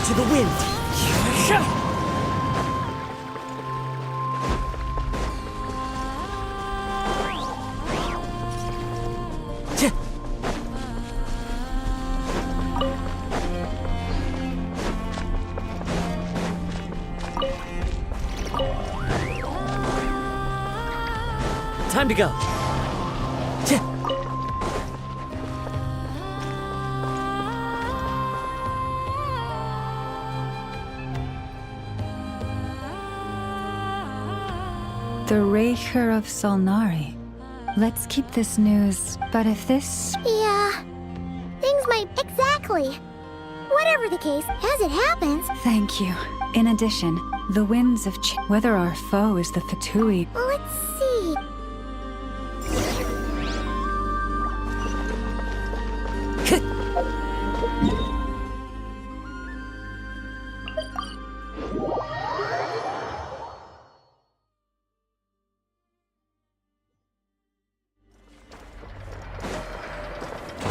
into the wind. Time to go. The Raker of Solnari. Let's keep this news, but if this... Yeah, things might... Exactly. Whatever the case, as it happens... Thank you. In addition, the winds of whether our foe is the Fatui... Let's see...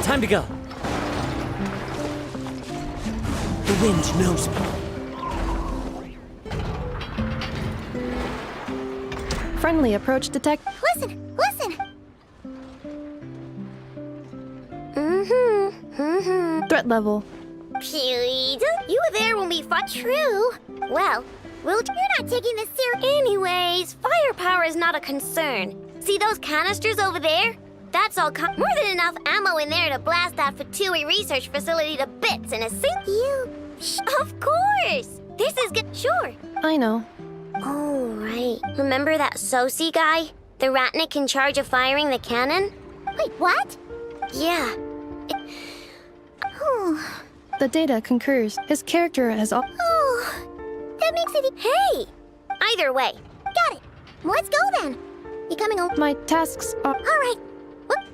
Time to go. The wind knows me. Friendly approach detect. Listen! Threat level. Period. You were there when we fought. True. Well, you're not taking this serious. Anyways, firepower is not a concern. See those canisters over there? That's all more than enough ammo in there to blast that Fatui research facility to bits in a Of course! This is good. Sure. I know. Oh, right. Remember that Sosi guy? The Ratnik in charge of firing the cannon? Wait, what? Yeah. The data concurs. His character has all. Oh, that makes it. Hey! Either way. Got it. Let's go then. You coming home? My tasks are. All right. What?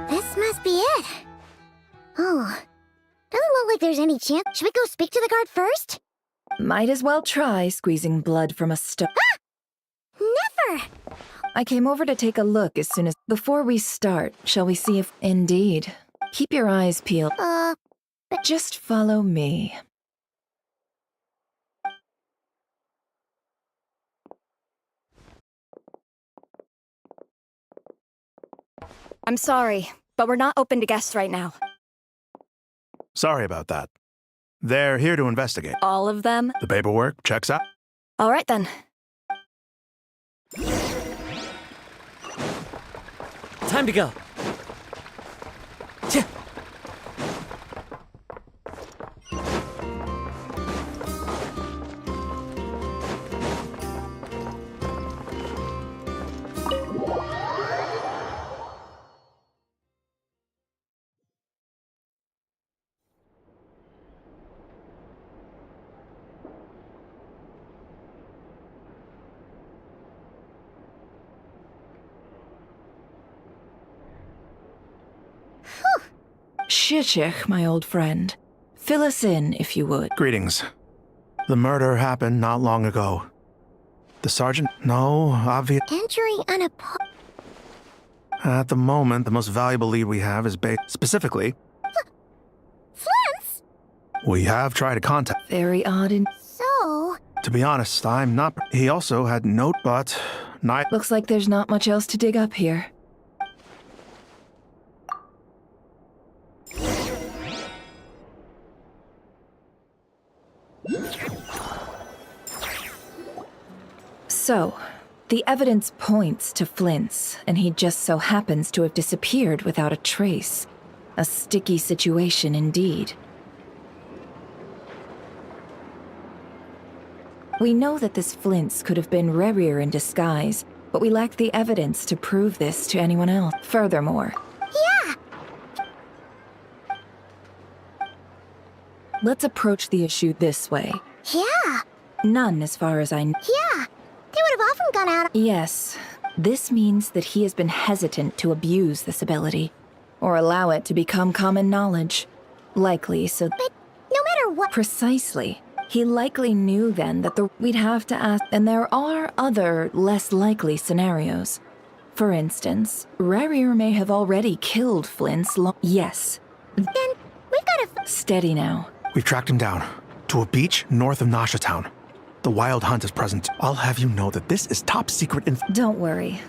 This must be it. Oh, doesn't look like there's any chance. Should we go speak to the guard first? Might as well try squeezing blood from a stone. Never! I came over to take a look as soon as... Before we start, shall we see if... Indeed. Keep your eyes peeled. Just follow me. I'm sorry, but we're not open to guests right now. Sorry about that. They're here to investigate. All of them? The paperwork checks out. All right then. Time to go. Shishich, my old friend. Fill us in, if you would. Greetings. The murder happened not long ago. The sergeant? No, obvious. Entering on a At the moment, the most valuable lead we have is based specifically. Flint's? We have tried to contact. Very odd and... So... To be honest, I'm not. He also had note, but not. Looks like there's not much else to dig up here. So, The evidence points to Flint's, and he just so happens to have disappeared without a trace. A sticky situation indeed. We know that this Flint's could have been Rerir in disguise, but we lack the evidence to prove this to anyone else. Furthermore, Yeah! let's approach the issue this way. Yeah! None, as far as I know. Yeah! They would have often gone out. Yes, this means that he has been hesitant to abuse this ability, or allow it to become common knowledge. Likely, so But no matter what. precisely. He likely knew then that we'd have to ask, and there are other, less likely scenarios. For instance, Rerir may have already killed Flint's Yes. Then we've got to. Steady now. We've tracked him down to a beach north of Nasha Town. The Wild Hunt is present. I'll have you know that this is top secret Don't worry.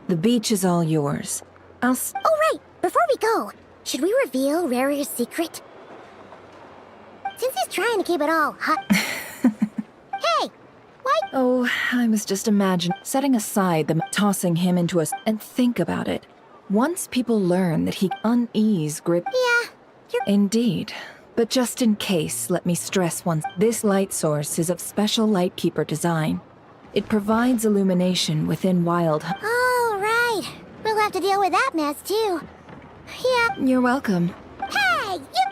The beach is all yours. Oh, right! Before we go, should we reveal Rarir's secret? Since he's trying to keep it all hot. Hey! Why? Oh, I was just imagining setting aside the tossing him into a... And think about it. Once people learn that he unease grip... Yeah, you're. Indeed. But just in case, let me stress once, this light source is of special Lightkeeper design. It provides illumination within Wild... Oh, right. We'll have to deal with that mess, too. Yeah. You're welcome. Hey! You.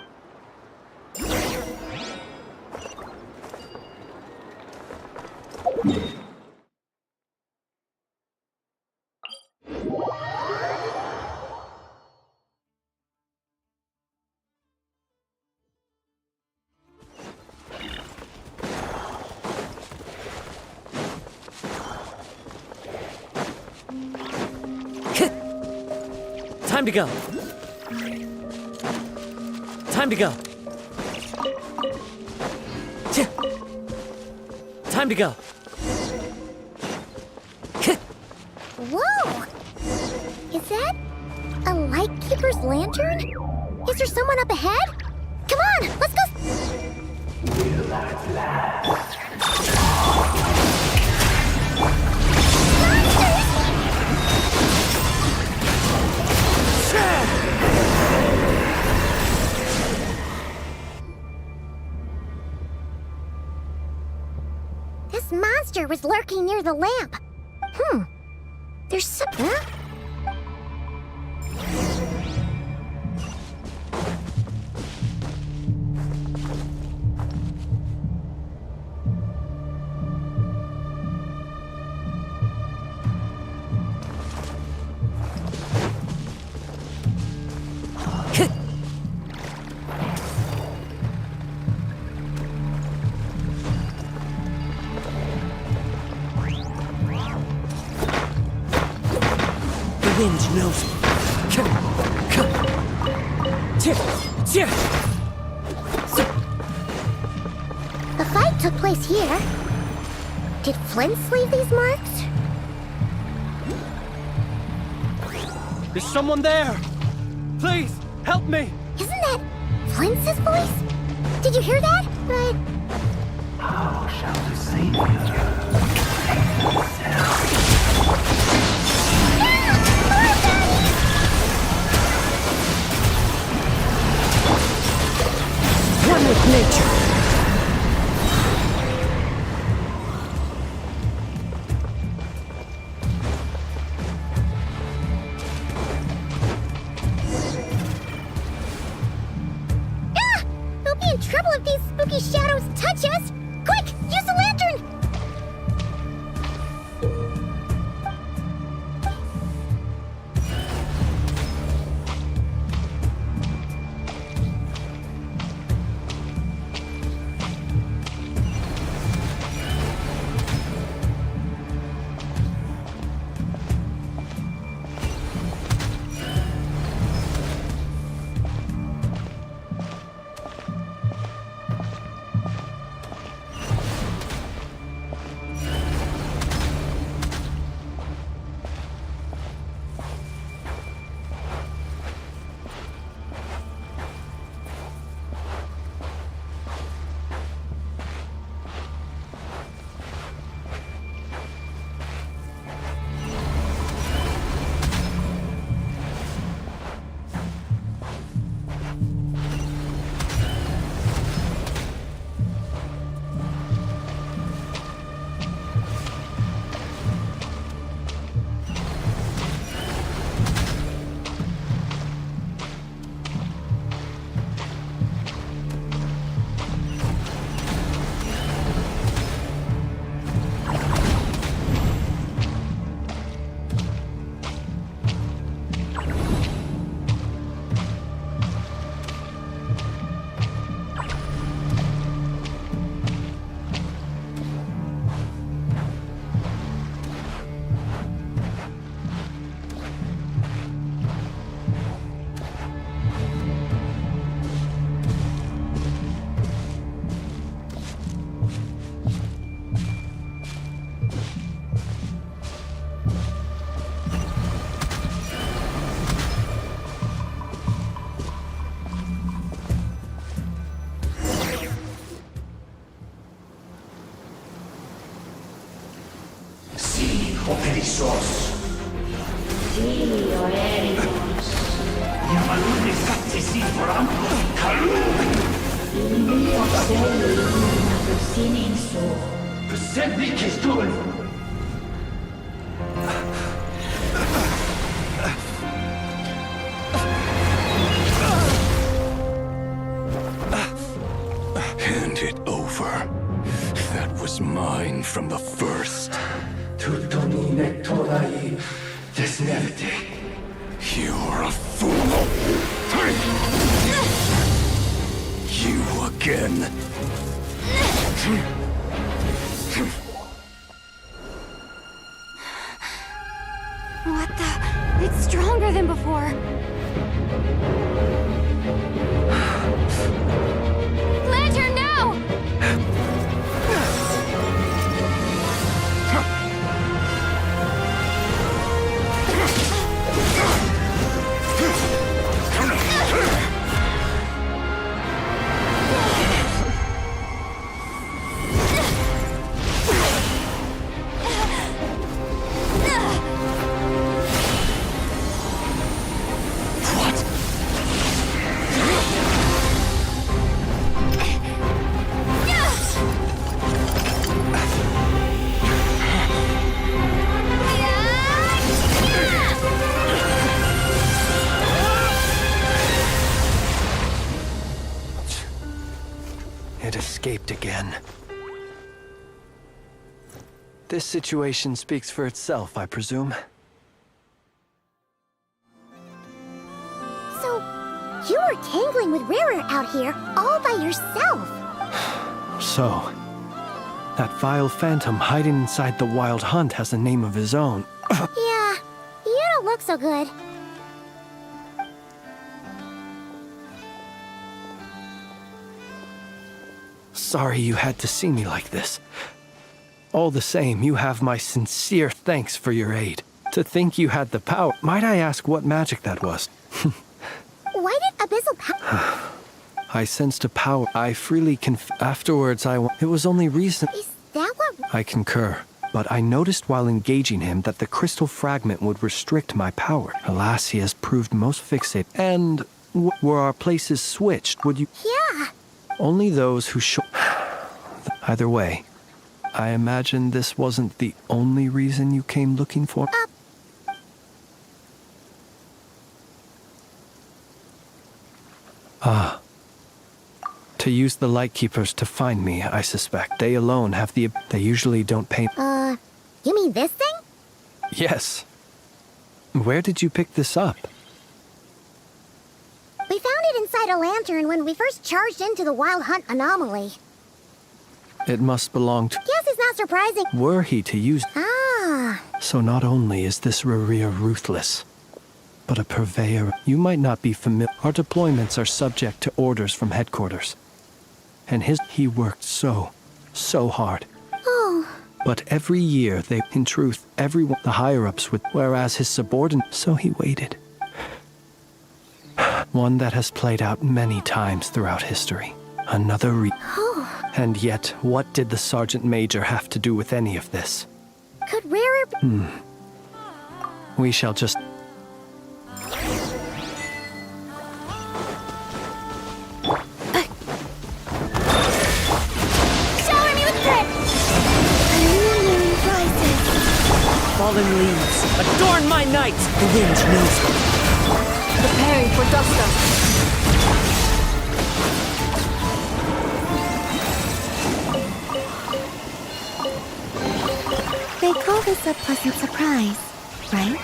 Time to go. Time to go. Time to go. Whoa! Is that a Lightkeeper's lantern? Is there someone up ahead? Come on, let's go. This monster was lurking near the lamp. There's some... Huh? The wind knows me. The fight took place here. Did Flint's leave these marks? Is someone there? Please, help me! Isn't that Flint's voice? Did you hear that? But... One with nature. Ah! We'll be in trouble if these spooky shadows touch us! Quick, use the lantern! Hand it over. That was mine from the first. You're a fool. You again. What the? It's stronger than before. Lantern, no! It escaped again. This situation speaks for itself, I presume. So, you were tangling with Rarer out here all by yourself. So, that vile phantom hiding inside the Wild Hunt has a name of his own. Yeah, you don't look so good. Sorry you had to see me like this. All the same, you have my sincere thanks for your aid. To think you had the power. Might I ask what magic that was? Why did Abyssal power? I sensed a power. I freely Afterwards, it was only reason. Is that what? I concur. But I noticed while engaging him that the crystal fragment would restrict my power. Alas, he has proved most fixated. And were our places switched, would you? Yeah. Only those who Either way, I imagine this wasn't the only reason you came looking for. To use the Lightkeepers to find me, I suspect. They alone have the... They usually don't pay... You mean this thing? Yes. Where did you pick this up? We found it inside a lantern when we first charged into the Wild Hunt anomaly. It must belong to... Guess it's not surprising. Were he to use... Ah. So not only is this Rarir ruthless, but a purveyor. You might not be familiar. Our deployments are subject to orders from headquarters. And he worked so hard. Oh. But every year in truth, everyone, the higher-ups would, whereas his subordinate, so he waited. One that has played out many times throughout history. Another And yet, what did the Sergeant Major have to do with any of this? Could Rarer... We shall just... Shower me with grit! A new moon rises. Fallen leaves, adorn my night! The wind knows me. Preparing for dusk. They call this a pleasant surprise, right?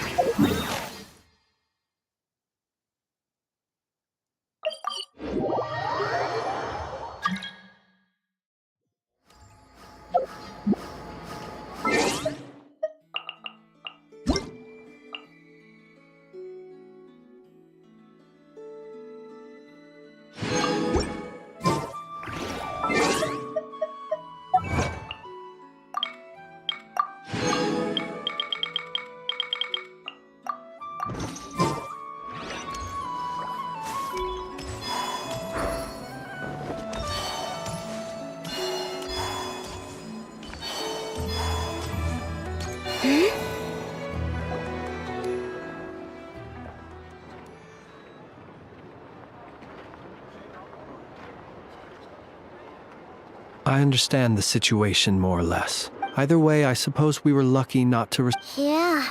I understand the situation more or less. Either way, I suppose we were lucky not to Yeah.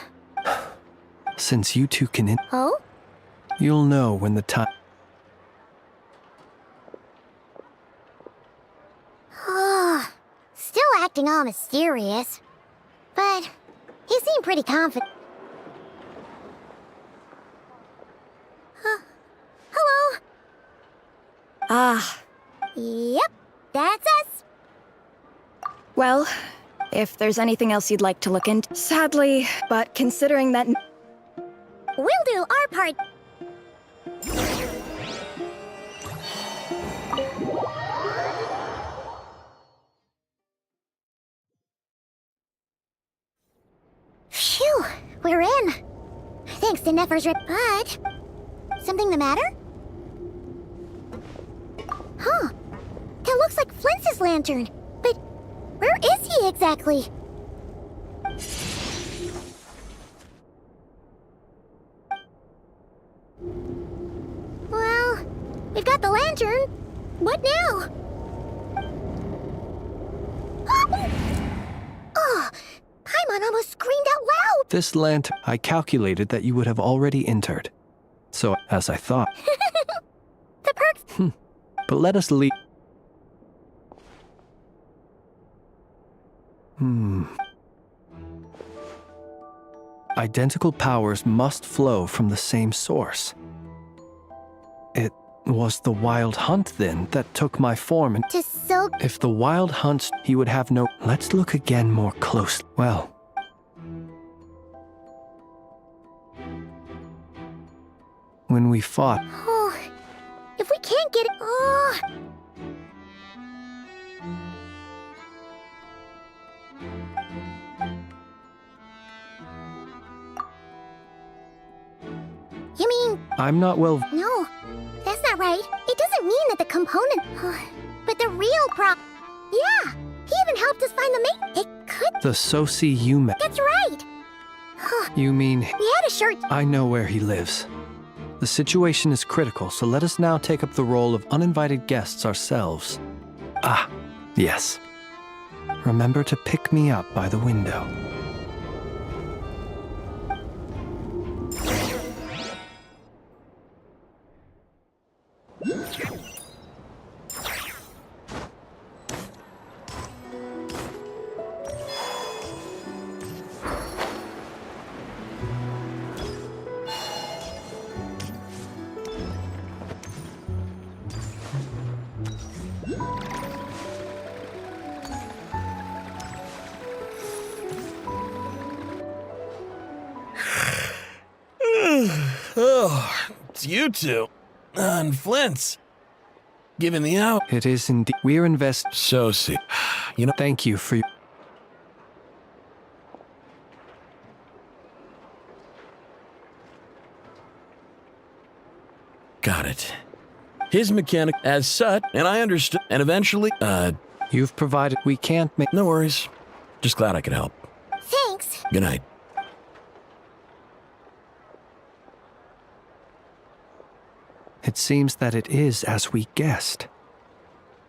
Since you two can Oh? you'll know when the time... Still acting all mysterious. But he seemed pretty confident. Hello? Ah, Yep, that's us. well, if there's anything else you'd like to look into. Sadly, but considering that. We'll do our part. Phew, we're in. Thanks to Nefer's but... Something the matter? Huh. That looks like Flint's lantern. But where is he exactly? Well, we've got the lantern. What now? Oh, Paimon almost screamed out loud. This lantern... I calculated that you would have already entered. So, as I thought. The perks. But let us leave... Identical powers must flow from the same source. It was the Wild Hunt, then, that took my form, and Just so... if the Wild Hunt, he would have no... Let's look again more closely. Well... When we fought, Oh, if we can't get it... Oh... You mean... I'm not well... No, that's not right. It doesn't mean that the component... But the real prop... Yeah, he even helped us find the mate. It could... The Sosi you met... That's right. You mean... We had a short... I know where he lives. The situation is critical, so let us now take up the role of uninvited guests ourselves. Ah, yes. Remember to pick me up by the window. Oh, it's you two. And Flint's. Giving the out. It is indeed. We're So see. You know. Thank you for your... Got it. His mechanic as such, and I understood. And eventually, You've provided... We can't make... no worries. Just glad I could help. Thanks. Good night. It seems that it is as we guessed.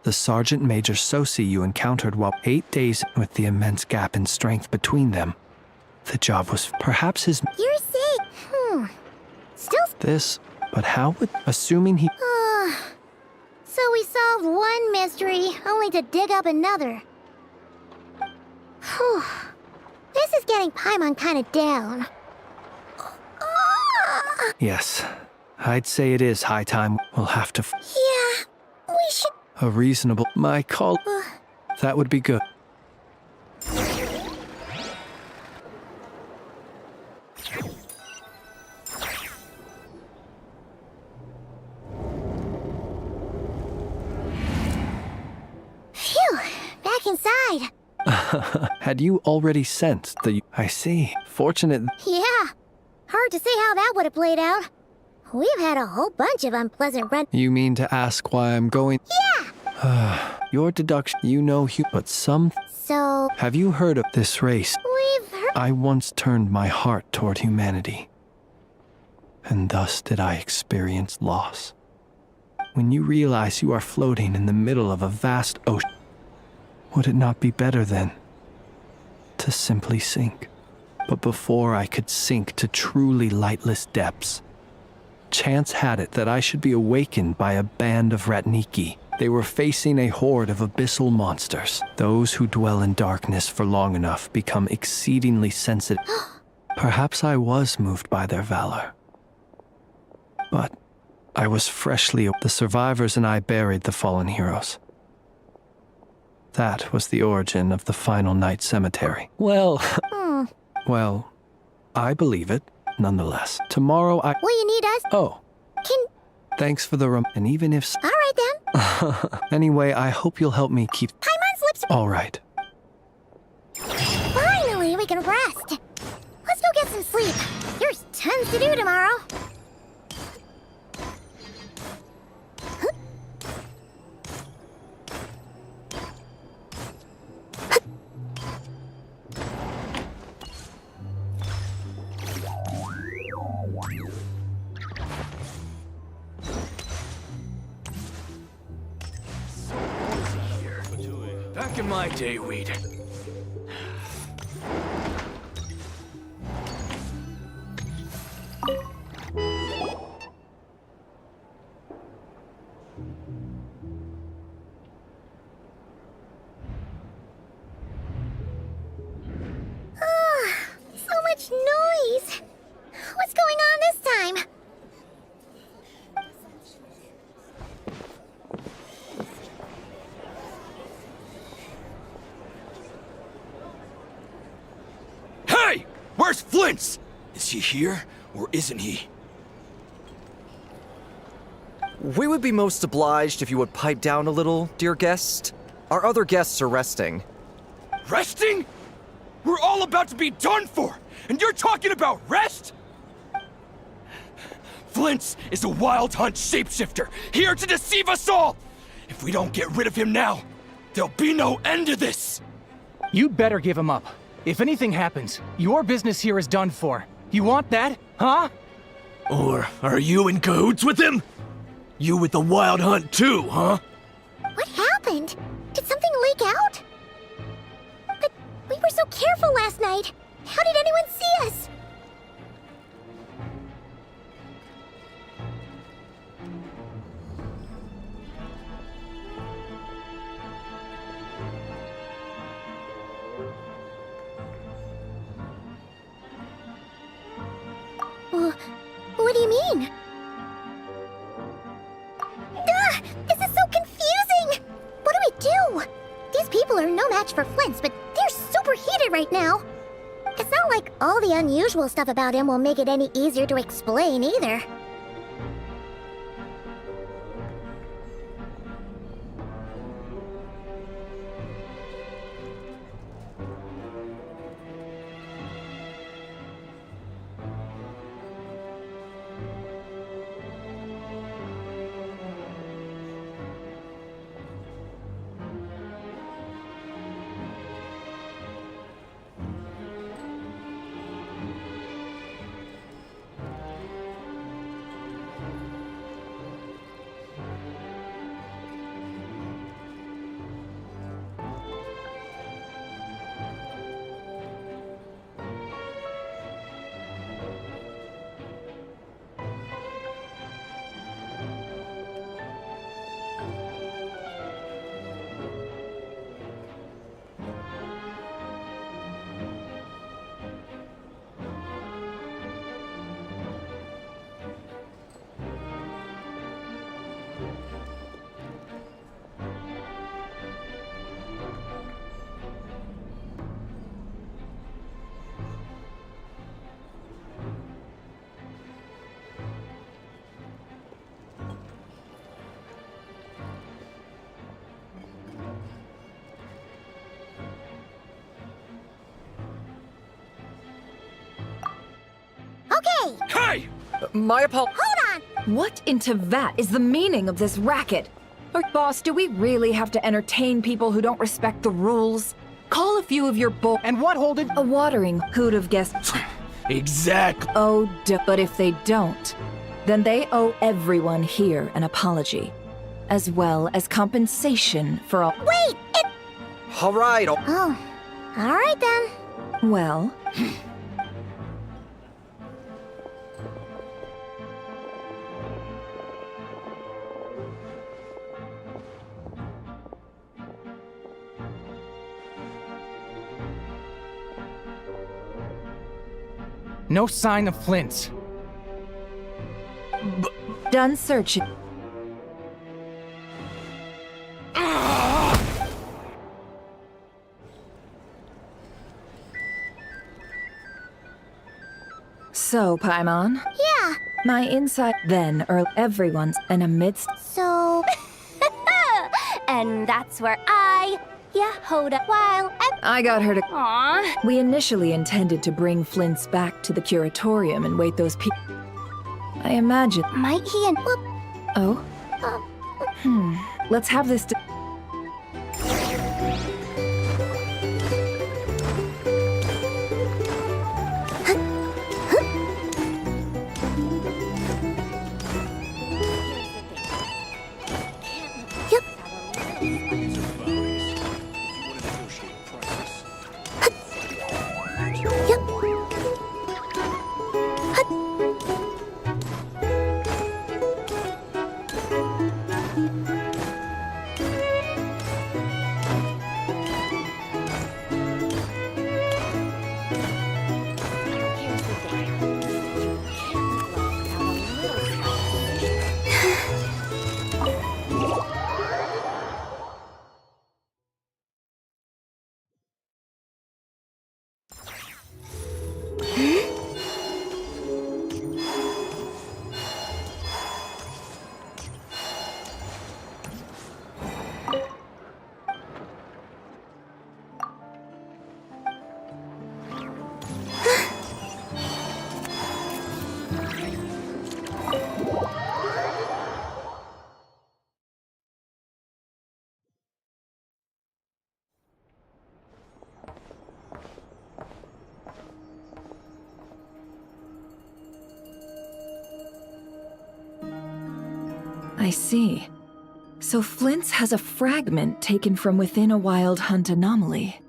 The Sergeant Major Sosi you encountered while 8 days with the immense gap in strength between them. The job was perhaps his... You're sick. Still... This, but how would... Assuming he... So we solved one mystery, only to dig up another. Whew. This is getting Paimon kind of down. Yes, I'd say it is high time. We'll have to... Yeah, we should... A reasonable... My call... That would be good. Phew, back inside. Had you already sensed the... I see. Fortunate... Yeah, hard to say how that would have played out. We've had a whole bunch of unpleasant run... You mean to ask why I'm going... Yeah! Your deduction... You know, but some... So... Have you heard of this race? We've heard... I once turned my heart toward humanity. And thus did I experience loss. When you realize you are floating in the middle of a vast ocean, Would it not be better then to simply sink? But before I could sink to truly lightless depths, chance had it that I should be awakened by a band of Ratniki. They were facing a horde of abyssal monsters. Those who dwell in darkness for long enough become exceedingly sensitive. Perhaps I was moved by their valor. But I was freshly... The survivors and I buried the fallen heroes. That was the origin of the Final Night Cemetery. Well... Well, I believe it, nonetheless. Tomorrow I... Will you need us? Oh. Can... Thanks for the and even if... All right, then. Anyway, I hope you'll help me keep... Paimon's lips... All right. Finally, we can rest. Let's go get some sleep. There's tons to do tomorrow. Back in my day, we'd... So much noise. What's going on this time? Hey! Where's Flint's? Is he here, or isn't he? We would be most obliged if you would pipe down a little, dear guest. Our other guests are resting. Resting? We're all about to be done for, and you're talking about rest? Flint's is a wild hunt shapeshifter, here to deceive us all! If we don't get rid of him now, there'll be no end to this! You'd better give him up. If anything happens, your business here is done for. You want that, huh? Or are you in cahoots with him? You with the wild hunt too, huh? What happened? Did something leak out? But we were so careful last night. How did anyone see us? What do you mean? This is so confusing! What do we do? These people are no match for Flint's, but they're super heated right now. It's not like all the unusual stuff about him will make it any easier to explain either. Okay! Hey! My apologies. Hold on! What in Tevat is the meaning of this racket? Or, boss, do we really have to entertain people who don't respect the rules? Call a few of your And what, Holden? A watering. Who'd have guessed? Exactly. Oh, but if they don't, then they owe everyone here an apology, as well as compensation for all. Wait! All right. Oh, all right then. Well, No sign of Flint's. done searching. So, Paimon, Yeah, my insight then, or everyone's, and amidst. so... and that's where hold up while I got her to. Aww. We initially intended to bring Flint's back to the curatorium and wait those people. I imagine. Might he and... Oh? Let's have this. I see. So Flint's has a fragment taken from within a wild hunt anomaly.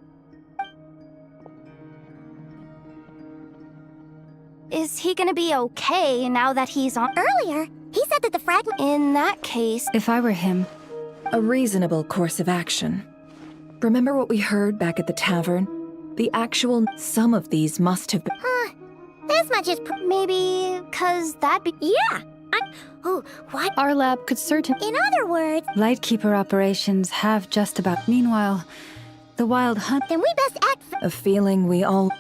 Is he gonna be okay now that he's on? Earlier, he said that the fragment... In that case... If I were him, A reasonable course of action. Remember what we heard back at the tavern? The actual some of these must have been. As much as... Maybe... Cause that'd be... Yeah! Oh, what? Our lab could certainly. In other words... Lightkeeper operations have just about. Meanwhile, the wild hunt. Then we best act... A feeling we all.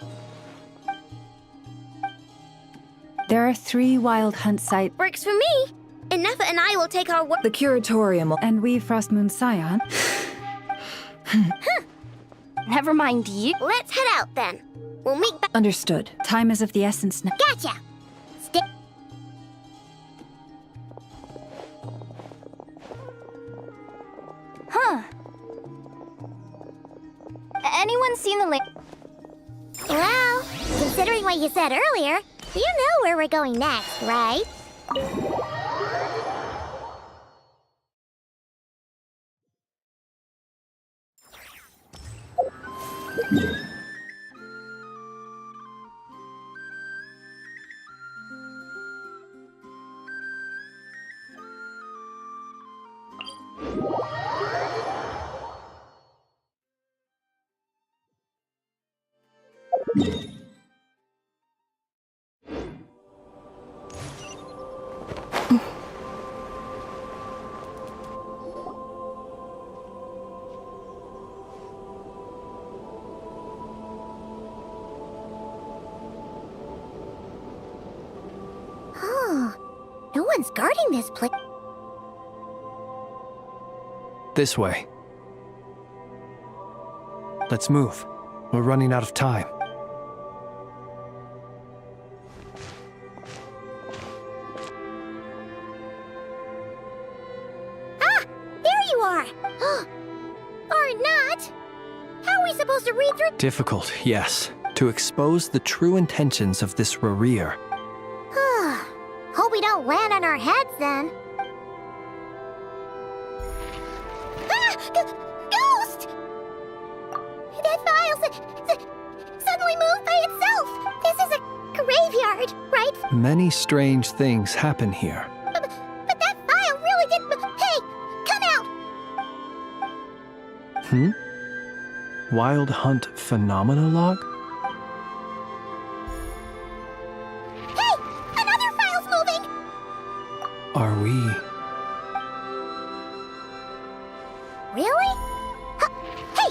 There are 3 wild hunt sites, Works for me. Enough and I will take our work... The curatorium will. and we Frostmoon Scion. Never mind you. Let's head out then. We'll meet back... Understood. Time is of the essence now. Gotcha! Stay... Huh. Anyone seen the link? Well, considering what you said earlier, you know where we're going next, right? No one's guarding this place. This way. Let's move. We're running out of time. Ah! There you are! Or not! How are we supposed to read through? Difficult, yes, to expose the true intentions of this Rarir. Hope we don't land on our heads then. Ah! Ghost! guard, right? Many strange things happen here. But that file really did. Hey, come out! Wild Hunt Phenomena Log? Hey, another file's moving. Are we... Really? Hey,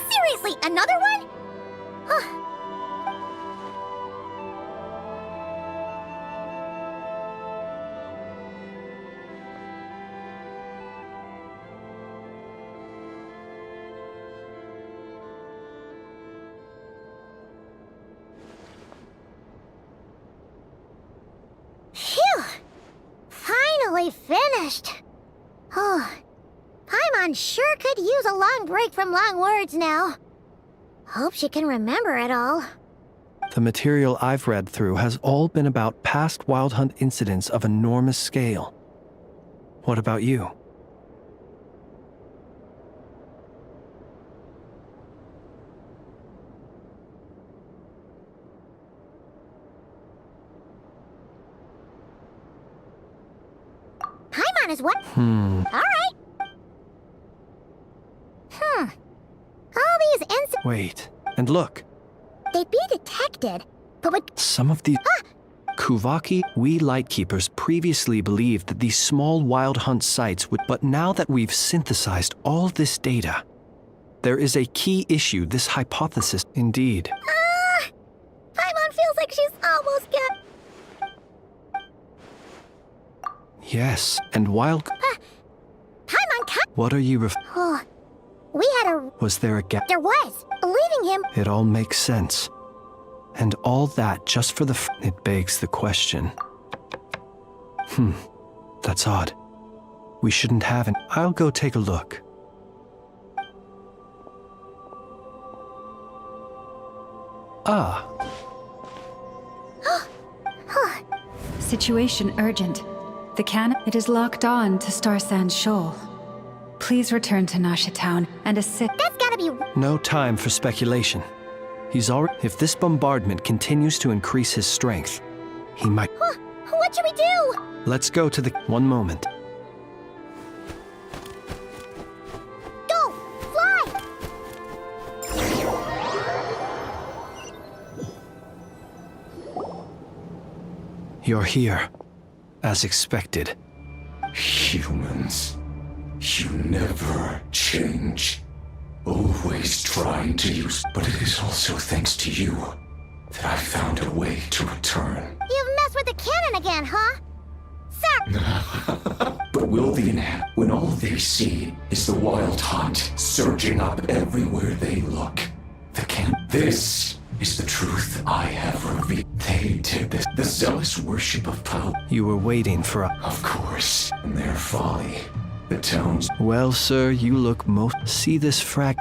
seriously, another one? Phew! Finally finished. Oh, Paimon sure could use a long break from long words now. Hope she can remember it all. The material I've read through has all been about past Wild Hunt incidents of enormous scale. What about you? Paimon is what? All right. All these incidents, Wait, and look. they'd be detected, but would... Some of these... Kuvaki, we Lightkeepers previously believed that these small Wild Hunt sites would... But now that we've synthesized all this data, there is a key issue this hypothesis... Indeed. Paimon feels like she's almost got... Yes, and Wild... Paimon can't... What are you Oh, we had a... Was there a gap? There was. Leaving him... It all makes sense. And all that just for the... It begs the question. That's odd. We shouldn't have it. I'll go take a look. Ah. Situation urgent. The cannon, it is locked on to Star Sand Shoal. Please return to Nasha Town and assist. That's gotta be... No time for speculation. He's already... If this bombardment continues to increase his strength, he might... What should we do? Let's go to the... One moment. Go! Fly! You're here. As expected. Humans, you never change. Always trying to use, but it is also thanks to you that I found a way to return. You've messed with the cannon again, huh? Sir! But will the when all they see is the Wild Hunt surging up everywhere they look? This is the truth I have revealed. They did this. The zealous worship of power. You were waiting for a... Of course, in their folly. The town's... Well, sir, you look most... See this frag...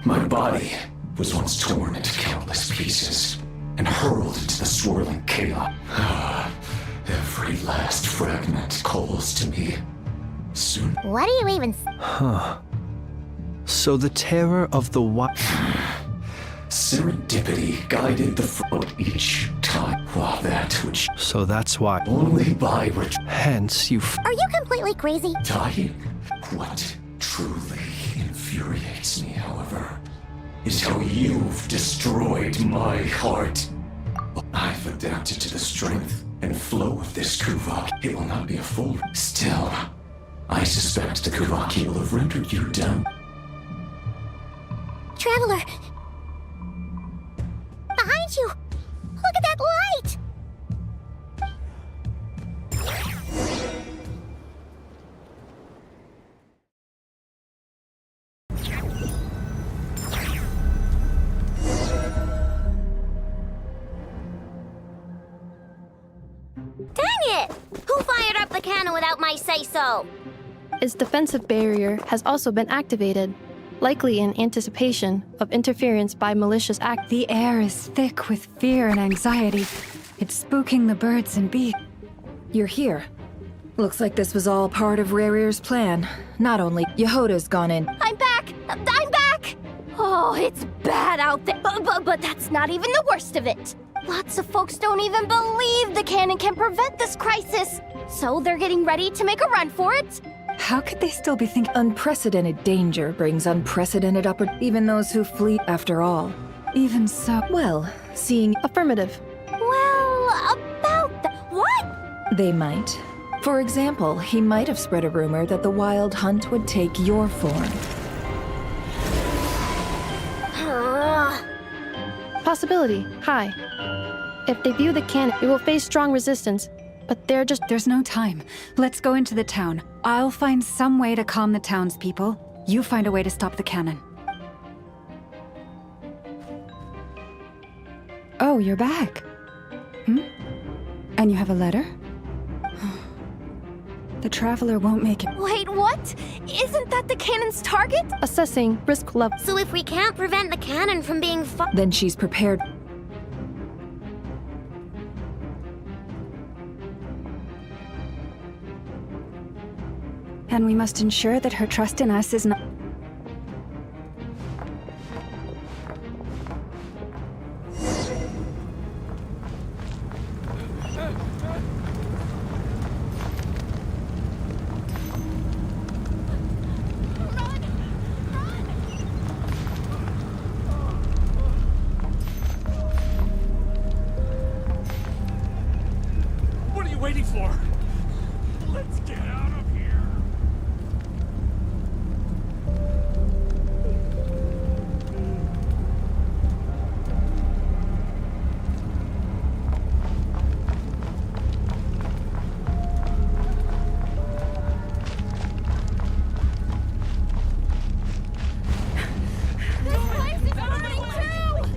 My body was once torn into countless pieces and hurled into the swirling chaos. Every last fragment calls to me. Soon... What do you even... Huh. So the terror of the Serendipity guided the front each time, while that which... So that's why... Only by Hence, you... Are you completely crazy? Dying? What truly infuriates me, however, is how you've destroyed my heart. I've adapted to the strength and flow of this Kuvaki. It will not be a full... Still, I suspect the Kuvaki will have rendered you down. Traveler! Behind you! Look at that light! Dang it! Who fired up the cannon without my say-so? Its defensive barrier has also been activated, likely in anticipation of interference by malicious act. The air is thick with fear and anxiety. It's spooking the birds and bees. You're here. Looks like this was all part of Rarir's plan. Not only Yehoda's gone in. I'm back! I'm back! Oh, it's bad out there. But that's not even the worst of it. Lots of folks don't even believe the cannon can prevent this crisis. So they're getting ready to make a run for it. How could they still be thinking? Unprecedented danger brings unprecedented even those who flee after all. Even so. Well, seeing Affirmative. Well, about that. What? they might. For example, he might have spread a rumor that the Wild Hunt would take your form. Possibility. High. If they view the cannon, it will face strong resistance. But There's no time. Let's go into the town. I'll find some way to calm the townspeople. You find a way to stop the cannon. Oh, you're back. And you have a letter? The Traveler won't make it. Wait, what? Isn't that the cannon's target? Assessing risk level. So if we can't prevent the cannon from being Then she's prepared. And we must ensure that her trust in us is not... What are you waiting for? Let's get out of here. This place is burning too!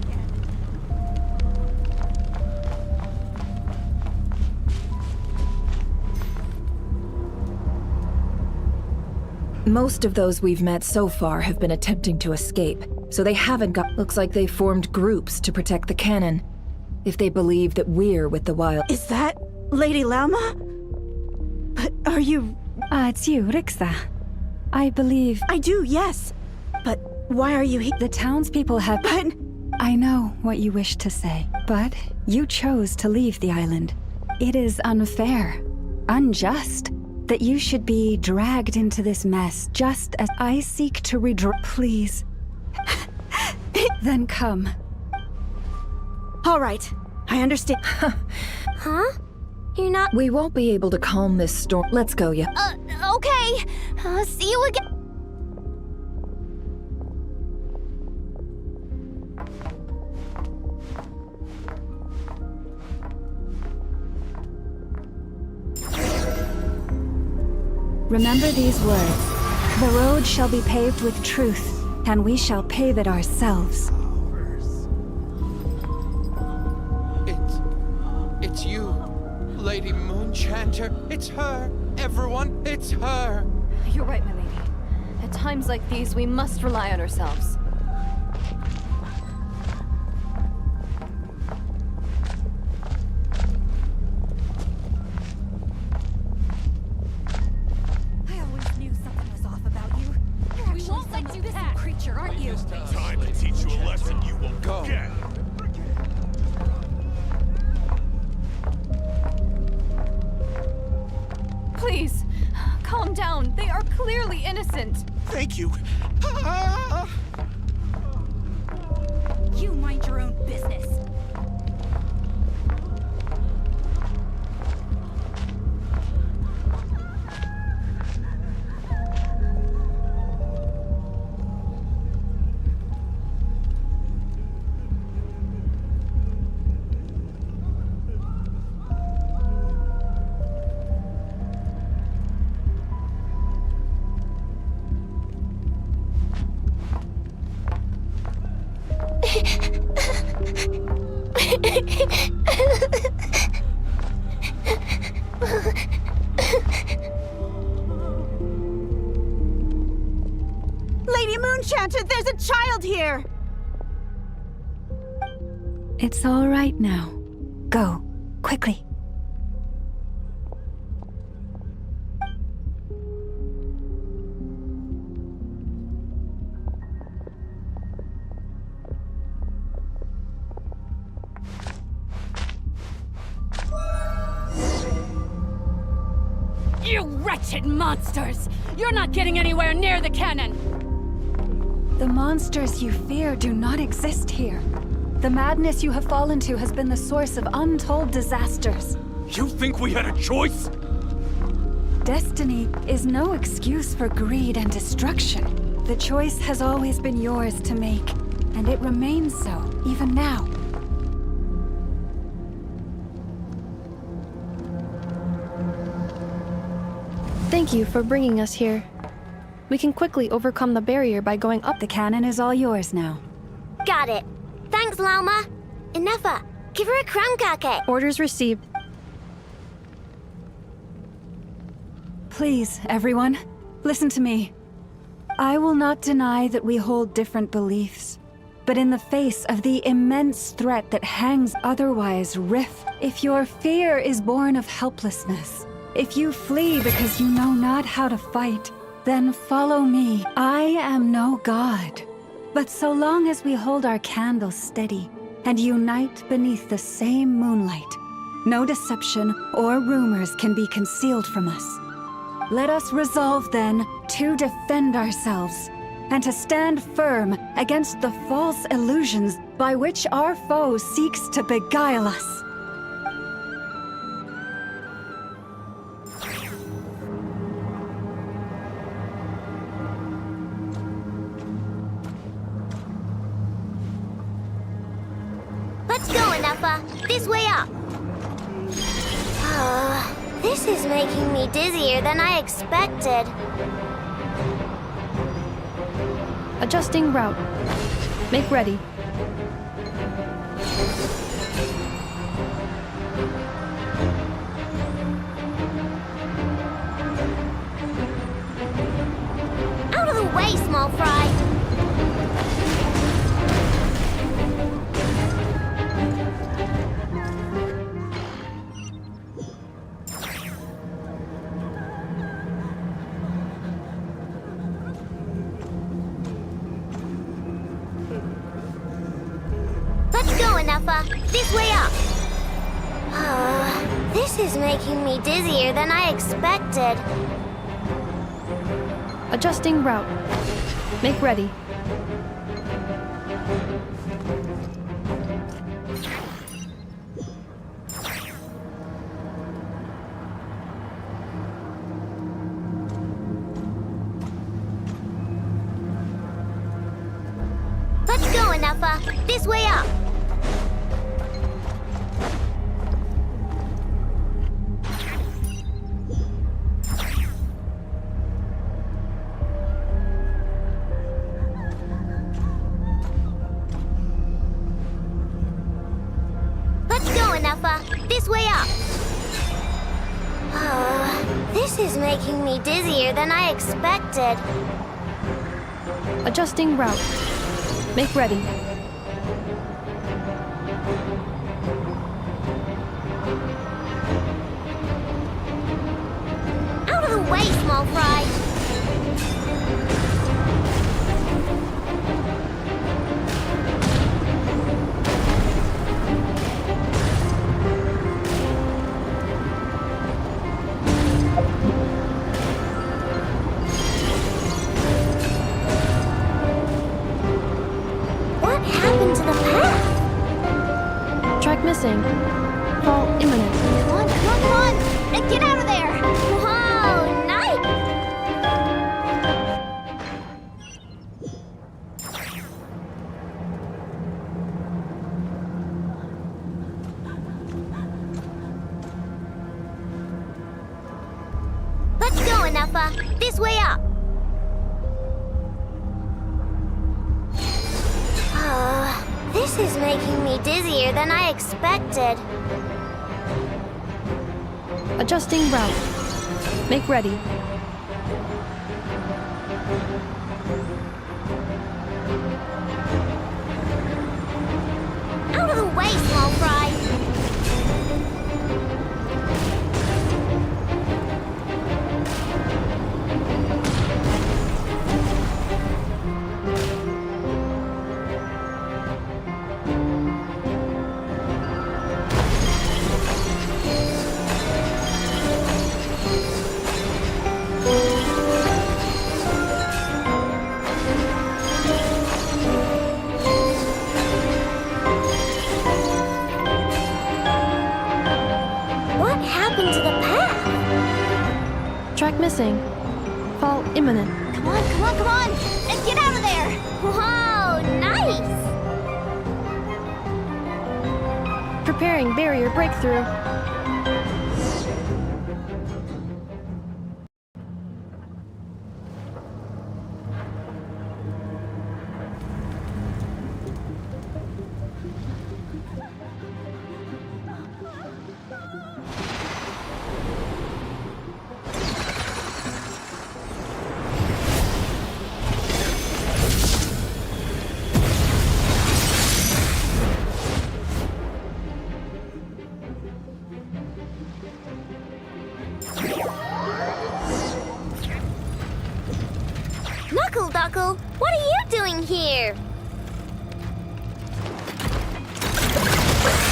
Most of those we've met so far have been attempting to escape, so they haven't got. Looks like they formed groups to protect the cannon. If they believe that we're with the Wild. Is that Lady Lama? But are you... it's you, Rixa. I believe... I do, yes. But why are you here? The townspeople have... But... I know what you wish to say, but you chose to leave the island. It is unfair, unjust, that you should be dragged into this mess just as I seek to redraw. Please. Then come. All right, I understand. Huh? You're not... We won't be able to calm this storm. Let's go, yeah. Okay. See you again. Remember these words. The road shall be paved with truth, and we shall pave it ourselves. It's you, Lady Moonchanter. It's her. Everyone, it's her. You're right, my lady. At times like these, we must rely on ourselves. I always knew something was off about you. You're actually some abysmal creature, aren't you? Time to teach you a lesson you won't forget. Please, calm down. They are clearly innocent. Thank you. You mind your own business. Lady Moonchanter, there's a child here! It's all right now. Go, quickly. wretched monsters! You're not getting anywhere near the cannon! The monsters you fear do not exist here. The madness you have fallen to has been the source of untold disasters. You think we had a choice? Destiny is no excuse for greed and destruction. The choice has always been yours to make, and it remains so, even now. Thank you for bringing us here. We can quickly overcome the barrier by going up. The cannon is all yours now. Got it. Thanks, Lauma. Inefa, give her a crown kake. Orders received. Please, everyone, listen to me. I will not deny that we hold different beliefs. But in the face of the immense threat that hangs otherwise rift, if your fear is born of helplessness, if you flee because you know not how to fight, then follow me. I am no god. But so long as we hold our candles steady and unite beneath the same moonlight, no deception or rumors can be concealed from us. Let us resolve then to defend ourselves and to stand firm against the false illusions by which our foe seeks to beguile us. Let's go, Inefa. This way up. This is making me dizzier than I expected. Adjusting route. Make ready. Out of the way, small fry. This way up. This is making me dizzier than I expected. Adjusting route. Make ready. Let's go, Inefa. This way up. This way up. This is making me dizzier than I expected. Adjusting route. Make ready. Out of the way, small fry. Missing. Fall imminent. Come on, come on, come on! Now get out of there! Whoa, nice! Let's go, Inefa. This way up. This is making me dizzier than I expected. Adjusting route. Make ready. Out of the way, small fry. Passing. Fall imminent. Come on, come on, come on! And get out of there! Whoa, nice! Preparing barrier breakthrough. Knuckle, what are you doing here?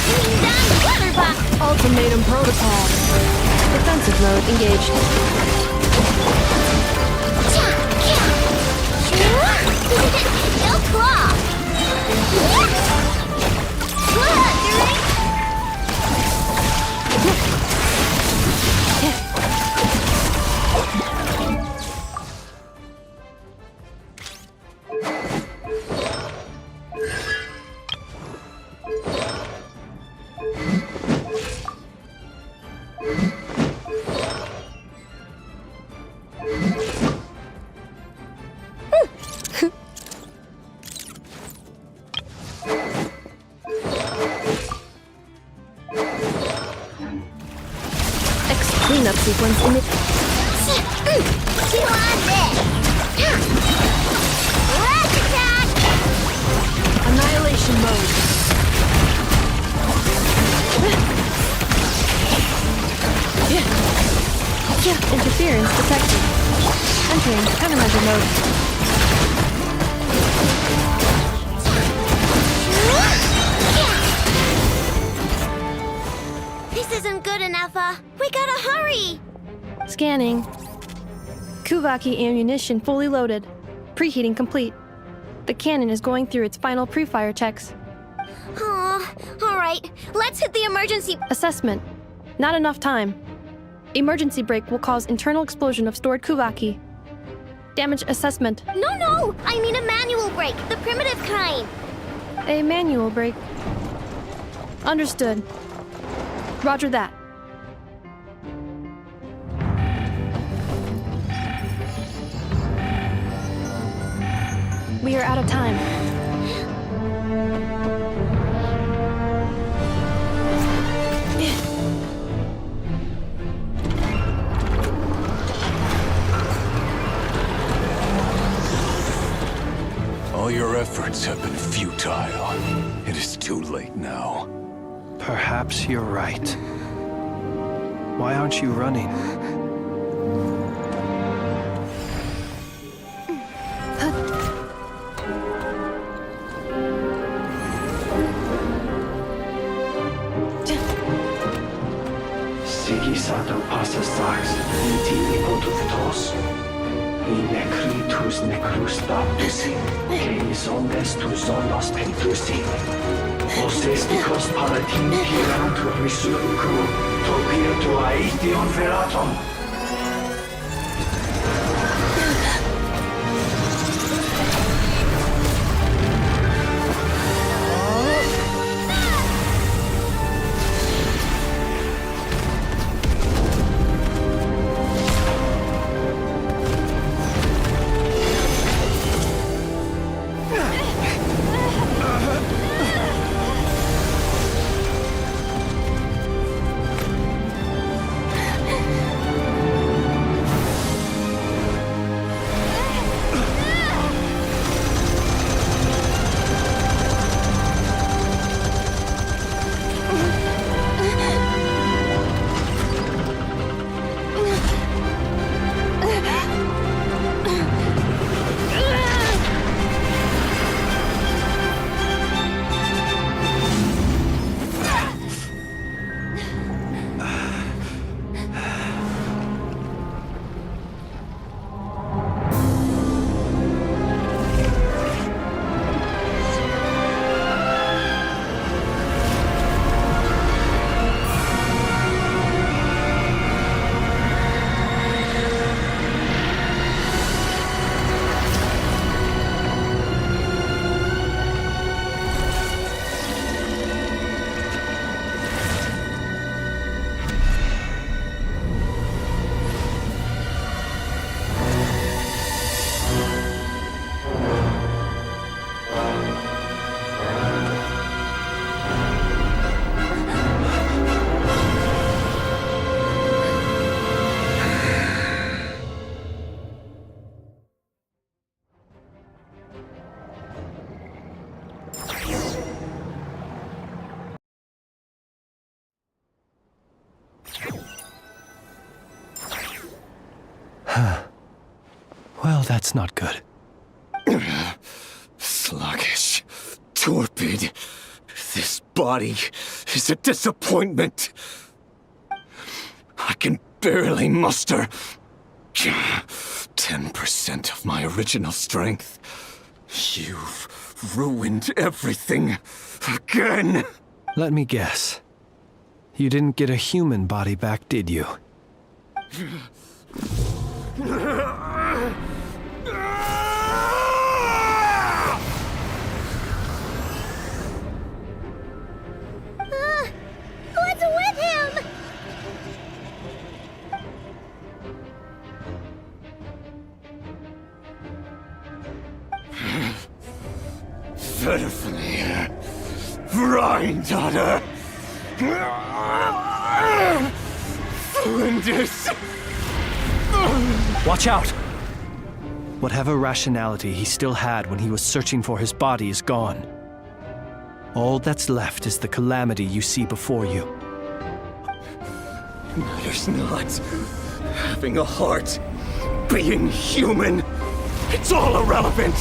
Bring down the water box! Ultimatum protocol. Defensive mode engaged. Ill claw! Cleanup sequence in it. You on this! Let's attack! Annihilation mode. Interference detected. Entering countermeasure mode. This isn't good enough, we gotta hurry! Scanning. Kuvaki ammunition fully loaded. Preheating complete. The cannon is going through its final pre-fire checks. Oh, alright. Let's hit the emergency... Assessment. Not enough time. Emergency brake will cause internal explosion of stored Kuvaki. Damage assessment. No! I mean a manual brake, the primitive kind. A manual brake. Understood. Roger that. We are out of time. All your efforts have been futile. It is too late now. Perhaps you're right. Why aren't you running? Sigisato passa sax, intimi potus in necritus necrus baptusi, que ondes tu zonos pentusi. Osesticos palatin pirantur resurcu, topir tu aetion veratum. that's not good. Sluggish. Torpid. This body is a disappointment. I can barely muster 10% of my original strength. You've ruined everything again. Let me guess. You didn't get a human body back, did you? What's with him? Verfnir. Rheindotter. Flinders. Watch out! Whatever rationality he still had when he was searching for his body is gone. All that's left is the calamity you see before you. Matters not. Having a heart. Being human. It's all irrelevant.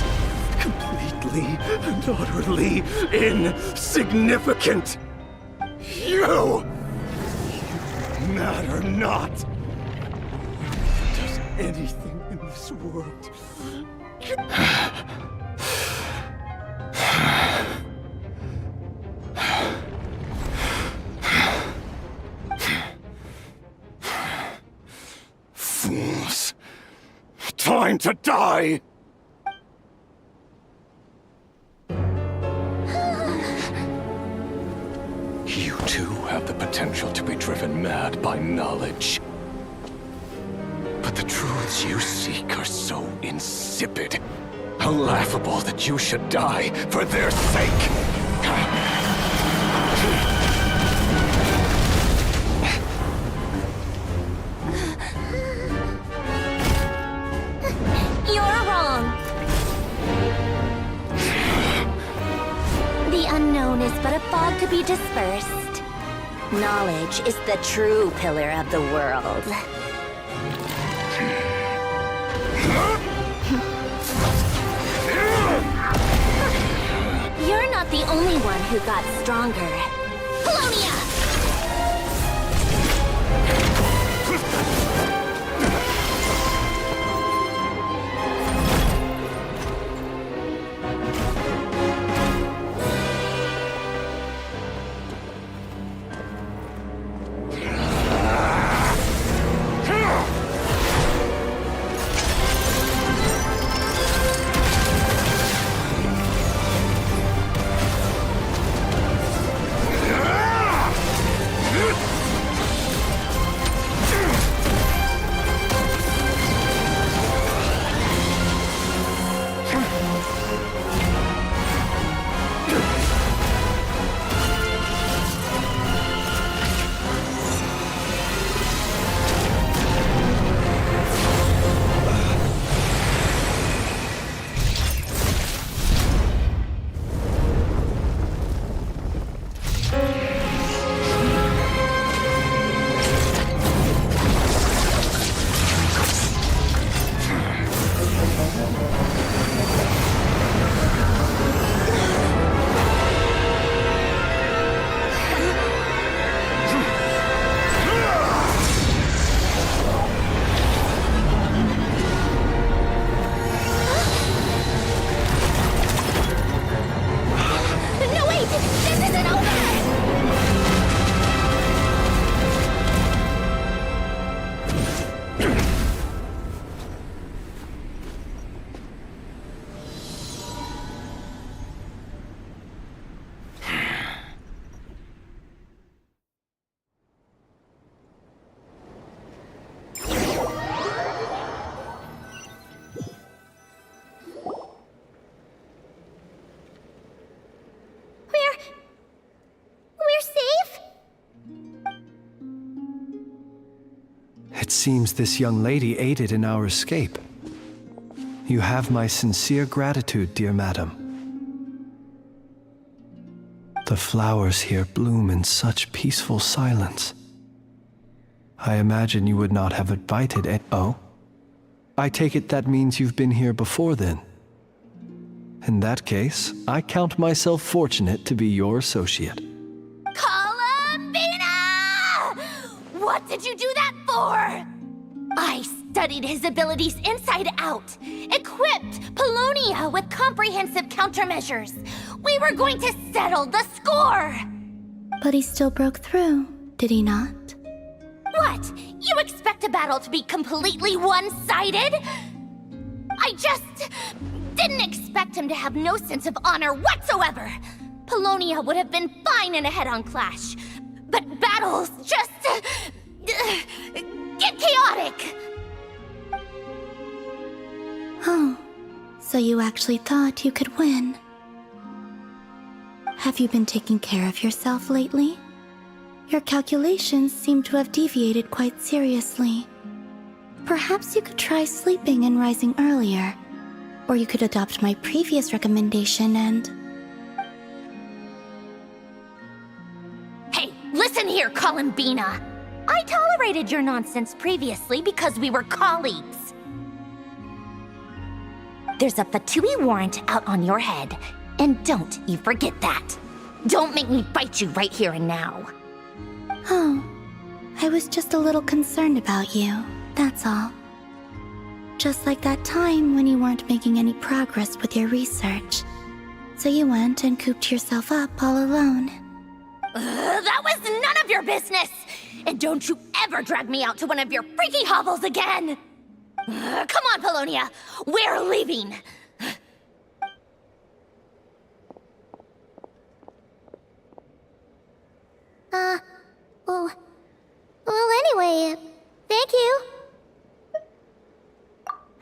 Completely and utterly insignificant. You matter not. Does anything in this world fools. Time to die! You too have the potential to be driven mad by knowledge. But the truths you seek are so insipid, how laughable that you should die for their sake. You're wrong. The unknown is but a fog to be dispersed. Knowledge is the true pillar of the world. You're not the only one who got stronger. Polonia! It seems this young lady aided in our escape. You have my sincere gratitude, dear madam. The flowers here bloom in such peaceful silence. I imagine you would not have invited Oh? I take it that means you've been here before then. In that case, I count myself fortunate to be your associate. Columbina! What did you do that for? I studied his abilities inside out, equipped Polonia with comprehensive countermeasures. We were going to settle the score! But he still broke through, did he not? What? You expect a battle to be completely one-sided? I just didn't expect him to have no sense of honor whatsoever. Polonia would have been fine in a head-on clash, but battles just get chaotic. Oh, so you actually thought you could win. Have you been taking care of yourself lately? Your calculations seem to have deviated quite seriously. Perhaps you could try sleeping and rising earlier. Or you could adopt my previous recommendation and... Hey, listen here, Columbina. I tolerated your nonsense previously because we were colleagues. There's a Fatui warrant out on your head, and don't you forget that. Don't make me fight you right here and now. Oh, I was just a little concerned about you, that's all. Just like that time when you weren't making any progress with your research. So you went and cooped yourself up all alone. That was none of your business! And don't you ever drag me out to one of your freaky hovels again! Come on, Polonia! We're leaving! Well, anyway, thank you.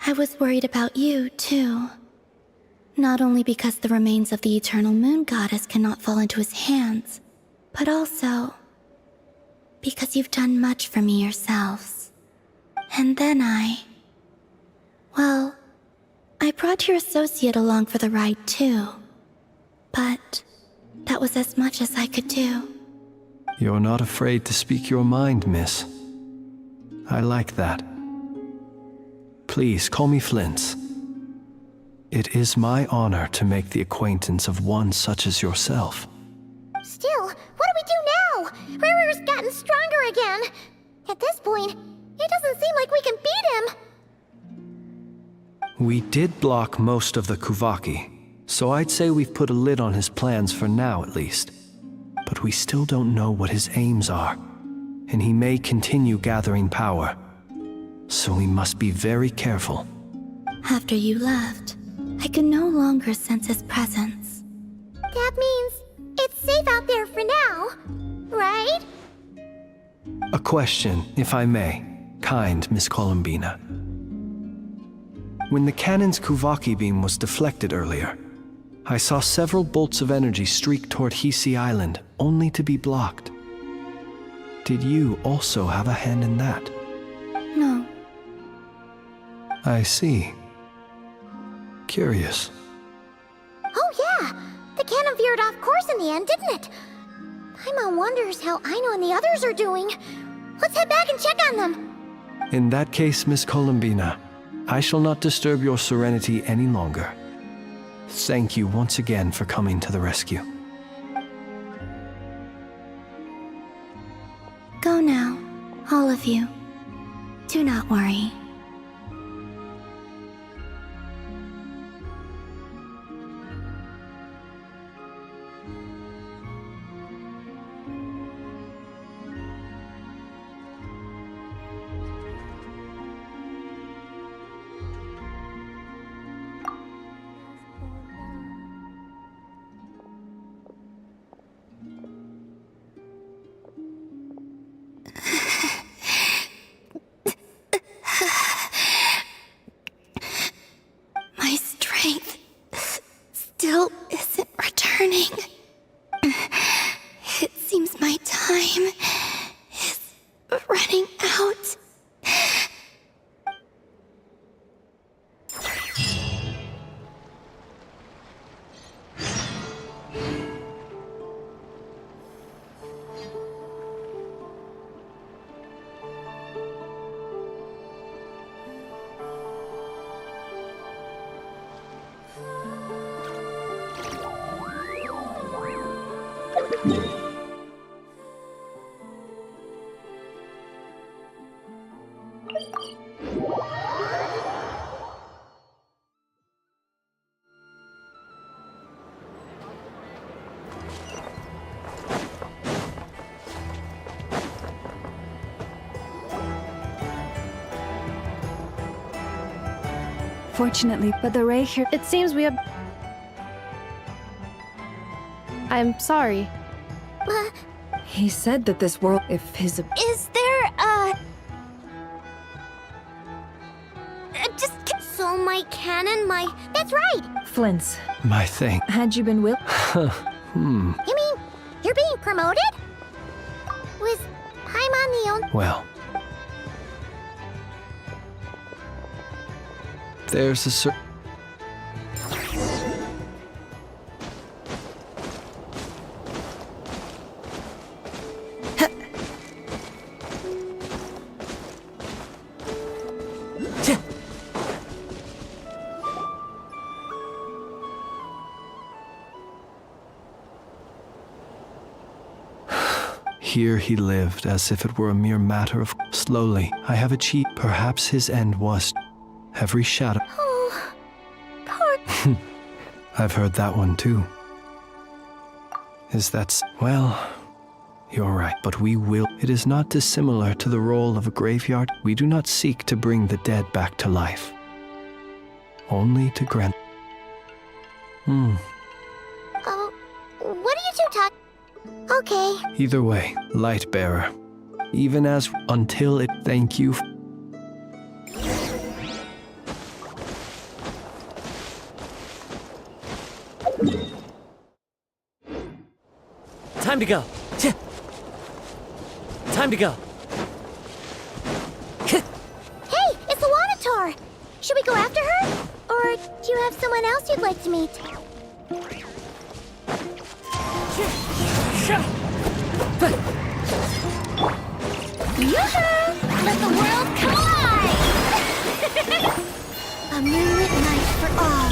I was worried about you, too. Not only because the remains of the Eternal Moon Goddess cannot fall into his hands, but also because you've done much for me yourselves. And then well, I brought your associate along for the ride, too. But that was as much as I could do. You're not afraid to speak your mind, miss. I like that. Please call me Flint's. It is my honor to make the acquaintance of one such as yourself. Still, what do we do now? Rarer's gotten stronger again. At this point, it doesn't seem like we can beat him. We did block most of the Kuvaki, so I'd say we've put a lid on his plans for now at least. But we still don't know what his aims are, and he may continue gathering power. So we must be very careful. After you left, I could no longer sense his presence. That means it's safe out there for now, right? A question, if I may, kind Miss Columbina. When the cannon's Kuvaki beam was deflected earlier, I saw several bolts of energy streak toward Hisi Island, only to be blocked. Did you also have a hand in that? No. I see. Curious. Oh yeah! The cannon veered off course in the end, didn't it? Paimon wonders how Aino and the others are doing. Let's head back and check on them. In that case, Miss Columbina, I shall not disturb your serenity any longer. Thank you once again for coming to the rescue. Go now, all of you. Do not worry. My strength still isn't returning. It seems my time is running out. Fortunately, but the ray here. It seems we have. I'm sorry. He said that this world, if his. Is there just. So my cannon, That's right! Flint's. My thing. Had you been You mean, you're being promoted? Was Paimon the only. Well. There's a Here he lived as if it were a mere matter of. Slowly, I have achieved. Perhaps his end was. Every shadow. Oh, poor. I've heard that one too. Is that. Well, you're right, but we will. It is not dissimilar to the role of a graveyard. We do not seek to bring the dead back to life. Only to grant. Oh, what are you two talking? Okay. Either way, light bearer. Even as. Until it. Thank you. Time to go. Time to go. Hey, it's the Wanator! Should we go after her? Or do you have someone else you'd like to meet? Yoo-hoo! Let the world collide! A moonlit night for all.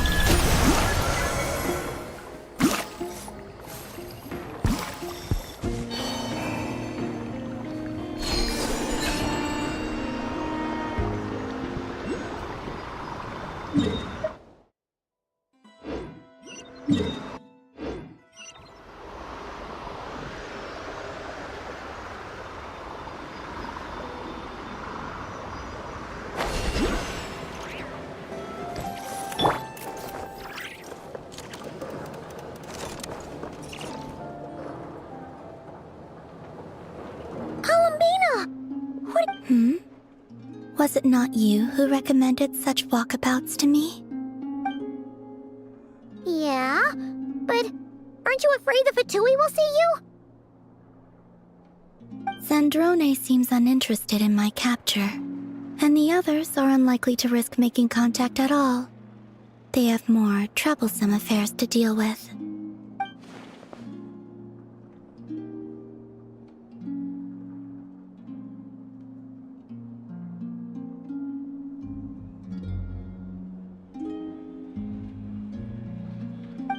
Was it not you who recommended such walkabouts to me? Yeah, but aren't you afraid the Fatui will see you? Zandrone seems uninterested in my capture, and the others are unlikely to risk making contact at all. They have more troublesome affairs to deal with.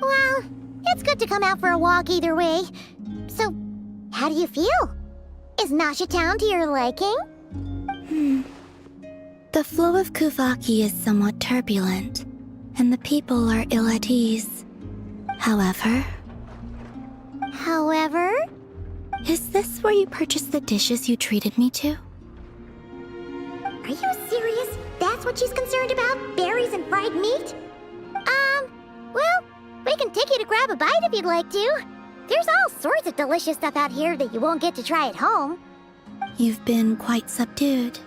Well, it's good to come out for a walk either way. So, how do you feel? Is Nasha Town to your liking? The flow of Kuvaki is somewhat turbulent, and the people are ill at ease. However... Is this where you purchased the dishes you treated me to? Are you serious? That's what she's concerned about? Berries and fried meat? Well, we can take you to grab a bite if you'd like to. There's all sorts of delicious stuff out here that you won't get to try at home. You've been quite subdued.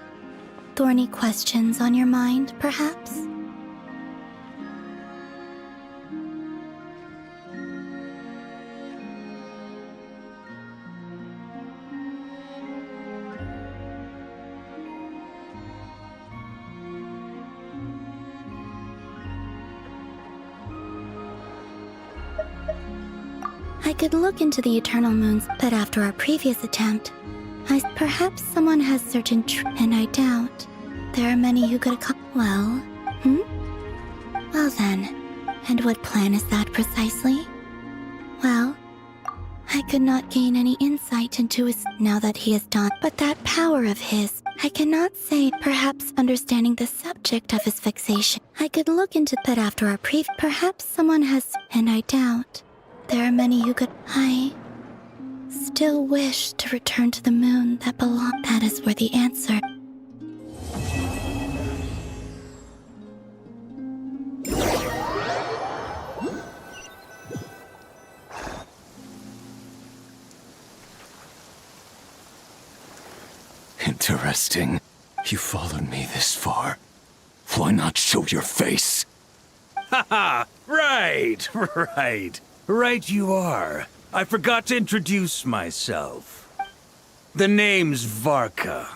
Thorny questions on your mind, perhaps? I could look into the Eternal Moons, but after our previous attempt, perhaps someone has certain and I doubt. There are many who could Well, Well then, and what plan is that precisely? Well, I could not gain any insight into his now that he is done, but that power of his, I cannot say, perhaps understanding the subject of his fixation. I could look into, but after our perhaps someone has, and I doubt. There are many who could. I still wish to return to the moon that belong. That is where the answer. Interesting. You followed me this far. Why not show your face? Haha! Right, right you are. I forgot to introduce myself. The name's Varka,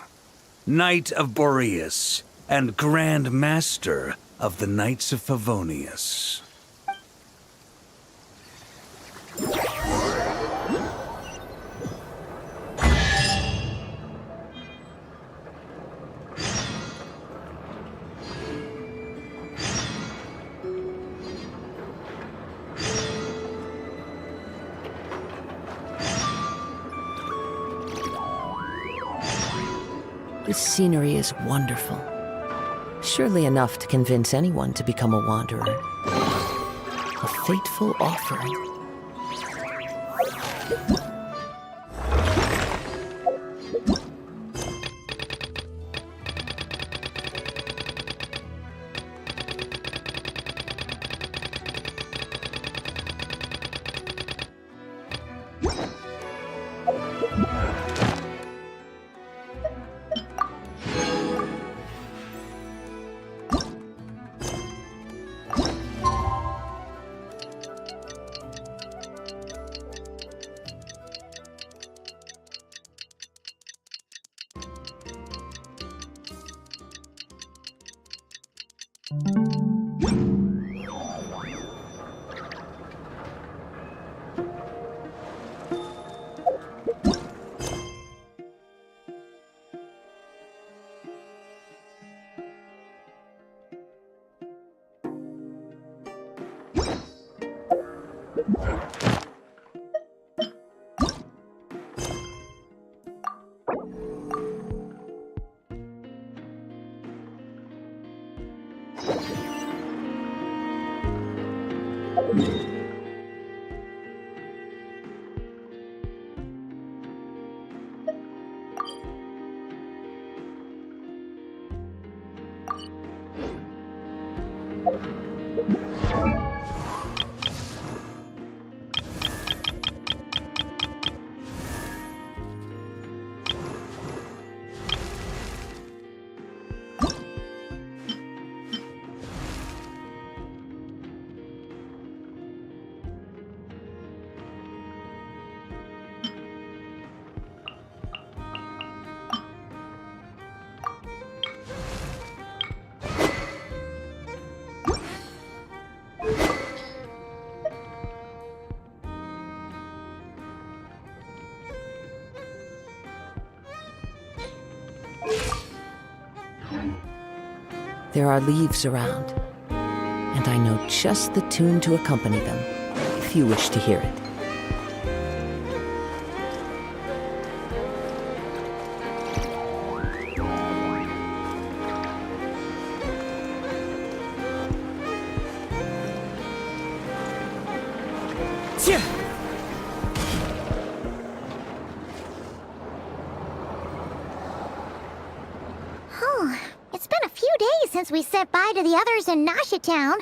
Knight of Boreas, and Grand Master of the Knights of Favonius. This scenery is wonderful. Surely enough to convince anyone to become a wanderer. A fateful offering. There are leaves around, and I know just the tune to accompany them, if you wish to hear it. It's been a few days since we said bye to the others in Nasha Town.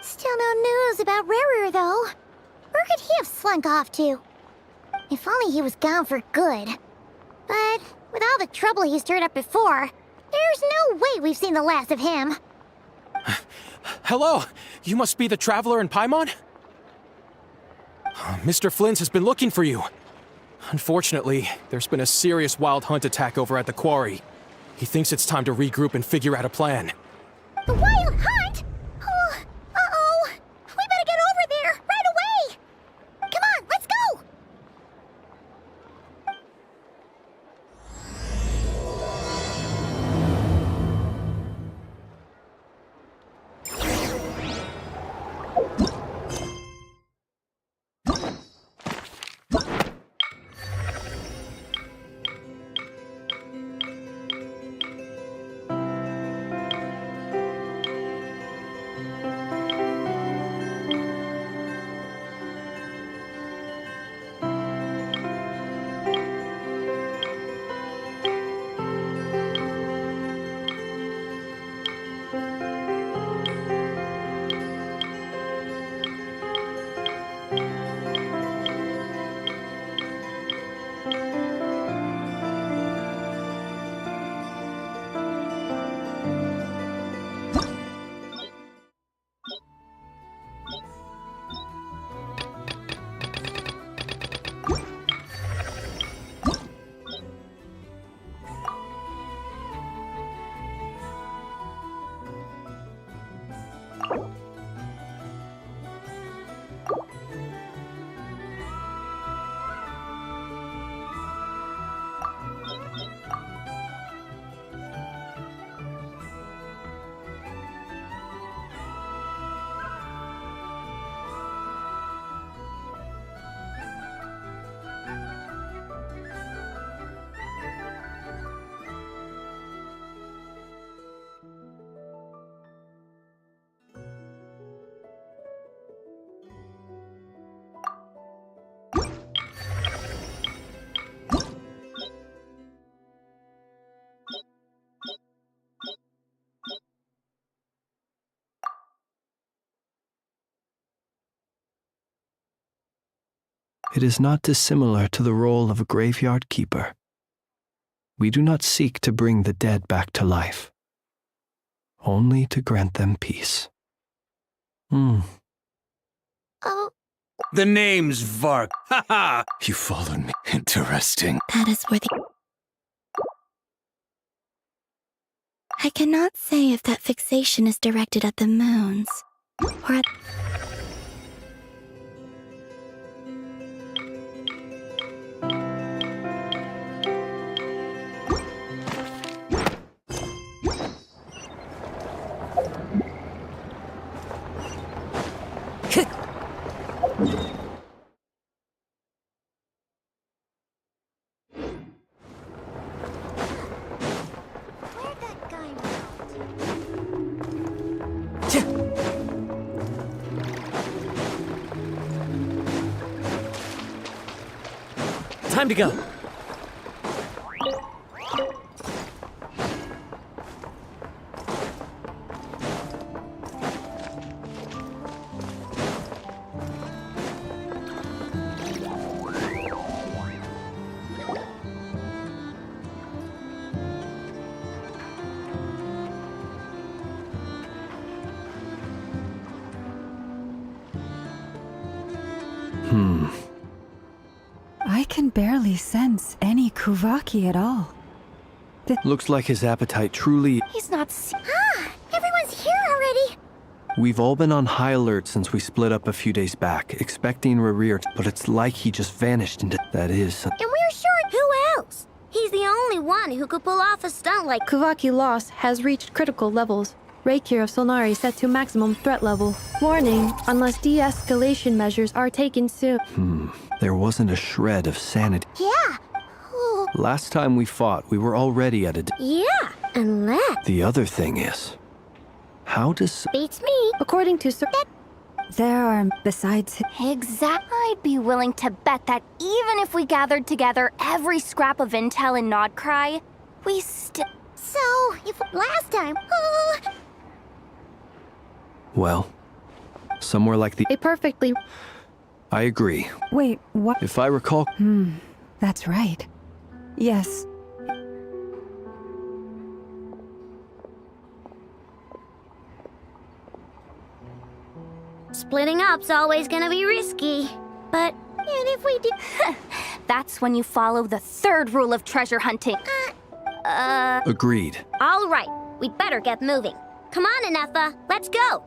Still no news about Rarer, though. Where could he have slunk off to? If only he was gone for good. But with all the trouble he stirred up before, there's no way we've seen the last of him. Hello! You must be the traveler in Paimon? Mr. Flynn has been looking for you. Unfortunately, there's been a serious wild hunt attack over at the quarry. He thinks it's time to regroup and figure out a plan. The Wild Hunt? Oh, uh-oh. We better get over there, right away! Come on, let's go! It is not dissimilar to the role of a graveyard keeper. We do not seek to bring the dead back to life, only to grant them peace. Oh. The name's Vark. Ha ha! You followed me. Interesting. That is where the... I cannot say if that fixation is directed at the moons, or at... Time to go. I can barely sense any Kuvaki at all. Looks like his appetite truly... He's not... Everyone's here already! We've all been on high alert since we split up a few days back, expecting Rerir, but it's like he just vanished into... That is... And we're sure... Who else? He's the only one who could pull off a stunt like... Kuvaki loss has reached critical levels. Reiki of Solnari set to maximum threat level. Warning, unless de-escalation measures are taken soon. There wasn't a shred of sanity. Yeah. Last time we fought, we were already at a... Yeah, unless... The other thing is... How does... Beats me. According to Sir... There are, besides... Exactly. I'd be willing to bet that even if we gathered together every scrap of intel in Nodcry, we still... So, if last time... Well, somewhere like the... A perfectly... I agree. Wait, what? If I recall... That's right. Yes. Splitting up's always gonna be risky. But, and if we do... That's when you follow the third rule of treasure hunting. Agreed. All right, we'd better get moving. Come on, Inetha, let's go!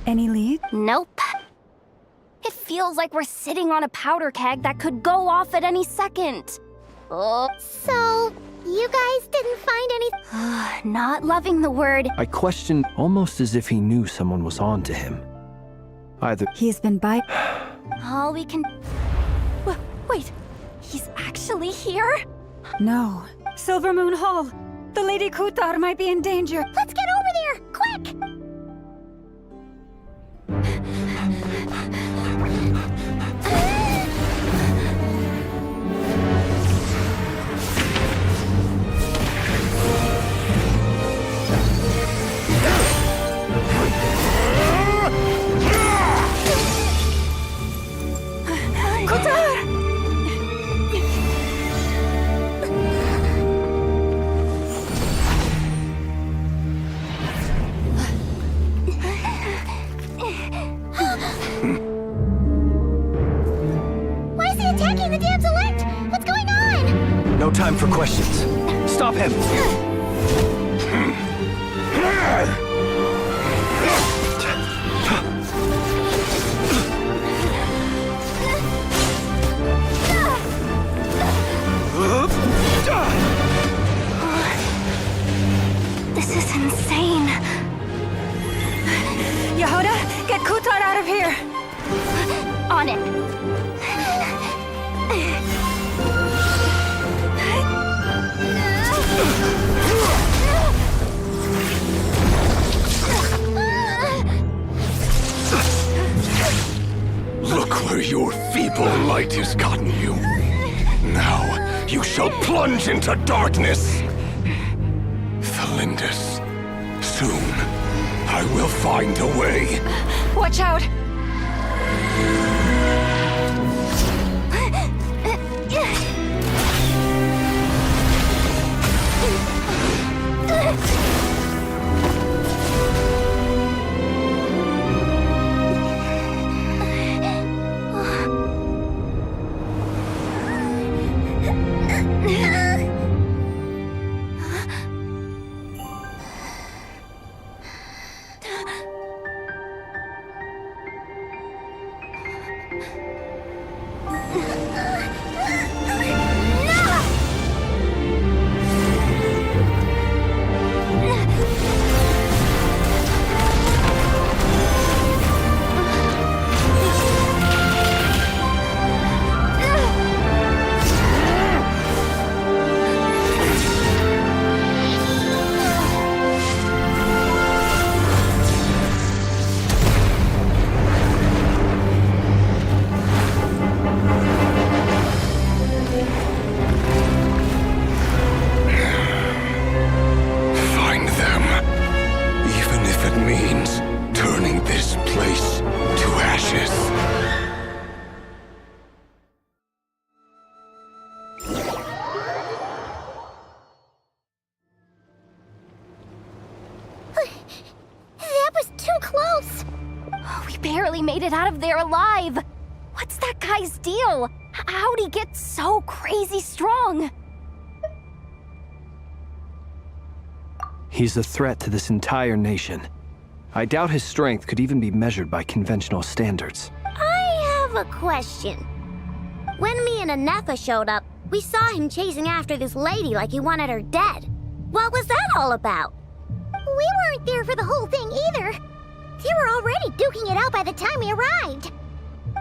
Any lead? Nope. It feels like we're sitting on a powder keg that could go off at any second. Oh. So, you guys didn't find any... Not loving the word. I questioned almost as if he knew someone was on to him. Either... He's been by... All we can... Wait, he's actually here? No. Silver Moon Hall! The Lady Kutar might be in danger! Let's get over there! Quick! attacking the damn select! What's going on? No time for questions. Stop him! This is insane. Yehuda, get Kutar out of here! On it. Look where your feeble light has gotten you. Now, you shall plunge into darkness. Felindus, soon, I will find a way. Watch out! Made it out of there alive. What's that guy's deal? How'd he get so crazy strong? He's a threat to this entire nation. I doubt his strength could even be measured by conventional standards. I have a question. When me and Anefa showed up, we saw him chasing after this lady like he wanted her dead. What was that all about? We weren't there for the whole thing either. They were already duking it out by the time we arrived.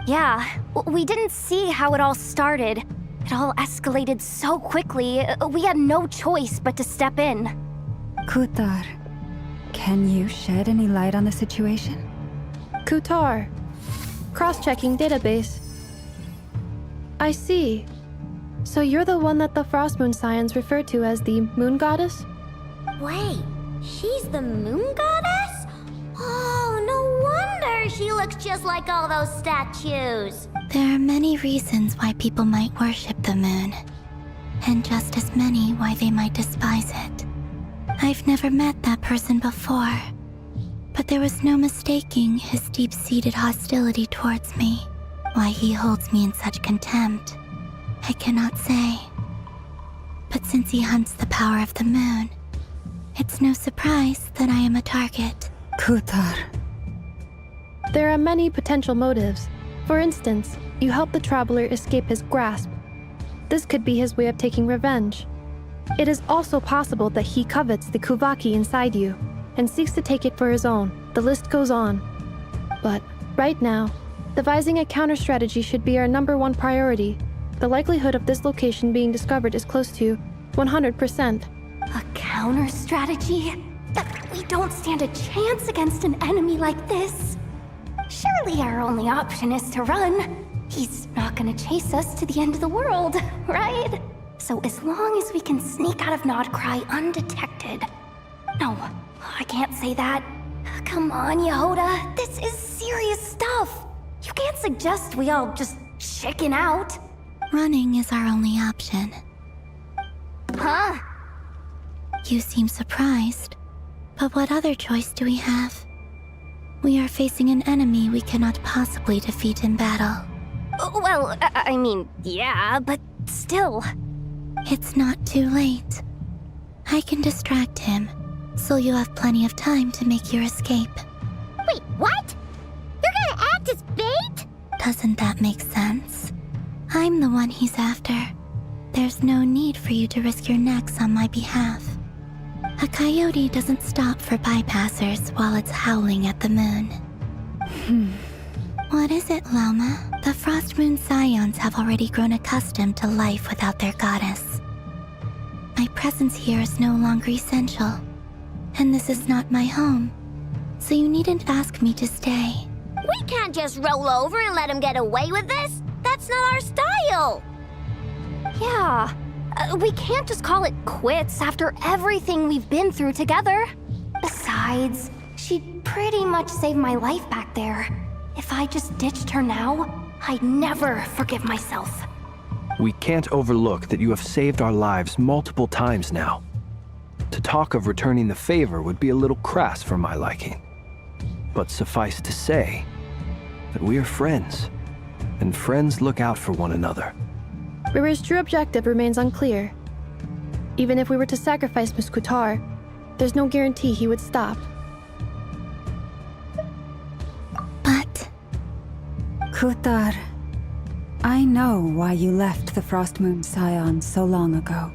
Yeah, we didn't see how it all started. It all escalated so quickly, we had no choice but to step in. Kutar, can you shed any light on the situation? Kutar. Cross-checking database. I see. So you're the one that the Frost Moon Scions refer to as the Moon Goddess? Wait, she's the Moon Goddess? Oh, no wonder she looks just like all those statues. There are many reasons why people might worship the moon, and just as many why they might despise it. I've never met that person before, but there was no mistaking his deep-seated hostility towards me. Why he holds me in such contempt, I cannot say. But since he hunts the power of the moon, it's no surprise that I am a target. Kutar. There are many potential motives. For instance, you help the Traveler escape his grasp. This could be his way of taking revenge. It is also possible that he covets the Kuvaki inside you and seeks to take it for his own. The list goes on. But right now, devising a counter-strategy should be our #1 priority. The likelihood of this location being discovered is close to 100%. A counter-strategy? We don't stand a chance against an enemy like this. Surely our only option is to run. He's not gonna chase us to the end of the world, right? So as long as we can sneak out of Nodcry undetected... No, I can't say that. Come on, Yehuda, this is serious stuff. You can't suggest we all just chicken out. Running is our only option. Huh? You seem surprised. But what other choice do we have? We are facing an enemy we cannot possibly defeat in battle. Well, I mean, yeah, but still. It's not too late. I can distract him, so you'll have plenty of time to make your escape. Wait, what? You're gonna act as bait? Doesn't that make sense? I'm the one he's after. There's no need for you to risk your necks on my behalf. A coyote doesn't stop for bypassers while it's howling at the moon. What is it, Loma? The Frost Moon Scions have already grown accustomed to life without their goddess. My presence here is no longer essential, and this is not my home, so you needn't ask me to stay. We can't just roll over and let him get away with this. That's not our style. Yeah, we can't just call it quits after everything we've been through together. Besides, she pretty much saved my life back there. If I just ditched her now, I'd never forgive myself. We can't overlook that you have saved our lives multiple times now. To talk of returning the favor would be a little crass for my liking. But suffice to say that we are friends, and friends look out for one another. River's true objective remains unclear. Even if we were to sacrifice Muskutar, there's no guarantee he would stop. But... Kutar, I know why you left the Frost Moon Scions so long ago.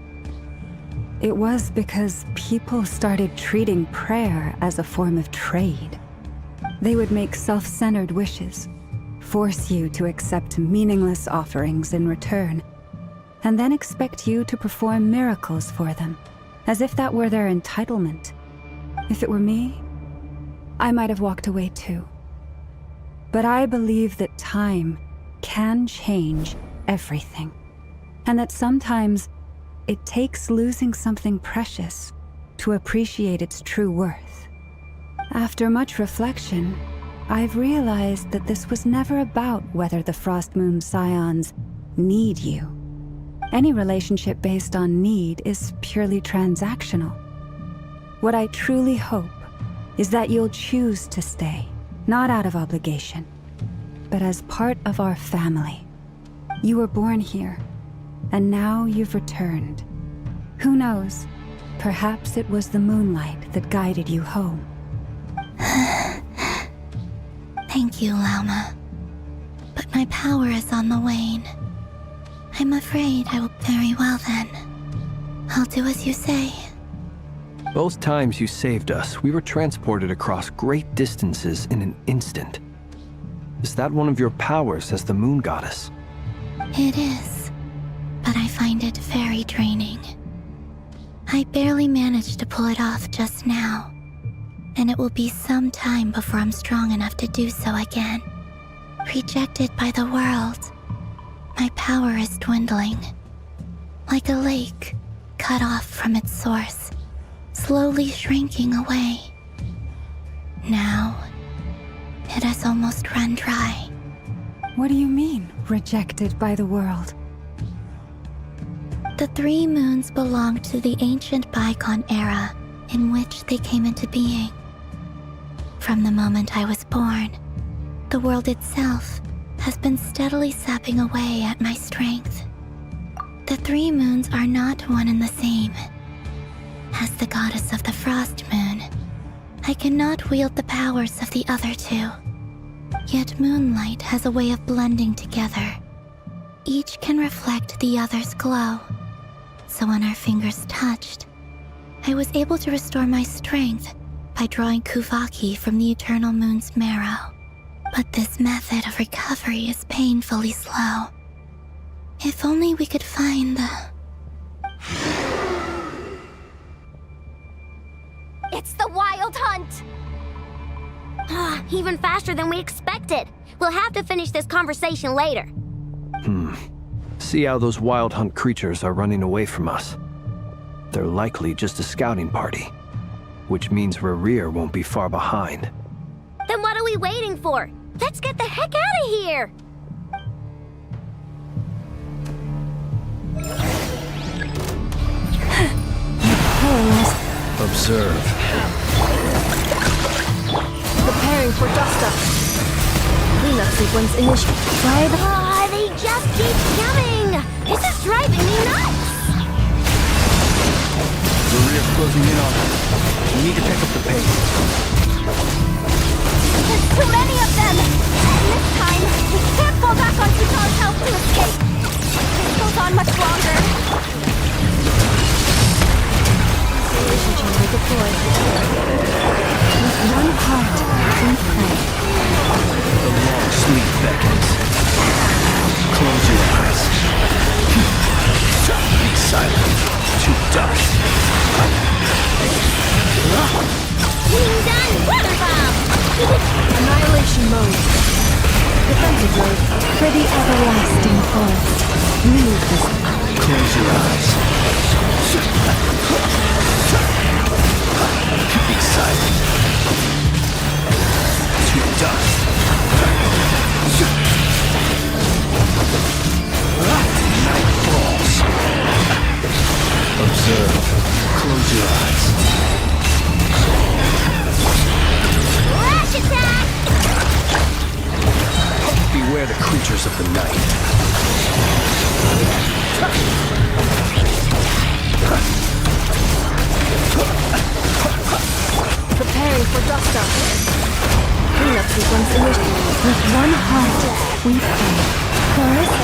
It was because people started treating prayer as a form of trade. They would make self-centered wishes, force you to accept meaningless offerings in return, and then expect you to perform miracles for them, as if that were their entitlement. If it were me, I might have walked away too. But I believe that time can change everything, and that sometimes it takes losing something precious to appreciate its true worth. After much reflection, I've realized that this was never about whether the Frost Moon Scions need you. Any relationship based on need is purely transactional. What I truly hope is that you'll choose to stay, not out of obligation, but as part of our family. You were born here, and now you've returned. Who knows? Perhaps it was the moonlight that guided you home. Thank you, Lauma. But my power is on the wane. I'm afraid I will... Very well then. I'll do as you say. Both times you saved us, we were transported across great distances in an instant. Is that one of your powers as the moon goddess? It is, but I find it very draining. I barely managed to pull it off just now, and it will be some time before I'm strong enough to do so again. Rejected by the world, my power is dwindling. Like a lake cut off from its source, slowly shrinking away. Now, it has almost run dry. What do you mean, rejected by the world? The three moons belonged to the ancient bygone era in which they came into being. From the moment I was born, the world itself has been steadily sapping away at my strength. The three moons are not one and the same. As the goddess of the Frost Moon, I cannot wield the powers of the other two. Yet moonlight has a way of blending together. Each can reflect the other's glow. So when our fingers touched, I was able to restore my strength by drawing Kuvaki from the eternal moon's marrow. But this method of recovery is painfully slow. If only we could find the... It's the Wild Hunt! Even faster than we expected. We'll have to finish this conversation later. See how those wild hunt creatures are running away from us. They're likely just a scouting party, which means Rerir won't be far behind. Then what are we waiting for? Let's get the heck out of here! Observe. Preparing for dust up. Cleanup sequence initiated. They just keeps coming! This is driving me nuts! The rear's closing in on us. We need to pick up the pace. There's too many of them! And this time, we can't fall back on Tutar's health to escape! This goes on much longer. Isolation chamber deployed. With one heart, we pray. The long sleep beckons. Close your eyes. Be silent. To dust. Being done! Water bomb! Annihilation mode. Defensive mode. For the everlasting forest. Leave this. Close your eyes. Be silent. To dust. Night falls. Observe. Close your eyes. Flash attack! Beware the creatures of the night. Preparing for dust up. Cleanup sequence initiated. With one heart, we pray. Chorus.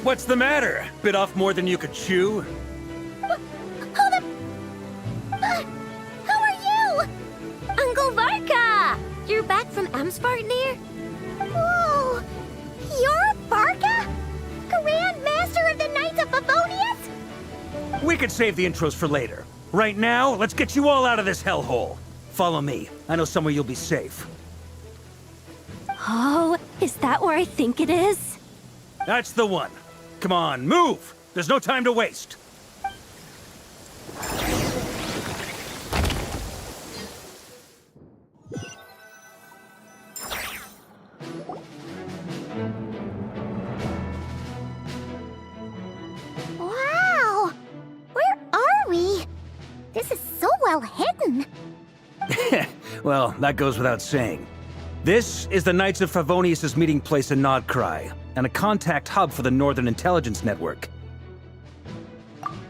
What's the matter? Bit off more than you could chew? How are you? Uncle Varka! You're back from Amsvartnir? Whoa! You're Varka? Grand Master of the Knights of Favonius? We could save the intros for later. Right now, let's get you all out of this hellhole. Follow me. I know somewhere you'll be safe. Oh, is that where I think it is? That's the one. Come on, move! There's no time to waste. Wow! Where are we? This is so well hidden. Well, that goes without saying. This is the Knights of Favonius' meeting place in Nodcry, and a contact hub for the Northern Intelligence Network.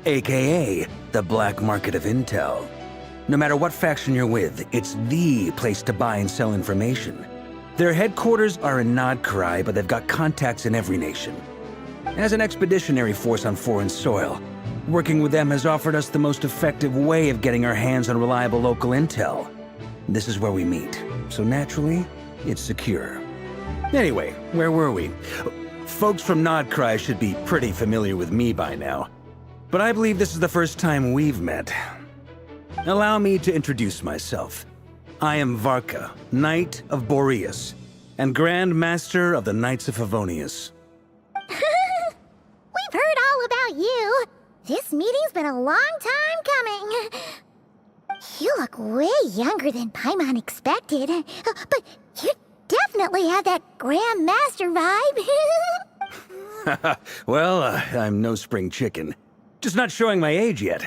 AKA, the black market of intel. No matter what faction you're with, it's the place to buy and sell information. Their headquarters are in Nodcry, but they've got contacts in every nation. As an expeditionary force on foreign soil, working with them has offered us the most effective way of getting our hands on reliable local intel. This is where we meet, so naturally, it's secure. Anyway, where were we? Folks from Nodcry should be pretty familiar with me by now, but I believe this is the first time we've met. Allow me to introduce myself. I am Varka, Knight of Boreas, and Grand Master of the Knights of Favonius. We've heard all about you. This meeting's been a long time coming. You look way younger than Paimon expected, but you definitely have that Grand Master vibe. Well, I'm no spring chicken. Just not showing my age yet.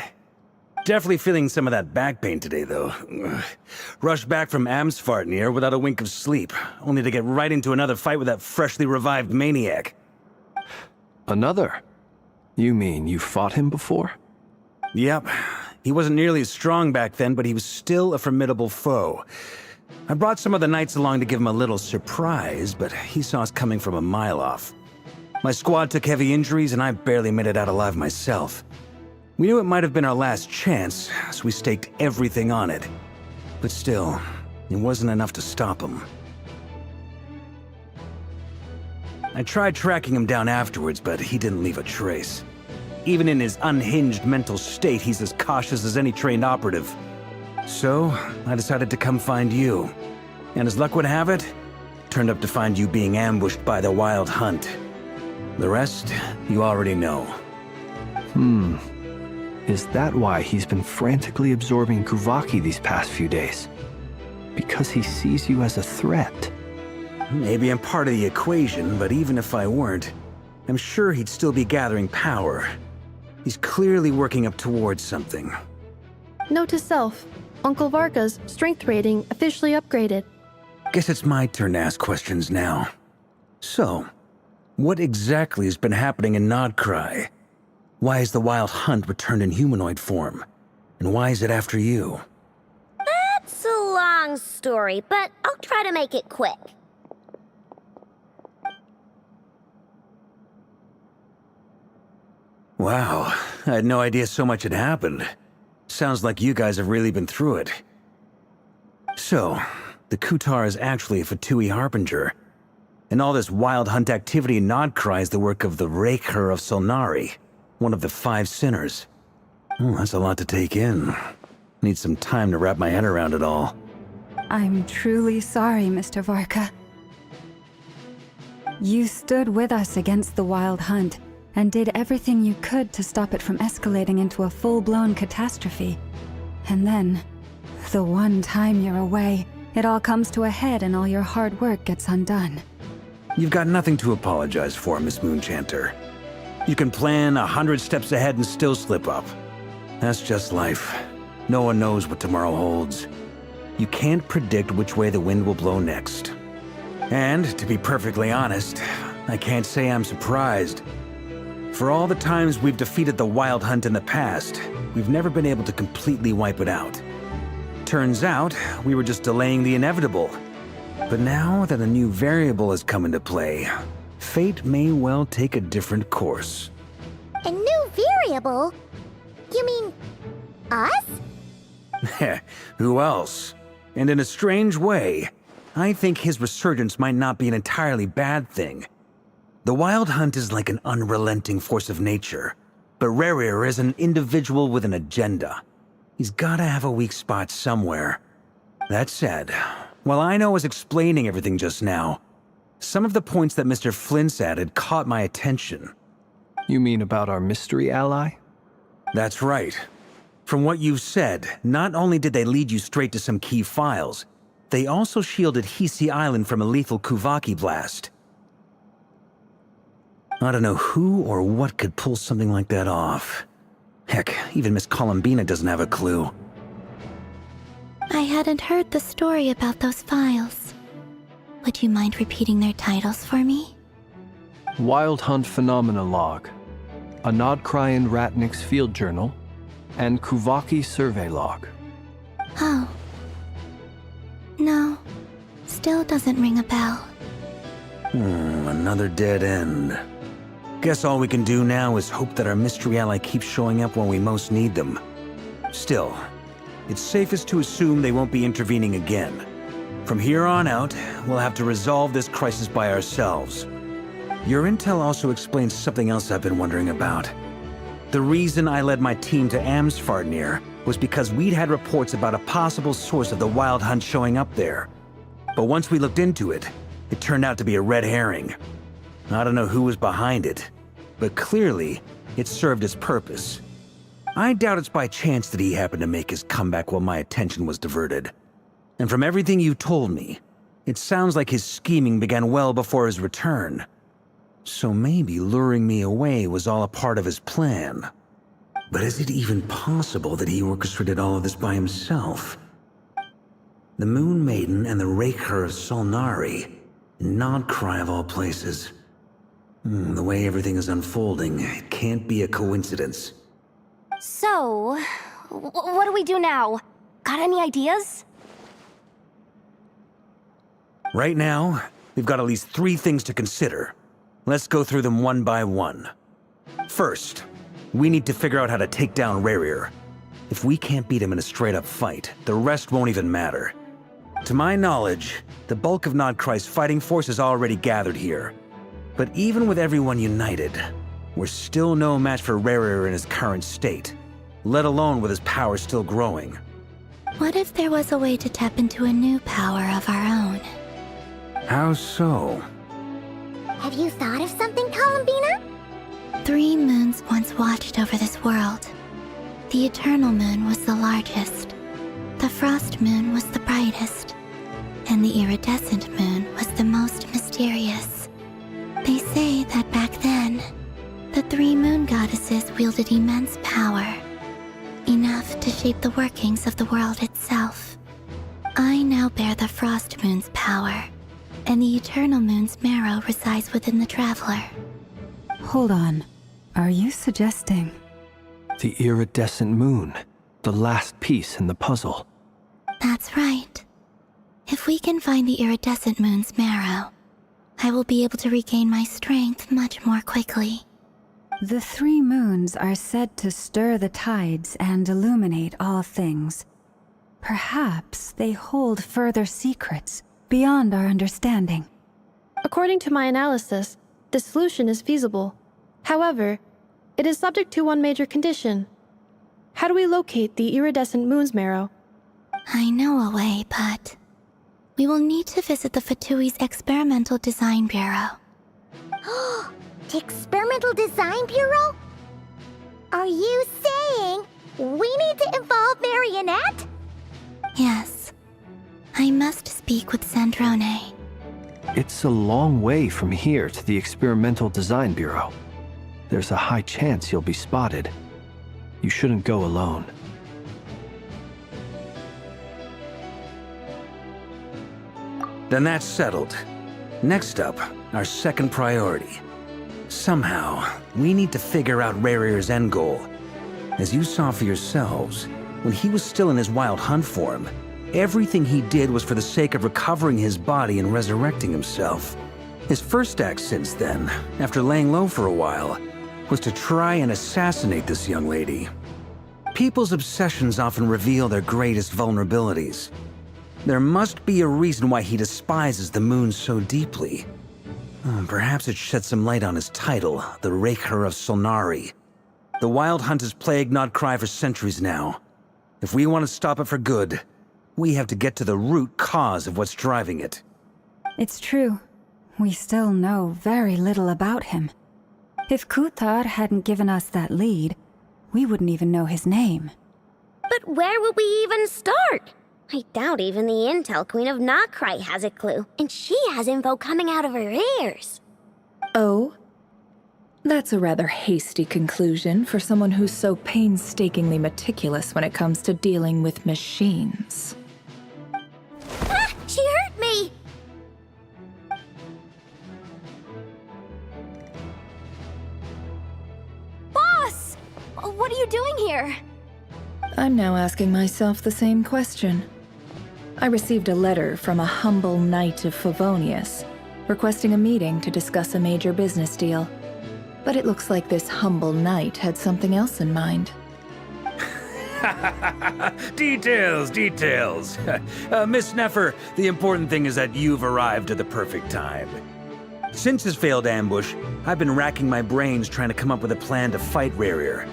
Definitely feeling some of that back pain today, though. Rushed back from Amsvartnir without a wink of sleep, only to get right into another fight with that freshly revived maniac. Another? You mean you fought him before? Yep. He wasn't nearly as strong back then, but he was still a formidable foe. I brought some of the knights along to give him a little surprise, but he saw us coming from a mile off. My squad took heavy injuries, and I barely made it out alive myself. We knew it might have been our last chance, so we staked everything on it. But still, it wasn't enough to stop him. I tried tracking him down afterwards, but he didn't leave a trace. Even in his unhinged mental state, he's as cautious as any trained operative. So, I decided to come find you. And as luck would have it, turned up to find you being ambushed by the Wild Hunt. The rest, you already know. Is that why he's been frantically absorbing Kuvaki these past few days? Because he sees you as a threat? Maybe I'm part of the equation, but even if I weren't, I'm sure he'd still be gathering power. He's clearly working up towards something. Note to self, Uncle Varka's strength rating officially upgraded. Guess it's my turn to ask questions now. So, what exactly has been happening in Nodcry? Why is the Wild Hunt returned in humanoid form? And why is it after you? That's a long story, but I'll try to make it quick. Wow, I had no idea so much had happened. Sounds like you guys have really been through it. So, the Kutar is actually a Fatui Harbinger. And all this Wild Hunt activity in Nodcry is the work of the Raker of Solnari, one of the 5 sinners. Oh, that's a lot to take in. Need some time to wrap my head around it all. I'm truly sorry, Mr. Varka. You stood with us against the Wild Hunt, and did everything you could to stop it from escalating into a full-blown catastrophe. And then, the one time you're away, it all comes to a head and all your hard work gets undone. You've got nothing to apologize for, Miss Moonchanter. You can plan 100 steps ahead and still slip up. That's just life. No one knows what tomorrow holds. You can't predict which way the wind will blow next. And, to be perfectly honest, I can't say I'm surprised. For all the times we've defeated the Wild Hunt in the past, we've never been able to completely wipe it out. Turns out, we were just delaying the inevitable. But now that a new variable has come into play, fate may well take a different course. A new variable? You mean us? Who else? And in a strange way, I think his resurgence might not be an entirely bad thing. The Wild Hunt is like an unrelenting force of nature, but Rerir is an individual with an agenda. He's gotta have a weak spot somewhere. That said, while I was explaining everything just now, some of the points that Mr. Flint's added caught my attention. You mean about our mystery ally? That's right. From what you've said, not only did they lead you straight to some key files, they also shielded Hisi Island from a lethal Kuvaki blast. I don't know who or what could pull something like that off. Heck, even Miss Columbina doesn't have a clue. I hadn't heard the story about those files. Would you mind repeating their titles for me? Wild Hunt Phenomena Log, a Nodcryan Ratnik's Field Journal, and Kuvaki Survey Log. Oh. No. Still doesn't ring a bell. Another dead end. Guess all we can do now is hope that our mystery ally keeps showing up when we most need them. Still, it's safest to assume they won't be intervening again. From here on out, we'll have to resolve this crisis by ourselves. Your intel also explains something else I've been wondering about. The reason I led my team to Amsfarnir was because we'd had reports about a possible source of the Wild Hunt showing up there. But once we looked into it, it turned out to be a red herring. I don't know who was behind it, but clearly, it served its purpose. I doubt it's by chance that he happened to make his comeback while my attention was diverted. And from everything you told me, it sounds like his scheming began well before his return. So maybe luring me away was all a part of his plan. But is it even possible that he orchestrated all of this by himself? The Moon Maiden and the Raker of Solnari, Nodcry of all places. The way everything is unfolding, it can't be a coincidence. So, what do we do now? Got any ideas? Right now, we've got at least 3 things to consider. Let's go through them one by one. First, we need to figure out how to take down Rerir. If we can't beat him in a straight-up fight, the rest won't even matter. To my knowledge, the bulk of Nodcry's fighting force is already gathered here. But even with everyone united, we're still no match for Rerir in his current state, let alone with his power still growing. What if there was a way to tap into a new power of our own? How so? Have you thought of something, Columbina? 3 moons once watched over this world. The Eternal Moon was the largest. The Frost Moon was the brightest. And the Iridescent Moon was the most mysterious. They say that back then, the 3 moon goddesses wielded immense power. Enough to shape the workings of the world itself. I now bear the Frost Moon's power, and the Eternal Moon's marrow resides within the Traveler. Hold on. Are you suggesting? The iridescent moon, the last piece in the puzzle. That's right. If we can find the Iridescent Moon's marrow, I will be able to regain my strength much more quickly. The 3 moons are said to stir the tides and illuminate all things. Perhaps they hold further secrets beyond our understanding. According to my analysis, the solution is feasible. However, it is subject to one major condition. How do we locate the Iridescent Moon's marrow? I know a way, but we will need to visit the Fatui's Experimental Design Bureau. The Experimental Design Bureau? Are you saying we need to involve Marionette? Yes. I must speak with Sandrone. It's a long way from here to the Experimental Design Bureau. There's a high chance you'll be spotted. You shouldn't go alone. Then that's settled. Next up, our second priority. Somehow, we need to figure out Rarir's end goal. As you saw for yourselves, when he was still in his wild hunt form, everything he did was for the sake of recovering his body and resurrecting himself. His first act since then, after laying low for a while, was to try and assassinate this young lady. People's obsessions often reveal their greatest vulnerabilities. There must be a reason why he despises the moon so deeply. Perhaps it sheds some light on his title, the Raker of Solnari. The Wild Hunt has plagued Nodcry for centuries now. If we want to stop it for good, we have to get to the root cause of what's driving it. It's true. We still know very little about him. If Kuthar hadn't given us that lead, we wouldn't even know his name. But where would we even start? I doubt even the Intel Queen of Nodcry has a clue, and she has info coming out of her ears. Oh? That's a rather hasty conclusion for someone who's so painstakingly meticulous when it comes to dealing with machines. Ah! She hurt me! Boss! What are you doing here? I'm now asking myself the same question. I received a letter from a humble knight of Favonius, requesting a meeting to discuss a major business deal. But it looks like this humble knight had something else in mind. Details, details. Miss Nefer, the important thing is that you've arrived at the perfect time. Since his failed ambush, I've been racking my brains trying to come up with a plan to fight Rarir.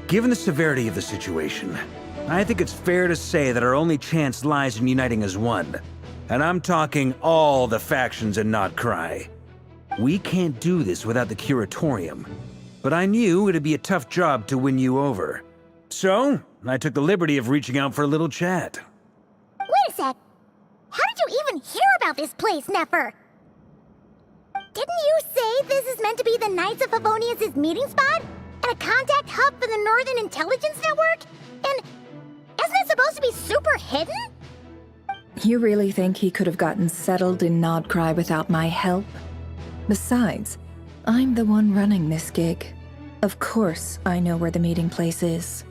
Given the severity of the situation, I think it's fair to say that our only chance lies in uniting as one. And I'm talking all the factions in Nodcry. We can't do this without the Curatorium, but I knew it'd be a tough job to win you over. So, I took the liberty of reaching out for a little chat. Wait a sec. How did you even hear about this place, Nefer? Didn't you say this is meant to be the Knights of Favonius' meeting spot? And a contact hub for the Northern Intelligence Network? And isn't it supposed to be super hidden? You really think he could have gotten settled in Nodcry without my help? Besides, I'm the one running this gig. Of course I know where the meeting place is.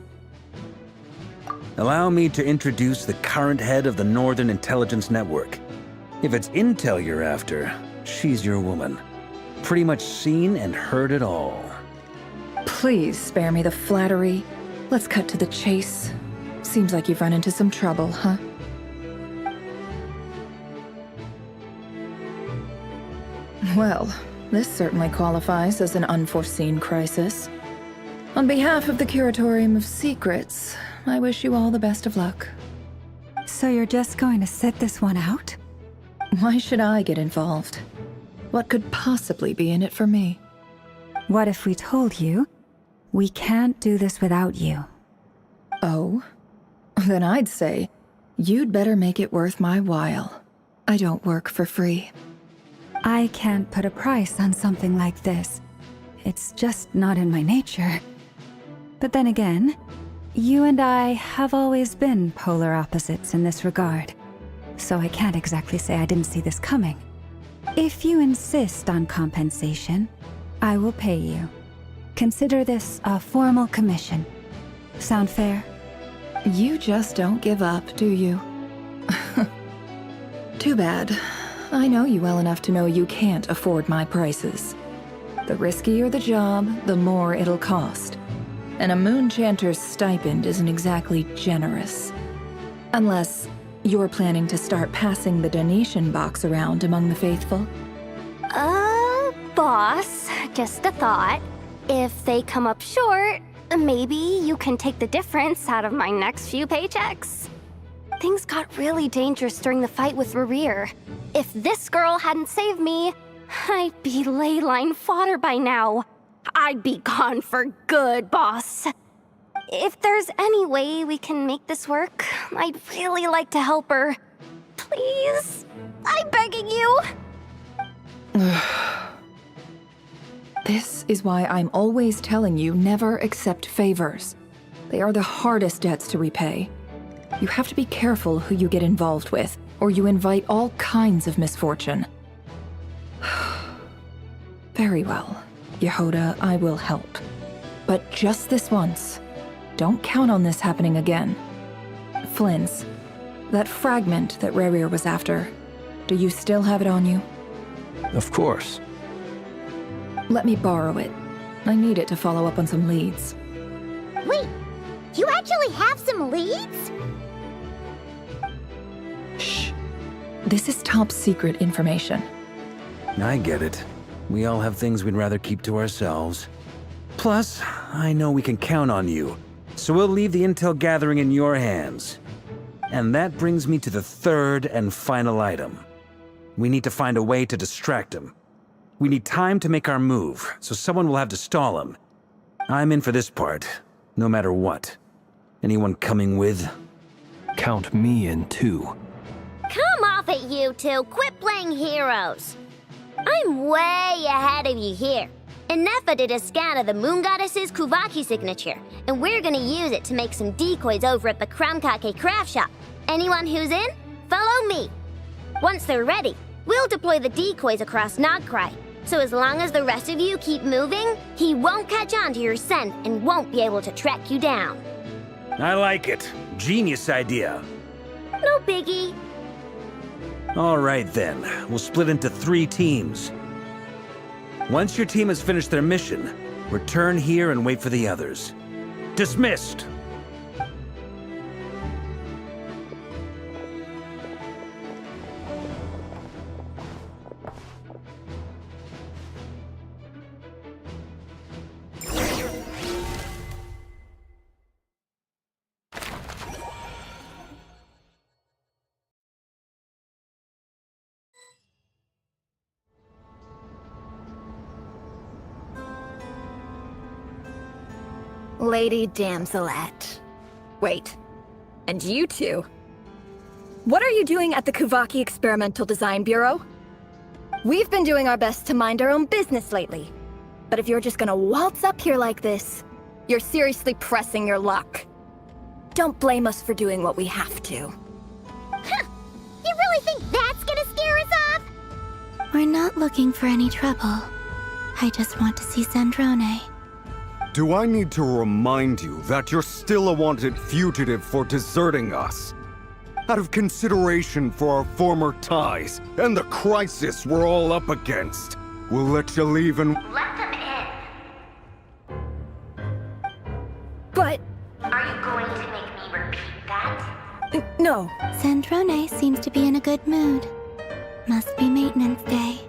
Allow me to introduce the current head of the Northern Intelligence Network. If it's intel you're after, she's your woman. Pretty much seen and heard it all. Please spare me the flattery. Let's cut to the chase. Seems like you've run into some trouble, huh? Well, this certainly qualifies as an unforeseen crisis. On behalf of the Curatorium of Secrets, I wish you all the best of luck. So you're just going to sit this one out? Why should I get involved? What could possibly be in it for me? What if we told you we can't do this without you? Oh? Then I'd say you'd better make it worth my while. I don't work for free. I can't put a price on something like this. It's just not in my nature. But then again, you and I have always been polar opposites in this regard, so I can't exactly say I didn't see this coming. If you insist on compensation, I will pay you. Consider this a formal commission. Sound fair? You just don't give up, do you? Too bad. I know you well enough to know you can't afford my prices. The riskier the job, the more it'll cost. And a moon chanter's stipend isn't exactly generous. Unless you're planning to start passing the donation box around among the faithful. Boss, just a thought. If they come up short, maybe you can take the difference out of my next few paychecks. Things got really dangerous during the fight with Rerir. If this girl hadn't saved me, I'd be ley line fodder by now. I'd be gone for good, boss. If there's any way we can make this work, I'd really like to help her. Please, I'm begging you. This is why I'm always telling you never accept favors. They are the hardest debts to repay. You have to be careful who you get involved with, or you invite all kinds of misfortune. Very well, Yehoda, I will help. But just this once. Don't count on this happening again. Flynn's, that fragment that Rerir was after, do you still have it on you? Of course. Let me borrow it. I need it to follow up on some leads. Wait, you actually have some leads? Shh. This is top secret information. I get it. We all have things we'd rather keep to ourselves. Plus, I know we can count on you, so we'll leave the intel gathering in your hands. And that brings me to the third and final item. We need to find a way to distract him. We need time to make our move, so someone will have to stall him. I'm in for this part, no matter what. Anyone coming with? Count me in too. Come off it, you two. Quit playing heroes. I'm way ahead of you here. Inepha did a scan of the Moon Goddess's Kuvaki signature, and we're gonna use it to make some decoys over at the Kramkake craft shop. Anyone who's in, follow me. Once they're ready, we'll deploy the decoys across Nagcry. So as long as the rest of you keep moving, he won't catch on to your scent and won't be able to track you down. I like it. Genius idea. No biggie. All right then, we'll split into 3 teams. Once your team has finished their mission, return here and wait for the others. Dismissed! Lady Damselette. Wait, and you two? What are you doing at the Kuvaki Experimental Design Bureau? We've been doing our best to mind our own business lately. But if you're just gonna waltz up here like this, you're seriously pressing your luck. Don't blame us for doing what we have to. Huh! You really think that's gonna scare us off? We're not looking for any trouble. I just want to see Zandrone. Do I need to remind you that you're still a wanted fugitive for deserting us? Out of consideration for our former ties and the crisis we're all up against, we'll let you leave and— Let them in. But— Are you going to make me repeat that? No. Zandrone seems to be in a good mood. Must be maintenance day.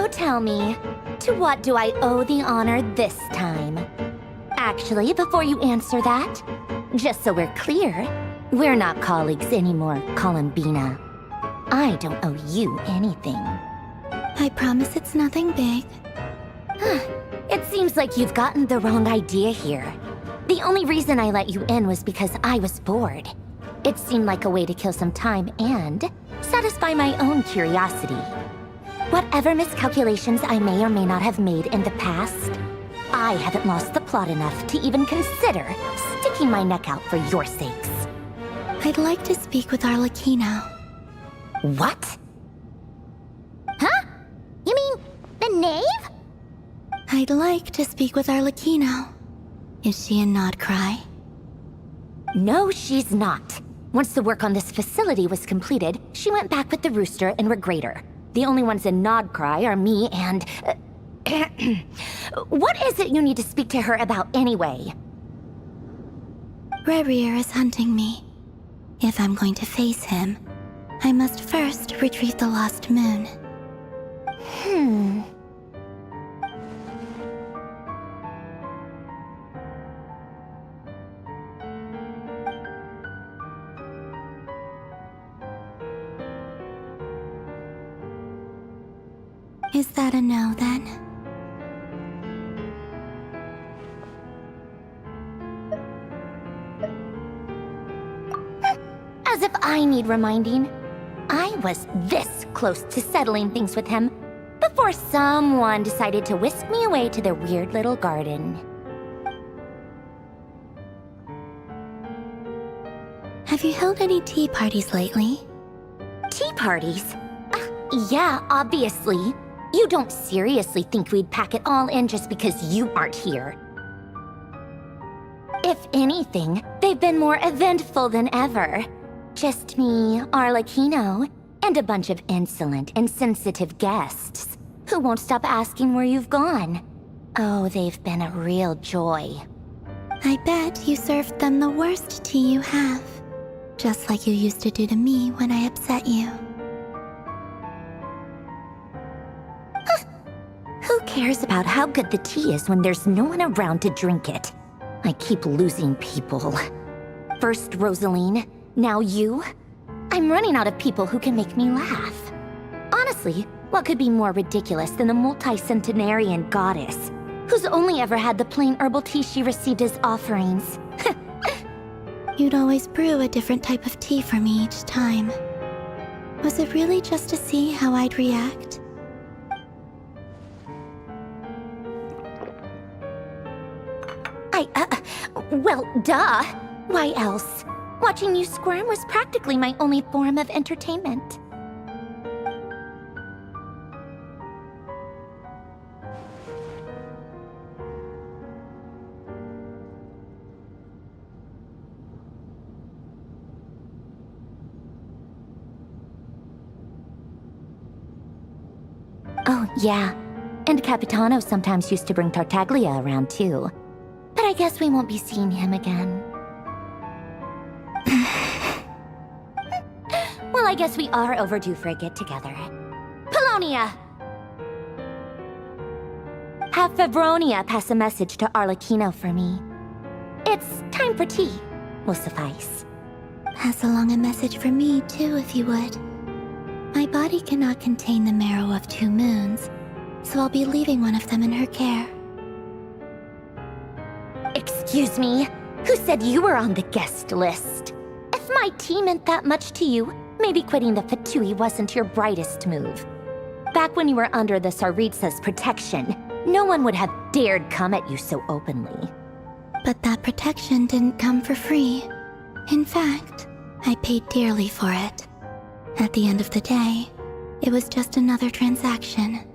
You tell me, to what do I owe the honor this time? Actually, before you answer that, just so we're clear, we're not colleagues anymore, Columbina. I don't owe you anything. I promise it's nothing big. It seems like you've gotten the wrong idea here. The only reason I let you in was because I was bored. It seemed like a way to kill some time and satisfy my own curiosity. Whatever miscalculations I may or may not have made in the past, I haven't lost the plot enough to even consider sticking my neck out for your sakes. I'd like to speak with Arlecchino. What? Huh? You mean the knave? I'd like to speak with Arlecchino. Is she in Nodcry? No, she's not. Once the work on this facility was completed, she went back with the Rooster and Regrator. The only ones in Nodcry are me and... What is it you need to speak to her about anyway? Rerir is hunting me. If I'm going to face him, I must first retrieve the lost moon. Is that a no, then? As if I need reminding. I was this close to settling things with him before someone decided to whisk me away to their weird little garden. Have you held any tea parties lately? Tea parties? Yeah, obviously. You don't seriously think we'd pack it all in just because you aren't here. If anything, they've been more eventful than ever. Just me, Arlecchino, and a bunch of insolent, insensitive guests who won't stop asking where you've gone. Oh, they've been a real joy. I bet you served them the worst tea you have. Just like you used to do to me when I upset you. Who cares about how good the tea is when there's no one around to drink it? I keep losing people. First Rosaline, now you. I'm running out of people who can make me laugh. Honestly, what could be more ridiculous than the multi-centenarian goddess, who's only ever had the plain herbal tea she received as offerings? You'd always brew a different type of tea for me each time. Was it really just to see how I'd react? Well, duh. Why else? Watching you squirm was practically my only form of entertainment. Oh, yeah. And Capitano sometimes used to bring Tartaglia around, too. But I guess we won't be seeing him again. Well, I guess we are overdue for a get-together. Polonia! Have Fevronia pass a message to Arlecchino for me. It's time for tea. Will suffice. Pass along a message for me, too, if you would. My body cannot contain the marrow of 2 moons, so I'll be leaving one of them in her care. Excuse me? Who said you were on the guest list? If my tea meant that much to you, maybe quitting the Fatui wasn't your brightest move. Back when you were under the Tsaritsa's protection, no one would have dared come at you so openly. But that protection didn't come for free. In fact, I paid dearly for it. At the end of the day, it was just another transaction.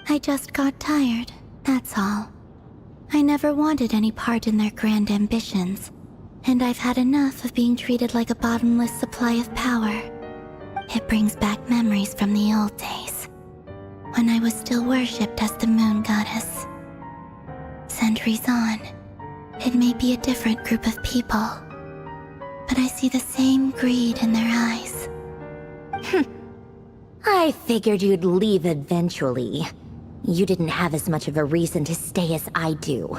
I just got tired, that's all. I never wanted any part in their grand ambitions, and I've had enough of being treated like a bottomless supply of power. It brings back memories from the old days, when I was still worshipped as the moon goddess. Centuries on, it may be a different group of people, but I see the same greed in their eyes. I figured you'd leave eventually. You didn't have as much of a reason to stay as I do.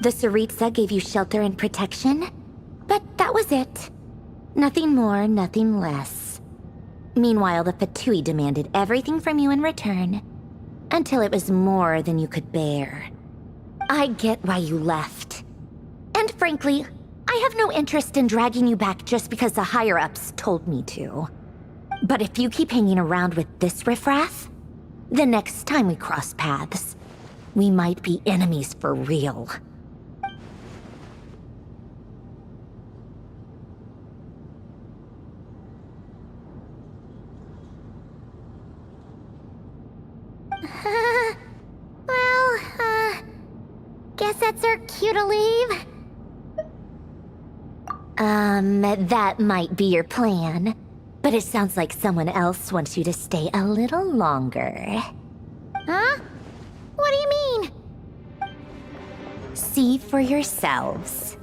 The Tsaritsa gave you shelter and protection, but that was it. Nothing more, nothing less. Meanwhile, the Fatui demanded everything from you in return, until it was more than you could bear. I get why you left. And frankly, I have no interest in dragging you back just because the higher-ups told me to. But if you keep hanging around with this riffraff, the next time we cross paths, we might be enemies for real. Guess that's our cue to leave. That might be your plan. But it sounds like someone else wants you to stay a little longer. Huh? What do you mean? See for yourselves.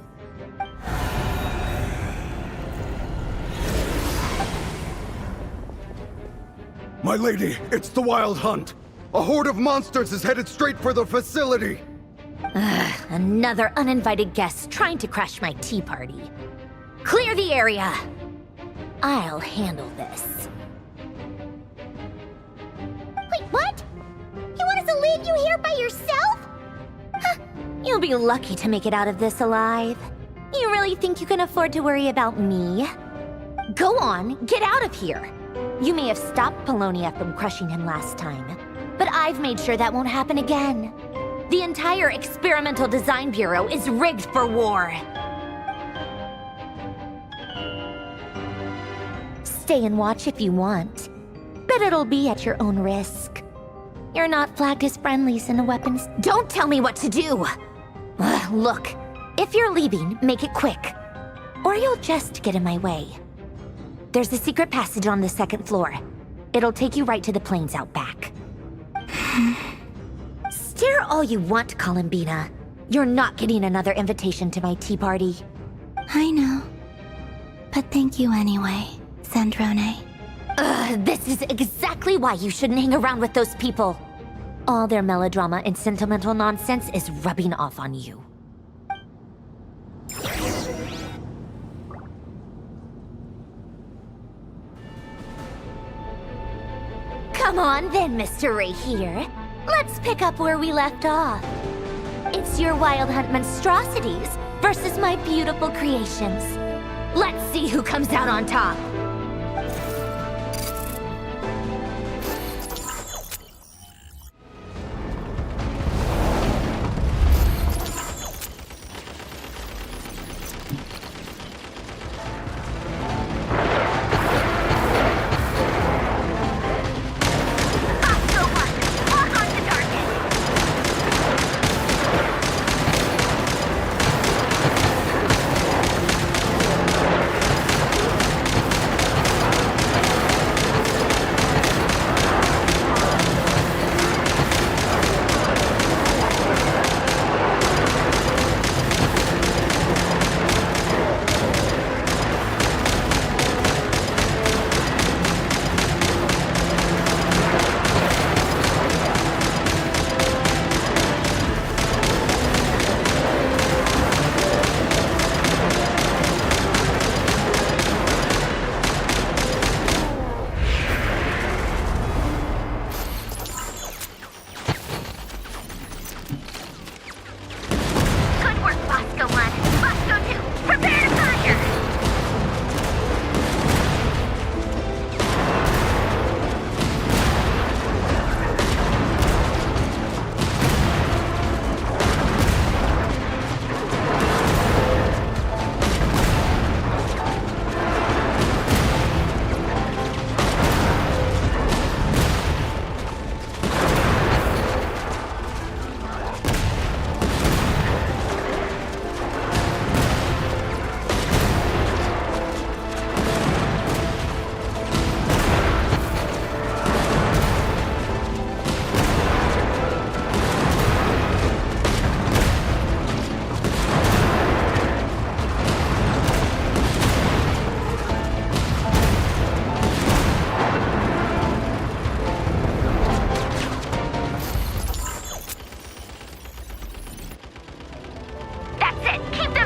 My lady, it's the Wild Hunt. A horde of monsters is headed straight for the facility. Another uninvited guest trying to crash my tea party. Clear the area! I'll handle this. Wait, what? You want us to leave you here by yourself? Huh, you'll be lucky to make it out of this alive. You really think you can afford to worry about me? Go on, get out of here. You may have stopped Polonia from crushing him last time, but I've made sure that won't happen again. The entire Experimental Design Bureau is rigged for war. Stay and watch if you want, but it'll be at your own risk. You're not flagged as friendlies in the weapons. Don't tell me what to do! Look, if you're leaving, make it quick, or you'll just get in my way. There's a secret passage on the second floor. It'll take you right to the plains out back. Stare all you want, Columbina. You're not getting another invitation to my tea party. I know. But thank you anyway, Sandrone. This is exactly why you shouldn't hang around with those people. All their melodrama and sentimental nonsense is rubbing off on you. Come on then, Mr. Ray here. Let's pick up where we left off. It's your Wild Hunt monstrosities versus my beautiful creations. Let's see who comes out on top.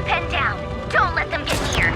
Pen down. Don't let them get near.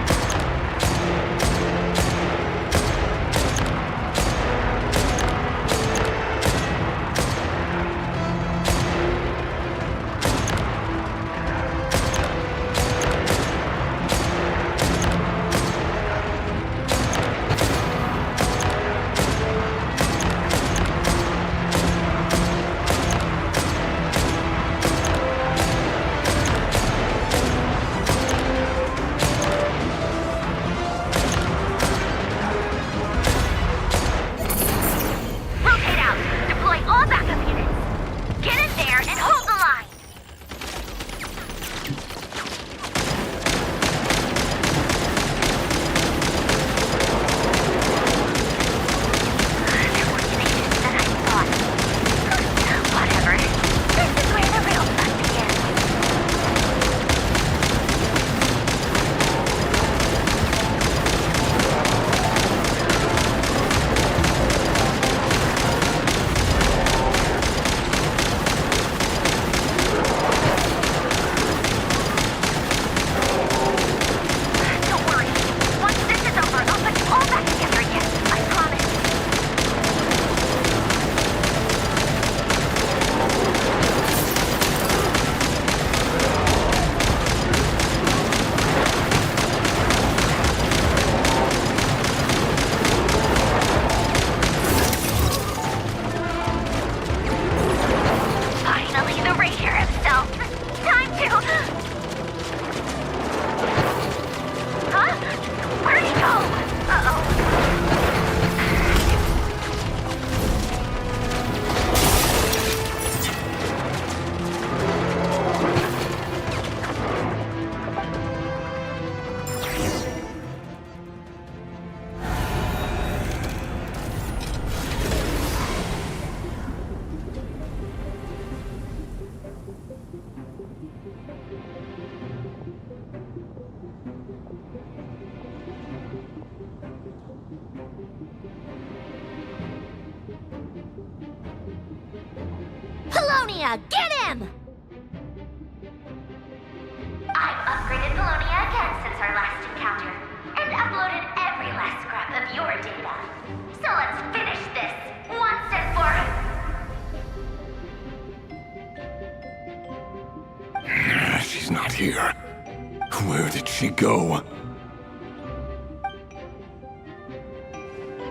Polonia, get him! I've upgraded Polonia again since our last encounter, and uploaded every last scrap of your data. So let's finish this, once and for all. She's not here. Where did she go?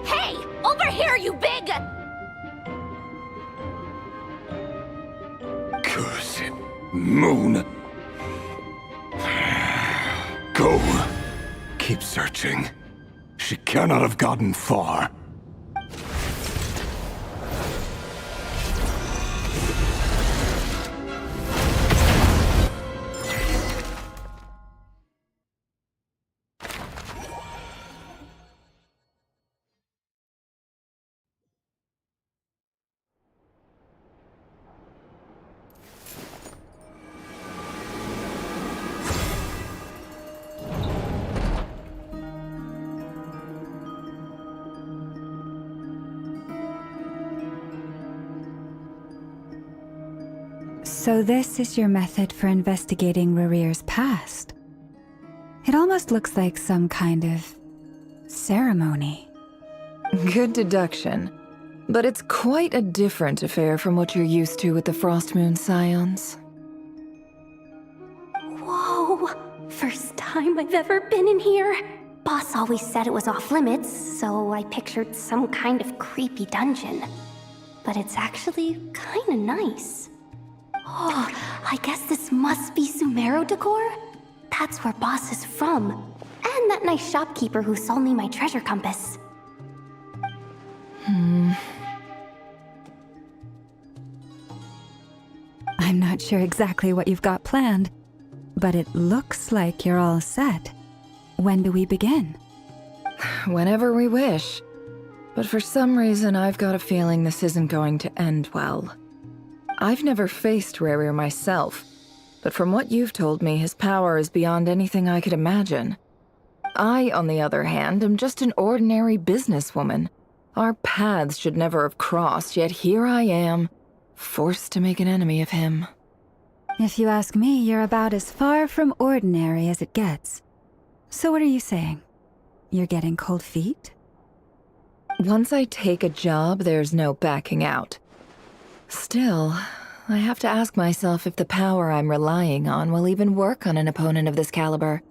Hey! Over here, you big... Cursed moon. Go. Keep searching. She cannot have gotten far. So this is your method for investigating Rarir's past. It almost looks like some kind of ceremony. Good deduction. But it's quite a different affair from what you're used to with the Frost Moon Scions. Whoa! First time I've ever been in here. Boss always said it was off limits, so I pictured some kind of creepy dungeon. But it's actually kinda nice. Oh, I guess this must be Sumero decor? That's where Boss is from. And that nice shopkeeper who sold me my treasure compass. I'm not sure exactly what you've got planned, but it looks like you're all set. When do we begin? Whenever we wish. But for some reason, I've got a feeling this isn't going to end well. I've never faced Rarir myself, but from what you've told me, his power is beyond anything I could imagine. I, on the other hand, am just an ordinary businesswoman. Our paths should never have crossed, yet here I am, forced to make an enemy of him. If you ask me, you're about as far from ordinary as it gets. So what are you saying? You're getting cold feet? Once I take a job, there's no backing out. Still, I have to ask myself if the power I'm relying on will even work on an opponent of this caliber.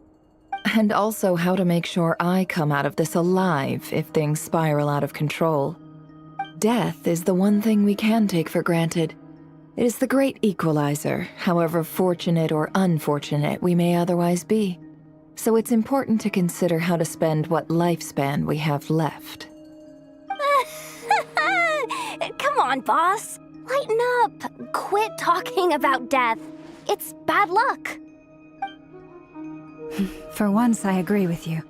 And also how to make sure I come out of this alive if things spiral out of control. Death is the one thing we can take for granted. It is the great equalizer, however fortunate or unfortunate we may otherwise be. So it's important to consider how to spend what lifespan we have left. Come on, boss. Lighten up. Quit talking about death. It's bad luck. For once, I agree with you.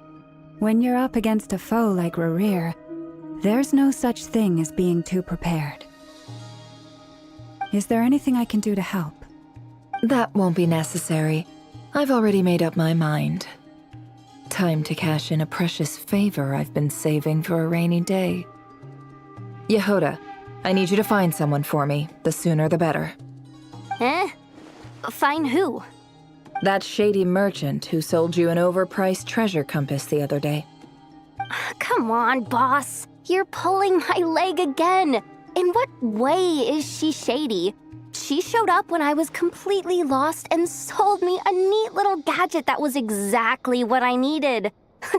When you're up against a foe like Rerir, there's no such thing as being too prepared. Is there anything I can do to help? That won't be necessary. I've already made up my mind. Time to cash in a precious favor I've been saving for a rainy day. Yehoda, I need you to find someone for me. The sooner the better. Find who? That shady merchant who sold you an overpriced treasure compass the other day. Come on, boss. You're pulling my leg again. In what way is she shady? She showed up when I was completely lost and sold me a neat little gadget that was exactly what I needed.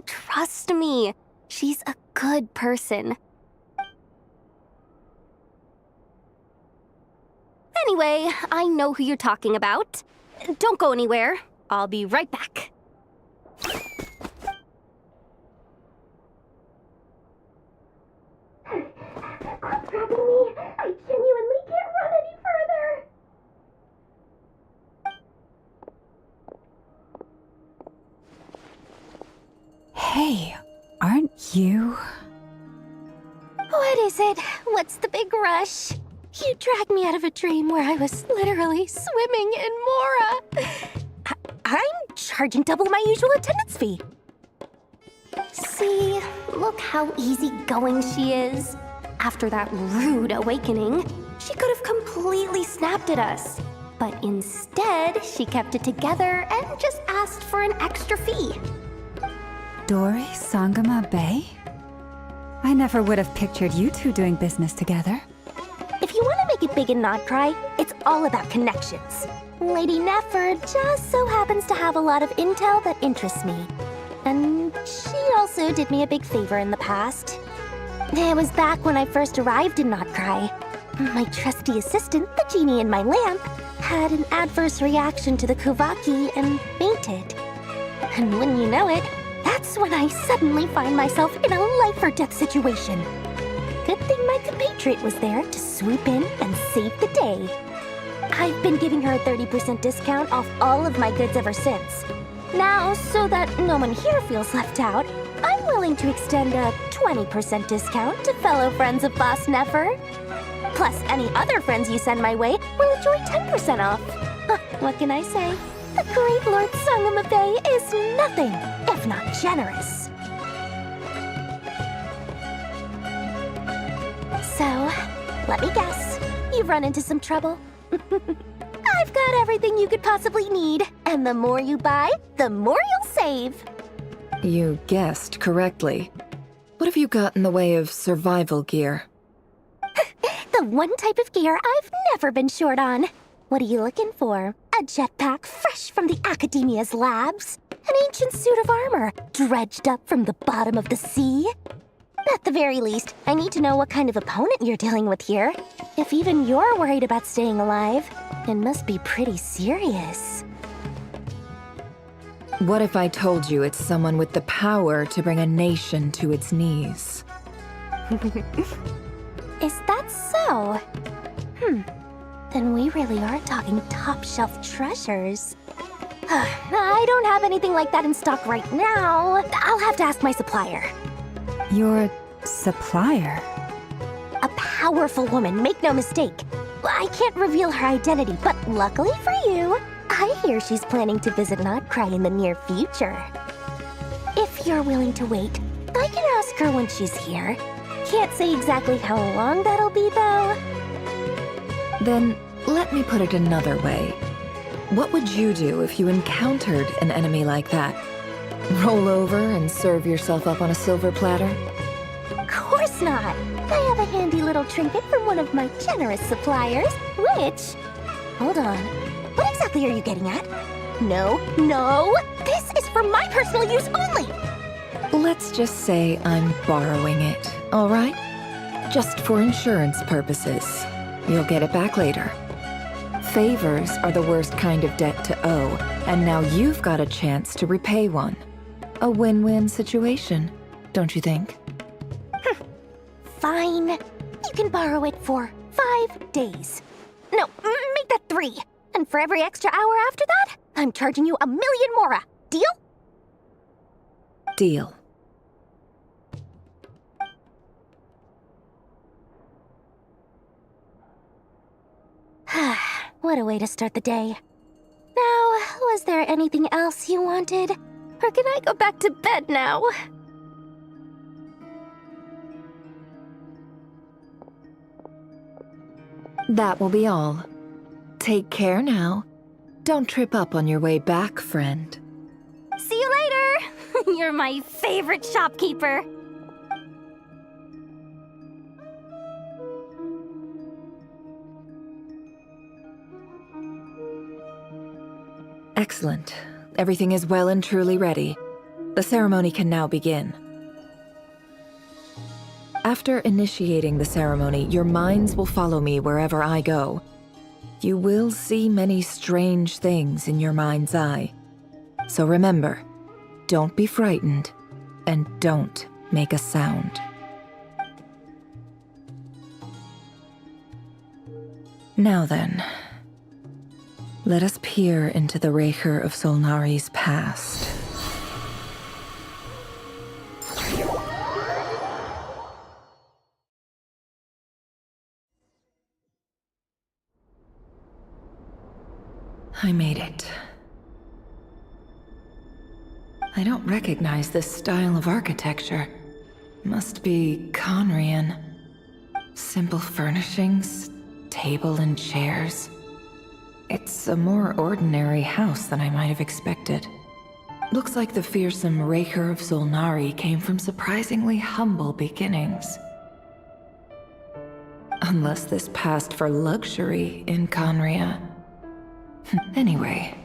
Trust me, she's a good person. Anyway, I know who you're talking about. Don't go anywhere. I'll be right back. Quit grabbing me. I genuinely can't run any further. Hey, aren't you? What is it? What's the big rush? You dragged me out of a dream where I was literally swimming in Mora. I'm charging double my usual attendance fee. See, look how easygoing she is. After that rude awakening, she could have completely snapped at us. But instead, she kept it together and just asked for an extra fee. Dori Sangama Bay? I never would have pictured you two doing business together. If you want to make it big and not cry, it's all about connections. Lady Nefer just so happens to have a lot of intel that interests me. And she also did me a big favor in the past. It was back when I first arrived in Not Cry. My trusty assistant, the genie in my lamp, had an adverse reaction to the Kuvaki and fainted. And wouldn't you know it, that's when I suddenly find myself in a life-or-death situation. Good thing my compatriot was there to swoop in and save the day. I've been giving her a 30% discount off all of my goods ever since. Now, so that no one here feels left out, I'm willing to extend a 20% discount to fellow friends of Boss Nefer. Plus, any other friends you send my way will enjoy 10% off. What can I say? The great Lord Sangama Bay is nothing if not generous. So, let me guess. You've run into some trouble? I've got everything you could possibly need. And the more you buy, the more you'll save. You guessed correctly. What have you got in the way of survival gear? The one type of gear I've never been short on. What are you looking for? A jetpack fresh from the Academia's labs? An ancient suit of armor dredged up from the bottom of the sea? At the very least, I need to know what kind of opponent you're dealing with here. If even you're worried about staying alive, it must be pretty serious. What if I told you it's someone with the power to bring a nation to its knees? Is that so? Then we really are talking top-shelf treasures. I don't have anything like that in stock right now. I'll have to ask my supplier. Your supplier? A powerful woman, make no mistake. I can't reveal her identity, but luckily for you, I hear she's planning to visit Not Cry in the near future. If you're willing to wait, I can ask her when she's here. Can't say exactly how long that'll be, though. Then, let me put it another way. What would you do if you encountered an enemy like that? Roll over and serve yourself up on a silver platter? Of course not. I have a handy little trinket from one of my generous suppliers, which... Hold on. What exactly are you getting at? No, no! This is for my personal use only! Let's just say I'm borrowing it, all right? Just for insurance purposes. You'll get it back later. Favors are the worst kind of debt to owe, and now you've got a chance to repay one. A win-win situation, don't you think? Fine. You can borrow it for 5 days. No, make that 3. And for every extra hour after that, I'm charging you 1,000,000 mora. Deal? Deal. What a way to start the day. Now, was there anything else you wanted? Or can I go back to bed now? That will be all. Take care now. Don't trip up on your way back, friend. See you later! You're my favorite shopkeeper. Excellent. Everything is well and truly ready. The ceremony can now begin. After initiating the ceremony, your minds will follow me wherever I go. You will see many strange things in your mind's eye. So remember, don't be frightened, and don't make a sound. Now then, let us peer into the Raker of Solnari's past. I made it. I don't recognize this style of architecture. Must be Conrian. Simple furnishings, table and chairs. It's a more ordinary house than I might have expected. Looks like the fearsome Raker of Solnari came from surprisingly humble beginnings. Unless this passed for luxury in Conria. Anyway.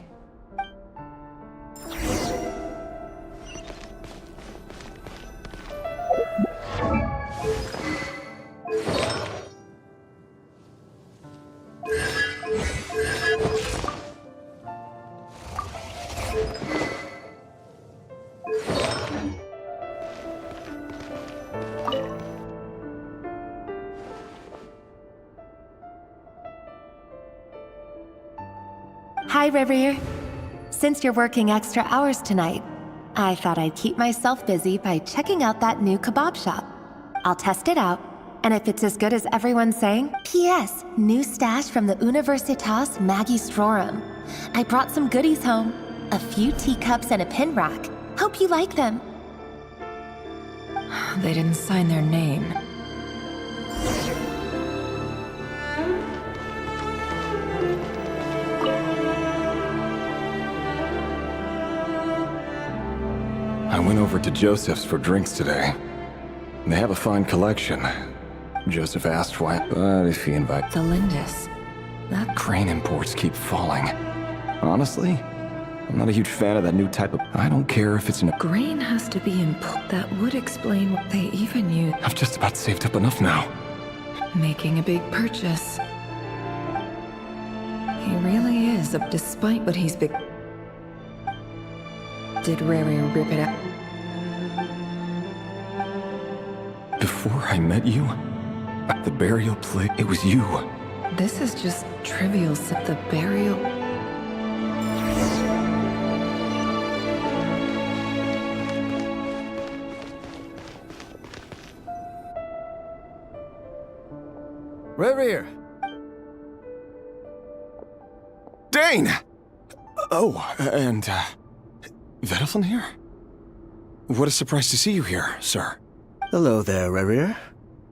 Hi, Reverie. Since you're working extra hours tonight, I thought I'd keep myself busy by checking out that new kebab shop. I'll test it out, and if it's as good as everyone's saying... P.S. New stash from the Universitas Magistrorum. I brought some goodies home. A few teacups and a pin rack. Hope you like them. They didn't sign their name. I went over to Joseph's for drinks today. They have a fine collection. Joseph asked why, but if he invited... The Lindis. That... Crane imports keep falling. Honestly, I'm not a huge fan of that new type of... I don't care if it's an... Grain has to be input. That would explain what they even use. I've just about saved up enough now. Making a big purchase. He really is, despite what he's big... Did Rary rip it out? Before I met you, at the burial plate, it was you. This is just trivial. The burial... Rary! Dane! Oh, and, Vedaflin here? What a surprise to see you here, sir. Hello there, Rerir.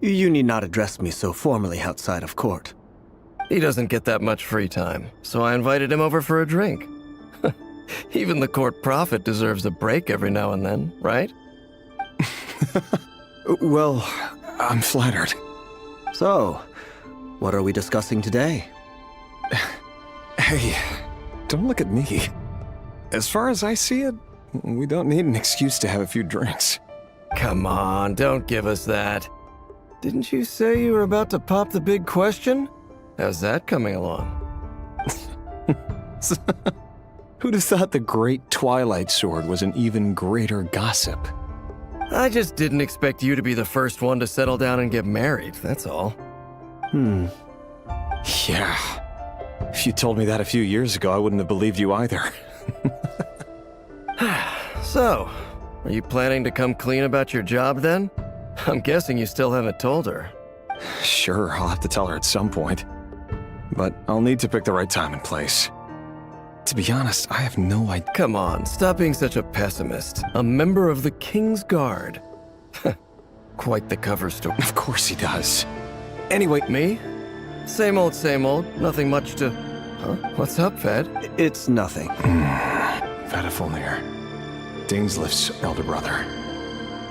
You need not address me so formally outside of court. He doesn't get that much free time, so I invited him over for a drink. Even the court prophet deserves a break every now and then, right? Well, I'm flattered. So, what are we discussing today? Hey, don't look at me. As far as I see it, we don't need an excuse to have a few drinks. Come on, don't give us that. Didn't you say you were about to pop the big question? How's that coming along? Who'd have thought the great Twilight Sword was an even greater gossip? I just didn't expect you to be the first one to settle down and get married, that's all. Yeah. If you told me that a few years ago, I wouldn't have believed you either. So, are you planning to come clean about your job then? I'm guessing you still haven't told her. Sure, I'll have to tell her at some point. But I'll need to pick the right time and place. To be honest, I have no idea. Come on, stop being such a pessimist. A member of the King's Guard. Quite the cover story. Of course he does. Anyway... Me? Same old, nothing much to... Huh? What's up, Ved? It's nothing. Vedifulnir, Dainslift's elder brother.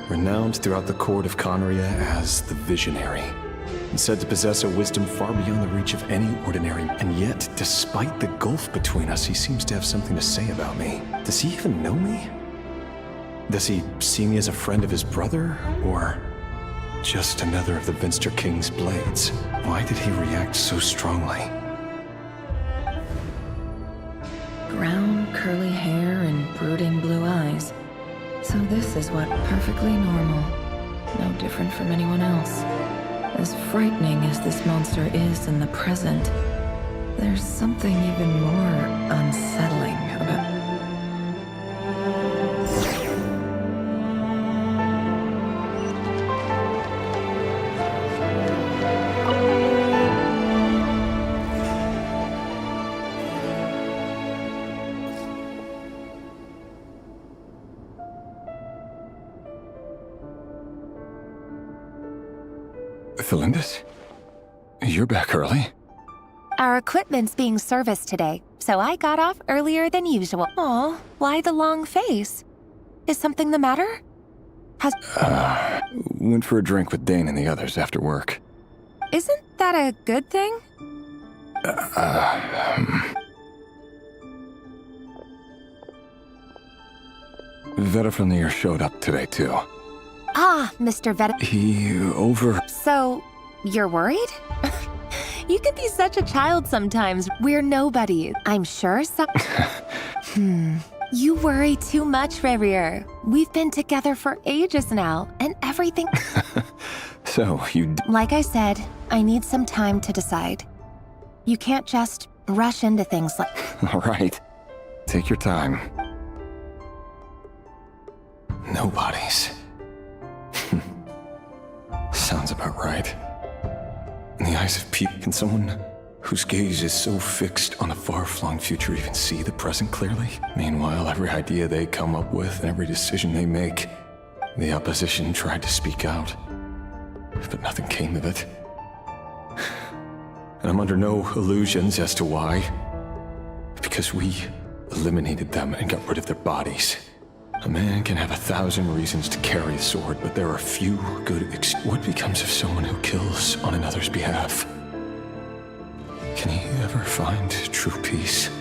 Renowned throughout the court of Conria as the Visionary. And said to possess a wisdom far beyond the reach of any ordinary. And yet, despite the gulf between us, he seems to have something to say about me. Does he even know me? Does he see me as a friend of his brother? Or just another of the Vinster King's blades? Why did he react so strongly? Brown, curly hair and brooding blue eyes. So this is what perfectly normal. No different from anyone else. As frightening as this monster is in the present, there's something even more unsettling about... Felindis? You're back early? Our equipment's being serviced today, so I got off earlier than usual. Aw, why the long face? Is something the matter? Went for a drink with Dane and the others after work. Isn't that a good thing? Vedifulnir showed up today, too. Ah, Mr. Veda. So, you're worried? You can be such a child sometimes. We're nobody. I'm sure some... You worry too much, Revier. We've been together for ages now, and everything... So, you... Like I said, I need some time to decide. You can't just rush into things like... All right. Take your time. Nobody's. Sounds about right. In the eyes of people, can someone whose gaze is so fixed on a far-flung future even see the present clearly? Meanwhile, every idea they come up with and every decision they make, the opposition tried to speak out, but nothing came of it. And I'm under no illusions as to why. Because we eliminated them and got rid of their bodies. A man can have 1,000 reasons to carry a sword, but there are few good What becomes of someone who kills on another's behalf? Can he ever find true peace?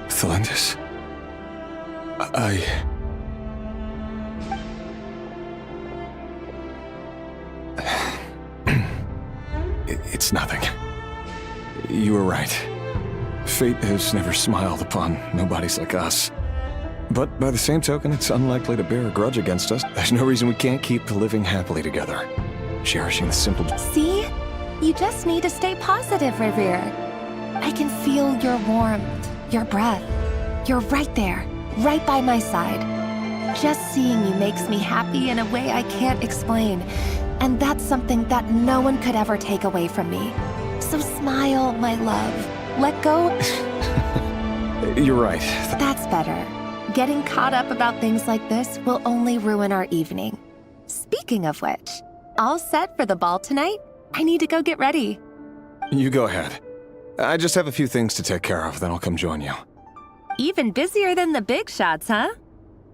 Felindis, It's nothing. You were right. Fate has never smiled upon nobodies like us. But by the same token, it's unlikely to bear a grudge against us. There's no reason we can't keep living happily together. Cherishing the simple... See? You just need to stay positive, Revier. I can feel your warmth, your breath. You're right there, right by my side. Just seeing you makes me happy in a way I can't explain. And that's something that no one could ever take away from me. So smile, my love. Let go. You're right. That's better. Getting caught up about things like this will only ruin our evening. Speaking of which, all set for the ball tonight? I need to go get ready. You go ahead. I just have a few things to take care of, then I'll come join you. Even busier than the big shots, huh?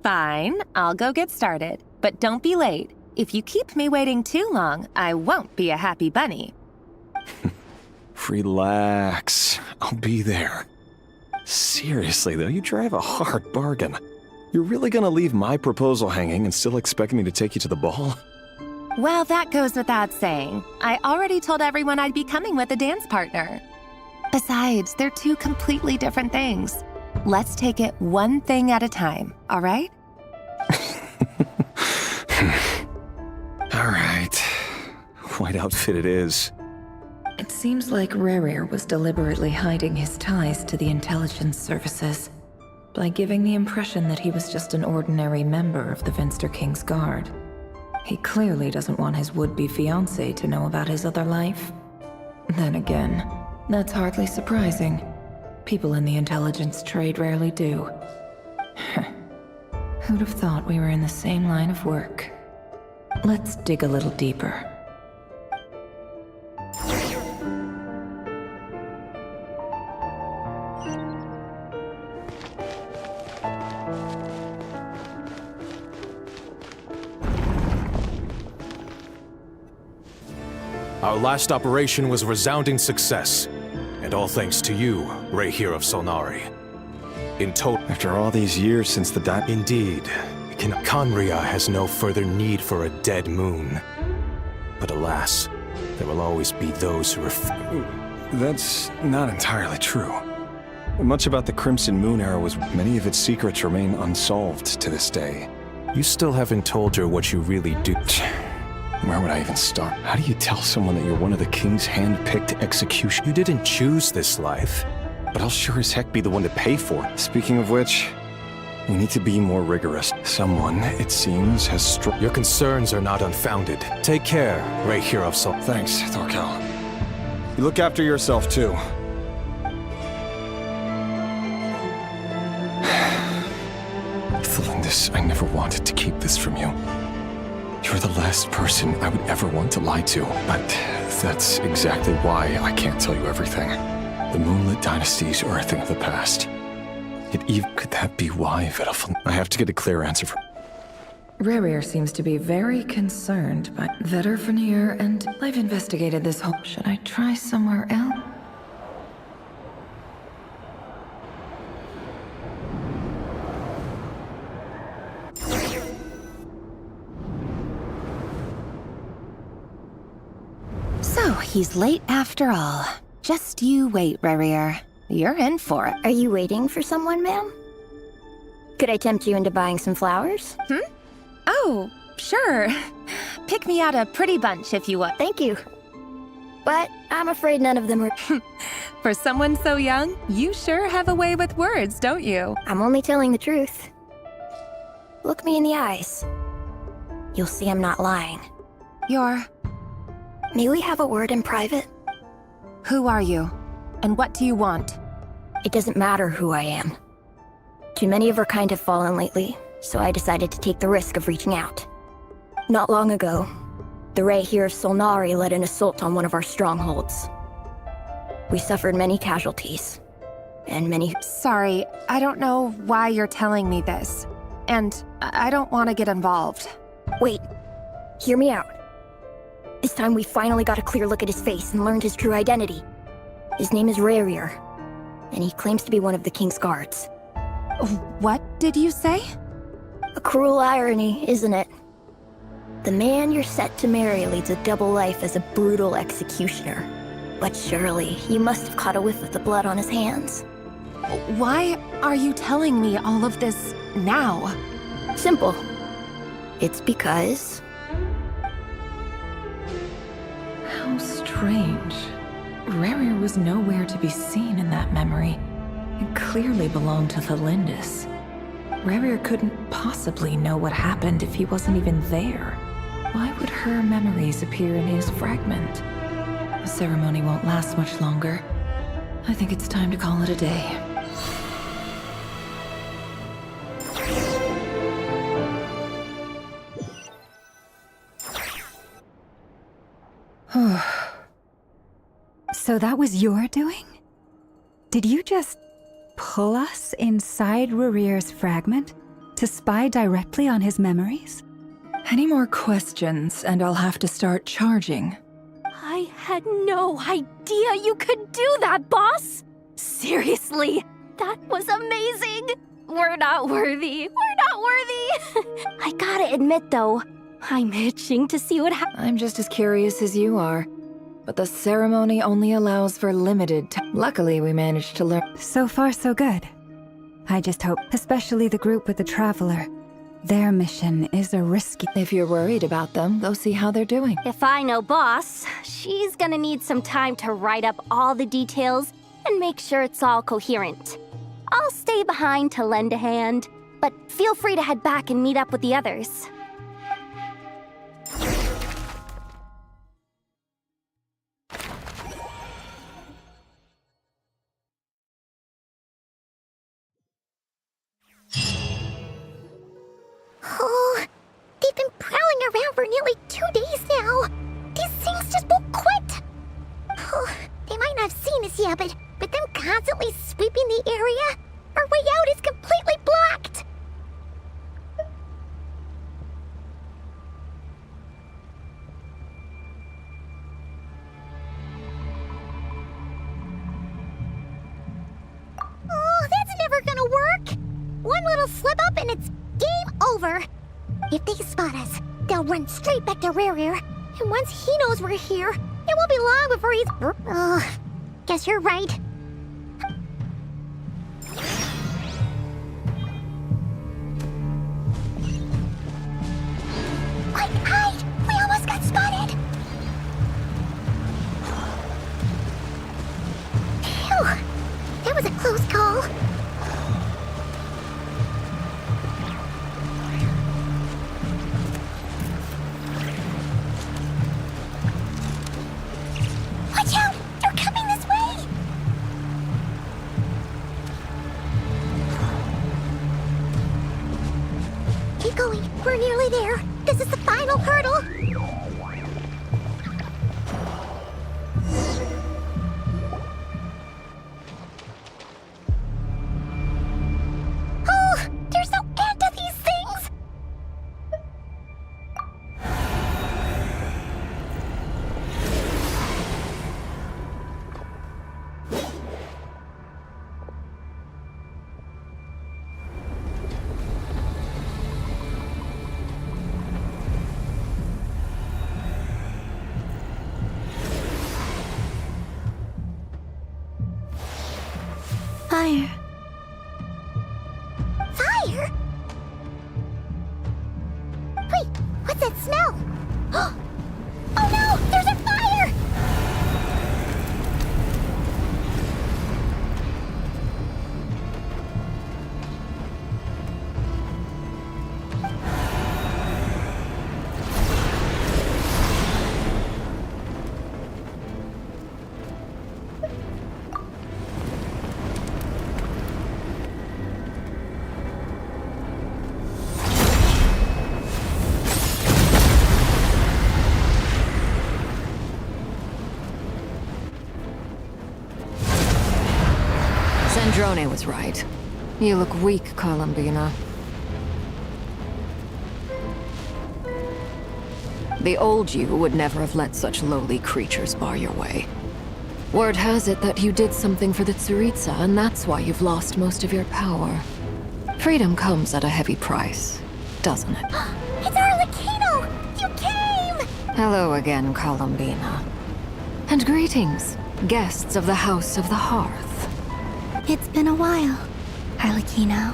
Fine, I'll go get started. But don't be late. If you keep me waiting too long, I won't be a happy bunny. Relax. I'll be there. Seriously, though, you drive a hard bargain. You're really gonna leave my proposal hanging and still expect me to take you to the ball? Well, that goes without saying. I already told everyone I'd be coming with a dance partner. Besides, they're two completely different things. Let's take it one thing at a time, all right? All right. White outfit it is. It seems like Rerir was deliberately hiding his ties to the intelligence services by giving the impression that he was just an ordinary member of the Venster King's Guard. He clearly doesn't want his would-be fiancée to know about his other life. Then again, that's hardly surprising. People in the intelligence trade rarely do. Who'd have thought we were in the same line of work? Let's dig a little deeper. Our last operation was a resounding success, and all thanks to you, Rehir of Solnari. In total, After all these years since the Indeed, Conria has no further need for a dead moon. But alas, there will always be those who That's not entirely true. Much about the Crimson Moon era was many of its secrets remain unsolved to this day. You still haven't told her what you really do. Where would I even start? How do you tell someone that you're one of the King's hand-picked execution? You didn't choose this life. But I'll sure as heck be the one to pay for it. Speaking of which, we need to be more rigorous. Someone, it seems, has Your concerns are not unfounded. Take care, Rehir of Sol. Thanks, Thorkel. You look after yourself, too. Thelindis, I never wanted to keep this from you. You're the last person I would ever want to lie to, but that's exactly why I can't tell you everything. The Moonlit Dynasties are a thing of the past. Yet even could that be why Vedalfn? I have to get a clear answer from... Rerir seems to be very concerned by Vedalfnir, and I've investigated this whole... Should I try somewhere else? So, he's late after all. Just you wait, Rerir. You're in for it. Are you waiting for someone, ma'am? Could I tempt you into buying some flowers? Oh, sure. Pick me out a pretty bunch if you would. Thank you. But I'm afraid none of them are... For someone so young, you sure have a way with words, don't you? I'm only telling the truth. Look me in the eyes. You'll see I'm not lying. May we have a word in private? Who are you? And what do you want? It doesn't matter who I am. Too many of our kind have fallen lately, so I decided to take the risk of reaching out. Not long ago, the Rehir of Solnari led an assault on one of our strongholds. We suffered many casualties, and many... Sorry, I don't know why you're telling me this. And I don't want to get involved. Wait, hear me out. This time we finally got a clear look at his face and learned his true identity. His name is Rerir, and he claims to be one of the King's Guards. What did you say? A cruel irony, isn't it? The man you're set to marry leads a double life as a brutal executioner. But surely, you must have caught a whiff of the blood on his hands. Why are you telling me all of this now? Simple. It's because... How strange. Rerir was nowhere to be seen in that memory. It clearly belonged to Thelindis. Rerir couldn't possibly know what happened if he wasn't even there. Why would her memories appear in his fragment? The ceremony won't last much longer. I think it's time to call it a day. So that was your doing? Did you just pull us inside Rurir's fragment to spy directly on his memories? Any more questions, and I'll have to start charging. I had no idea you could do that, boss! Seriously, that was amazing! We're not worthy. We're not worthy! I gotta admit, though, I'm itching to see what happens. I'm just as curious as you are. But the ceremony only allows for limited time. Luckily, we managed to learn. So far, so good. I just hope, especially the group with the Traveler, their mission is a risky... If you're worried about them, go see how they're doing. If I know boss, she's gonna need some time to write up all the details and make sure it's all coherent. I'll stay behind to lend a hand, but feel free to head back and meet up with the others. Oh, they've been prowling around for nearly 2 days now. These things just won't quit. Oh, they might not have seen us yet, but them constantly sweeping the area, our way out is completely blocked. Oh, that's never gonna work. One little slip up and it's game over. If they spot us, they'll run straight back to Rerir. And once he knows we're here, it won't be long before he's... Oh, guess you're right. Quick, hide! We almost got spotted! Phew! That was a close call. Watch out! They're coming this way! Keep going. We're nearly there. This is the final hurdle. Oh, there's no end to these things. Fire. Fire? Wait, what's that smell? Oh no, there's a fire! Sandrone was right. You look weak, Columbina. The old you would never have let such lowly creatures bar your way. Word has it that you did something for the Tsaritsa, and that's why you've lost most of your power. Freedom comes at a heavy price, doesn't it? It's Arlecchino! You came! Hello again, Columbina. And greetings, guests of the House of the Hearth. It's been a while, Arlecchino.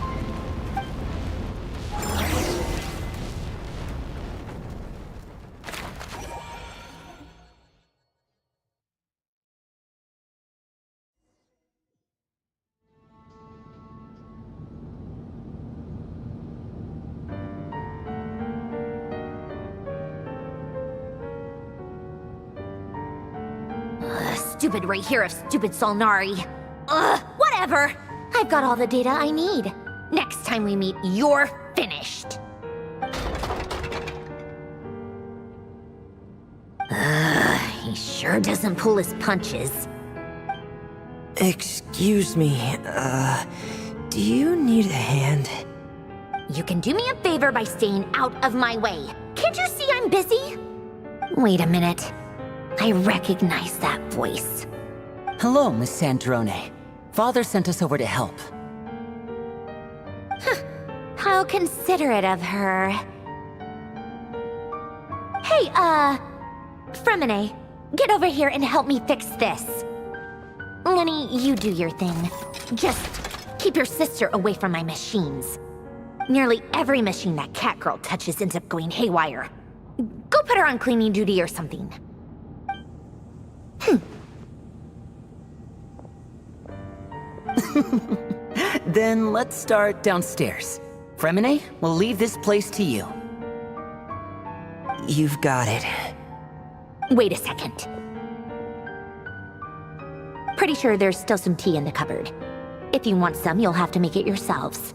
Stupid right here of stupid Solnari. Ugh, whatever. I've got all the data I need. Next time we meet, you're finished. He sure doesn't pull his punches. Excuse me, do you need a hand? You can do me a favor by staying out of my way. Can't you see I'm busy? Wait a minute. I recognize that voice. Hello, Miss Sandrone. Father sent us over to help. How considerate of her. Hey, Fremine, get over here and help me fix this. Lenny, you do your thing. Just keep your sister away from my machines. Nearly every machine that cat girl touches ends up going haywire. Go put her on cleaning duty or something. Then let's start downstairs. Fremine, we'll leave this place to you. You've got it. Wait a second. Pretty sure there's still some tea in the cupboard. If you want some, you'll have to make it yourselves.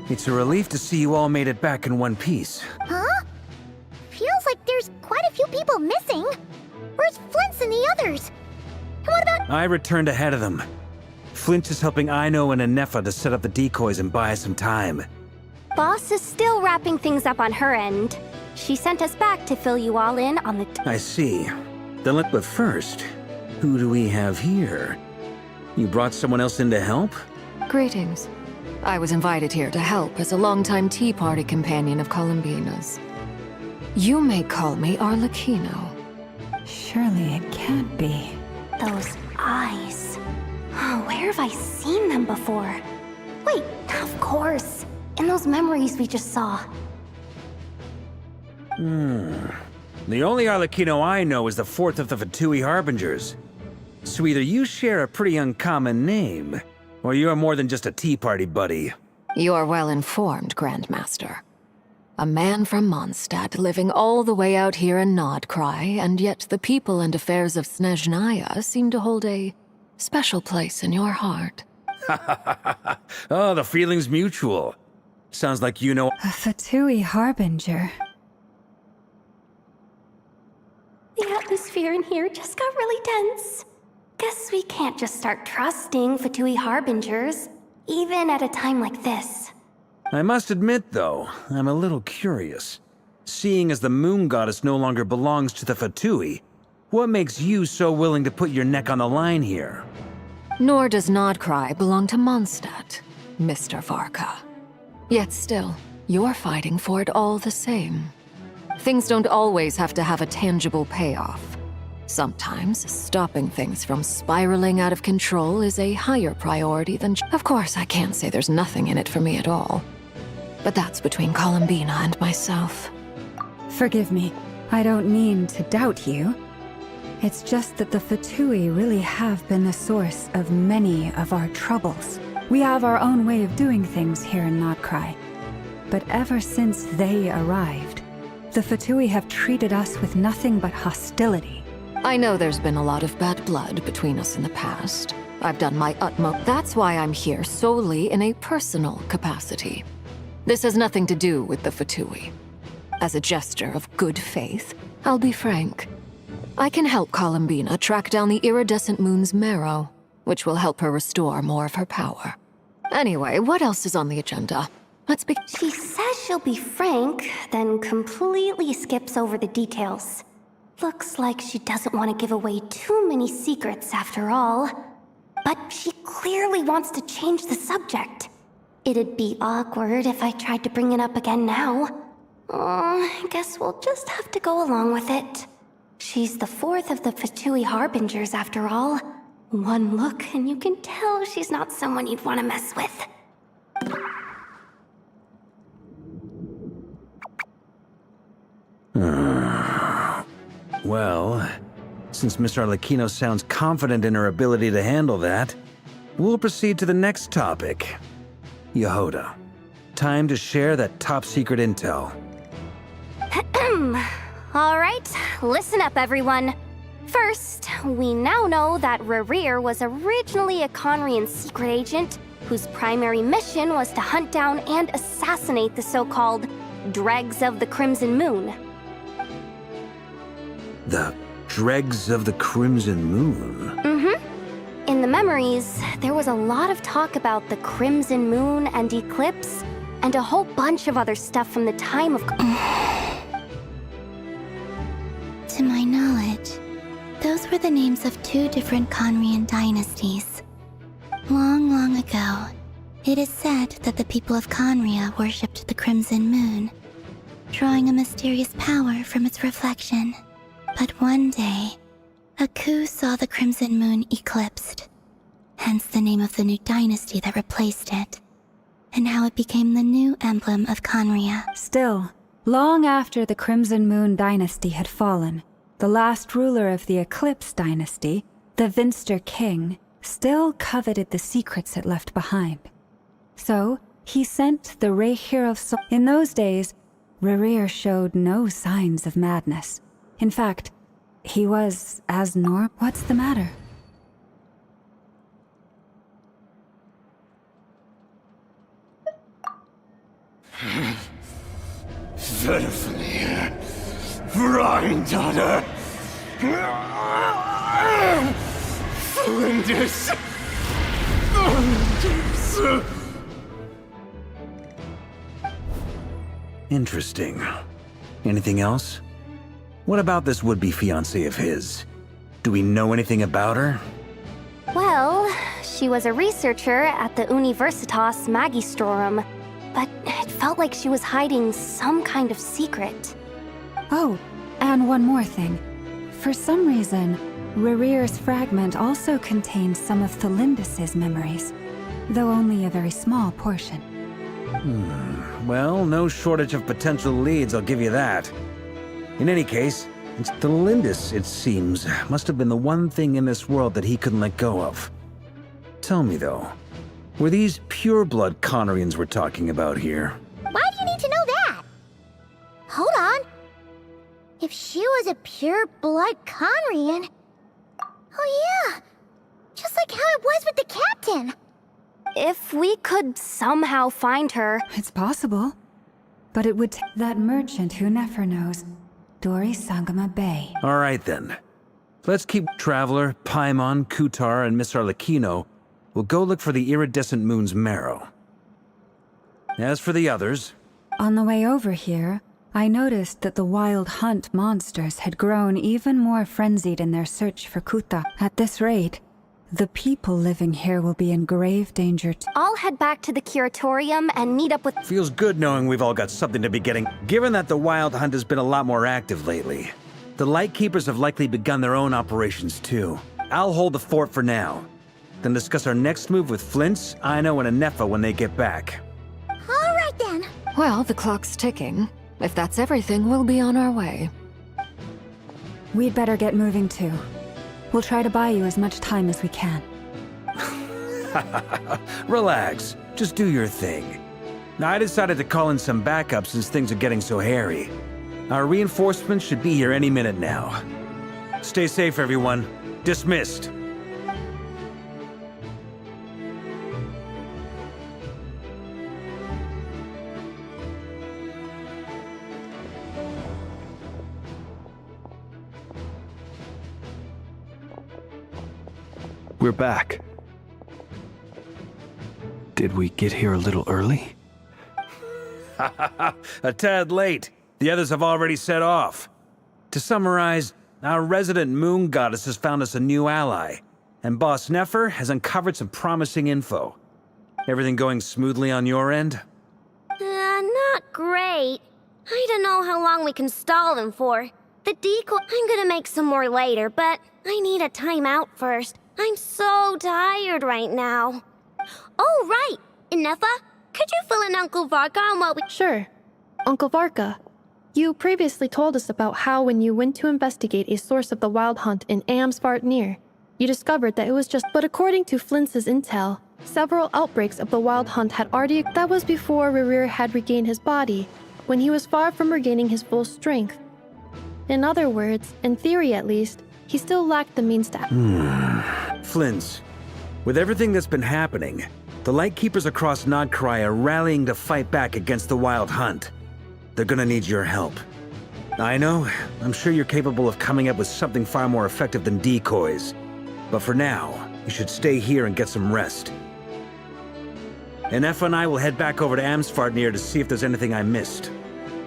It's a relief to see you all made it back in one piece. Huh? Feels like there's quite a few people missing. Where's Flint's and the others? And what about— I returned ahead of them. Flint is helping Aino and Anefa to set up the decoys and buy us some time. Boss is still wrapping things up on her end. She sent us back to fill you all in on the— I see. But first, who do we have here? You brought someone else in to help? Greetings. I was invited here to help as a longtime Tea Party companion of Columbina's. You may call me Arlecchino. Surely it can't be. Those eyes. Oh, where have I seen them before? Wait, of course. In those memories we just saw. The only Arlecchino I know is the fourth of the Fatui Harbingers. So either you share a pretty uncommon name, or you're more than just a Tea Party buddy. You're well informed, Grandmaster. A man from Mondstadt living all the way out here in Nodcry, and yet the people and affairs of Snezhnaya seem to hold a special place in your heart. Oh, the feeling's mutual. Sounds like you know— A Fatui Harbinger. The atmosphere in here just got really tense. Guess we can't just start trusting Fatui Harbingers, even at a time like this. I must admit, though, I'm a little curious. Seeing as the moon goddess no longer belongs to the Fatui, what makes you so willing to put your neck on the line here? Nor does Nodcry belong to Mondstadt, Mr. Varka. Yet still, you're fighting for it all the same. Things don't always have to have a tangible payoff. Sometimes, stopping things from spiraling out of control is a higher priority than— Of course, I can't say there's nothing in it for me at all. But that's between Columbina and myself. Forgive me. I don't mean to doubt you. It's just that the Fatui really have been the source of many of our troubles. We have our own way of doing things here in Nodcry. But ever since they arrived, The Fatui have treated us with nothing but hostility. I know there's been a lot of bad blood between us in the past. I've done my utmost. That's why I'm here solely in a personal capacity. This has nothing to do with the Fatui. As a gesture of good faith, I'll be frank. I can help Columbina track down the iridescent moon's marrow, which will help her restore more of her power. Anyway, what else is on the agenda? Let's begin. She says she'll be frank, then completely skips over the details. Looks like she doesn't want to give away too many secrets after all. But she clearly wants to change the subject. It'd be awkward if I tried to bring it up again now. I guess we'll just have to go along with it. She's the fourth of the Fatui Harbingers after all. One look and you can tell she's not someone you'd want to mess with. Well, since Miss Arlecchino sounds confident in her ability to handle that, we'll proceed to the next topic. Yehoda, time to share that top-secret intel. Alright, listen up everyone. First, we now know that Rerir was originally a Conrian secret agent whose primary mission was to hunt down and assassinate the so-called Dregs of the Crimson Moon. The Dregs of the Crimson Moon? Mm-hmm. In the memories, there was a lot of talk about the Crimson Moon and Eclipse, and a whole bunch of other stuff from the time of... To my knowledge, those were the names of two different Conrian dynasties. Long, long ago, it is said that the people of Conria worshipped the Crimson Moon, drawing a mysterious power from its reflection. But one day, a coup saw the Crimson Moon eclipsed, hence the name of the new dynasty that replaced it, and how it became the new emblem of Conria. Still, long after the Crimson Moon dynasty had fallen, the last ruler of the Eclipse dynasty, the Vinster King, still coveted the secrets it left behind. So, he sent the Rehir of Sol. In those days, Rerir showed no signs of madness. In fact, he was as normal. What's the matter? Verfnir, Rheindaughter, Flinders. Interesting. Anything else? What about this would-be fiancée of his? Do we know anything about her? Well, she was a researcher at the Universitas Magistrorum, but it felt like she was hiding some kind of secret. Oh, and one more thing. For some reason, Rerir's fragment also contained some of Thelindis' memories, though only a very small portion. Well, no shortage of potential leads, I'll give you that. In any case, it's Thelindis, it seems, must have been the one thing in this world that he couldn't let go of. Tell me, though, were these pure-blood Conrians we're talking about here? Why do you need to know that? Hold on. If she was a pure-blood Conrian... Oh yeah, just like how it was with the captain. If we could somehow find her... It's possible. But it would take that merchant who never knows. Dori Sangama Bay. All right, then. Let's keep Traveler, Paimon, Kutar, and Miss Arlecchino. We'll go look for the iridescent moon's marrow. As for the others... On the way over here, I noticed that the Wild Hunt monsters had grown even more frenzied in their search for Kuta. At this rate, the people living here will be in grave danger too. I'll head back to the Curatorium and meet up with... Feels good knowing we've all got something to be getting. Given that the Wild Hunt has been a lot more active lately, the Lightkeepers have likely begun their own operations too. I'll hold the fort for now, then discuss our next move with Flints, Aino, and Anefa when they get back. All right then. Well, the clock's ticking. If that's everything, we'll be on our way. We'd better get moving too. We'll try to buy you as much time as we can. Relax. Just do your thing. I decided to call in some backup since things are getting so hairy. Our reinforcements should be here any minute now. Stay safe, everyone. Dismissed. We're back. Did we get here a little early? A tad late. The others have already set off. To summarize, our resident moon goddess has found us a new ally, and Boss Nefer has uncovered some promising info. Everything going smoothly on your end? Not great. I don't know how long we can stall them for. The decoy... I'm gonna make some more later, but I need a timeout first. I'm so tired right now. Oh, right! Inefa, could you fill in Uncle Varka on what we... Sure. Uncle Varka, you previously told us about how when you went to investigate a source of the Wild Hunt in Amsvartnir, you discovered that it was just... But according to Flint's intel, several outbreaks of the Wild Hunt had already... That was before Rerir had regained his body, when he was far from regaining his full strength. In other words, in theory at least, he still lacked the means to... Flint's, with everything that's been happening, the Lightkeepers across Nodcry are rallying to fight back against the Wild Hunt. They're gonna need your help. I know, I'm sure you're capable of coming up with something far more effective than decoys. But for now, you should stay here and get some rest. And Efa and I will head back over to Amsvartnir to see if there's anything I missed.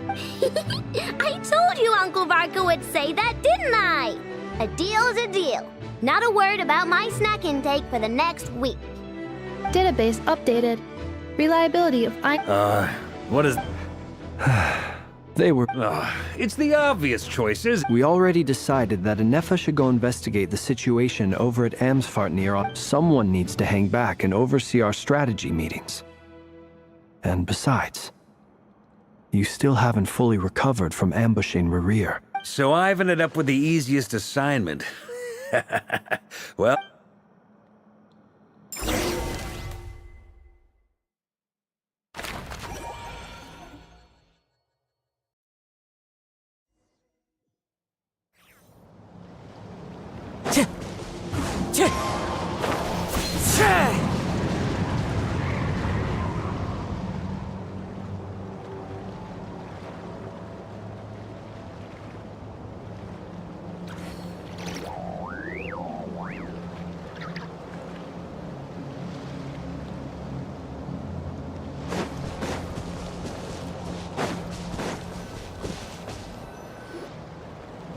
I told you Uncle Varka would say that, didn't I? A deal's a deal. Not a word about my snack intake for the next week. Database updated. Reliability of What is... They were... it's the obvious choices. We already decided that Inefa should go investigate the situation over at Amsvartnir. Someone needs to hang back and oversee our strategy meetings. And besides, you still haven't fully recovered from ambushing Rerir. So I've ended up with the easiest assignment. Well...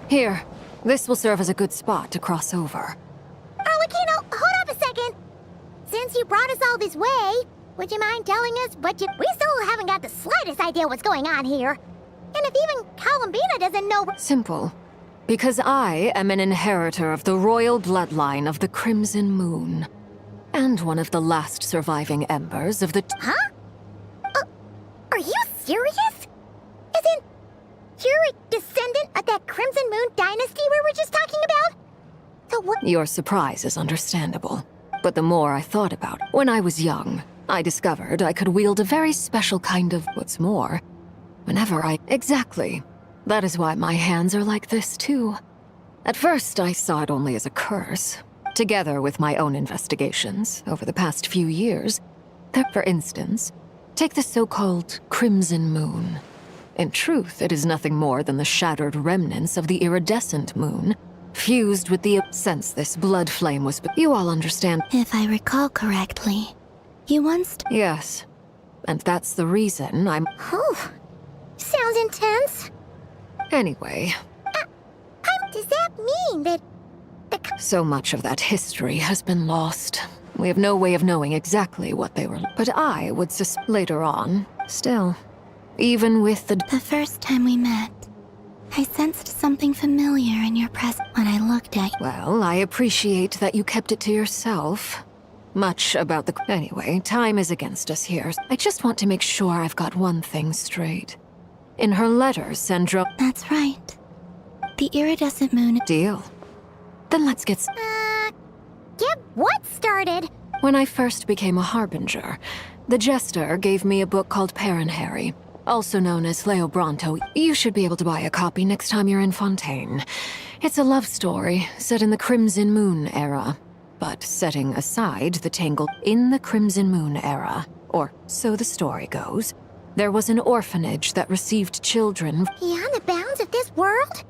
Here, this will serve as a good spot to cross over. Arlecchino, hold up a second! Since you brought us all this way, would you mind telling us what you... We still haven't got the slightest idea what's going on here. And if even Columbina doesn't know... Simple. Because I am an inheritor of the royal bloodline of the Crimson Moon. And one of the last surviving embers of the... Huh? Are you serious? Isn't... You're a descendant of that Crimson Moon dynasty we were just talking about? So what... Your surprise is understandable. But the more I thought about it, when I was young, I discovered I could wield a very special kind of... What's more, whenever I... Exactly. That is why my hands are like this, too. At first, I saw it only as a curse. Together with my own investigations over the past few years, for instance, take the so-called Crimson Moon. In truth, it is nothing more than the shattered remnants of the iridescent moon, fused with the... Since this blood flame was... You all understand. If I recall correctly, you once... Yes. And that's the reason I'm... Oh, sounds intense. Anyway... Does that mean that... So much of that history has been lost. We have no way of knowing exactly what they were... But I would later on. Still... Even with the... The first time we met, I sensed something familiar in your presence when I looked at you. Well, I appreciate that you kept it to yourself. Much about the... Anyway, time is against us here. I just want to make sure I've got one thing straight. In her letter, Sandra... That's right. The iridescent moon... Deal. Then let's get... Get what started? When I first became a harbinger, the Jester gave me a book called Perrin Harry. also known as Leobranto. You should be able to buy a copy next time you're in Fontaine. It's a love story set in the Crimson Moon era. But setting aside the tangle in the Crimson Moon era, or so the story goes, there was an orphanage that received children Beyond the bounds of this world?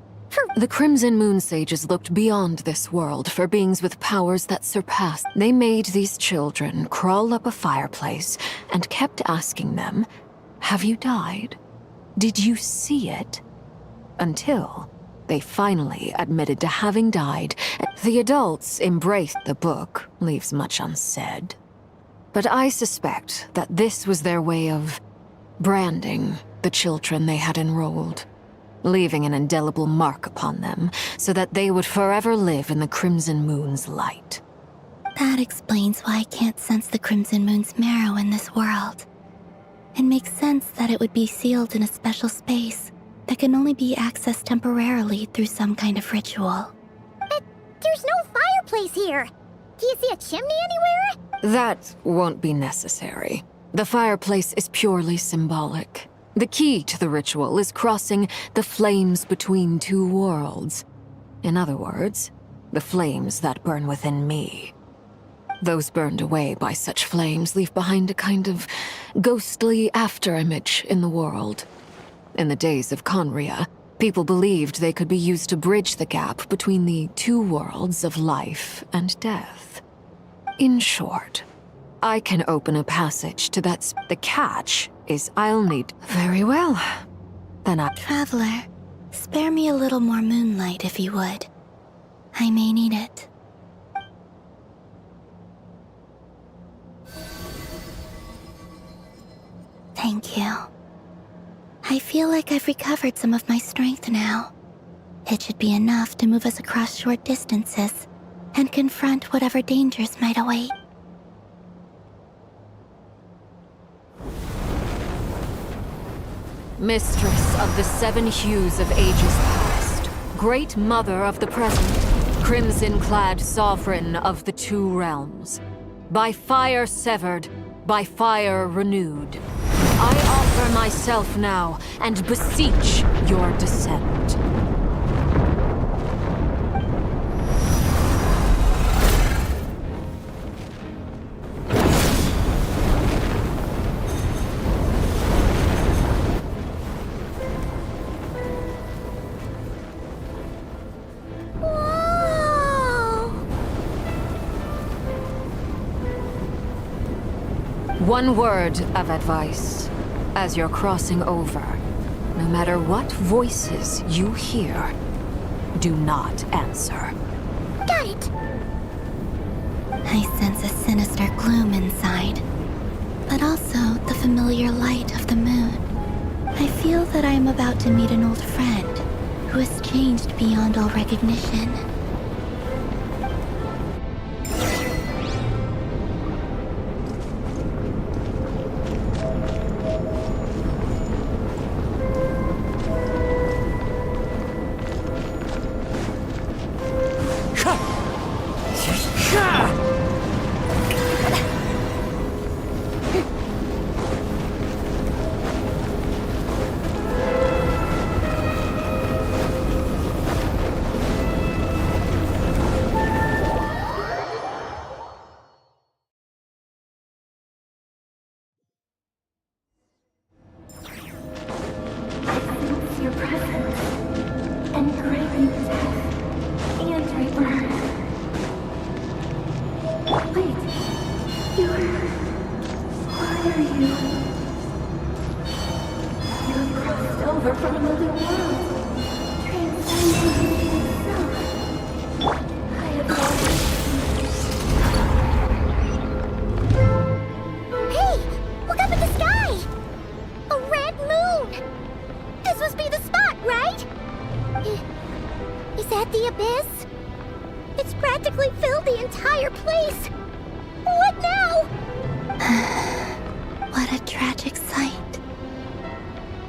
The Crimson Moon Sages looked beyond this world for beings with powers that surpassed. They made these children crawl up a fireplace and kept asking them, "Have you died? Did you see it?" Until they finally admitted to having died. The adults embraced. The book leaves much unsaid. But I suspect that this was their way of branding the children they had enrolled, leaving an indelible mark upon them so that they would forever live in the Crimson Moon's light. That explains why I can't sense the Crimson Moon's marrow in this world. It makes sense that it would be sealed in a special space that can only be accessed temporarily through some kind of ritual. But there's no fireplace here. Do you see a chimney anywhere? That won't be necessary. The fireplace is purely symbolic. The key to the ritual is crossing the flames between two worlds. In other words, the flames that burn within me. Those burned away by such flames leave behind a kind of ghostly afterimage in the world. In the days of Conria, people believed they could be used to bridge the gap between the two worlds of life and death. In short, I can open a passage to that. The catch is I'll need. Very well. Then Traveler, spare me a little more moonlight if you would. I may need it. Thank you. I feel like I've recovered some of my strength now. It should be enough to move us across short distances and confront whatever dangers might await. Mistress of the seven hues of ages past, great mother of the present, crimson-clad sovereign of the two realms, by fire severed, by fire renewed, I offer myself now and beseech your descent. One word of advice. As you're crossing over, no matter what voices you hear, do not answer. Got it! I sense a sinister gloom inside, but also the familiar light of the moon. I feel that I am about to meet an old friend who has changed beyond all recognition.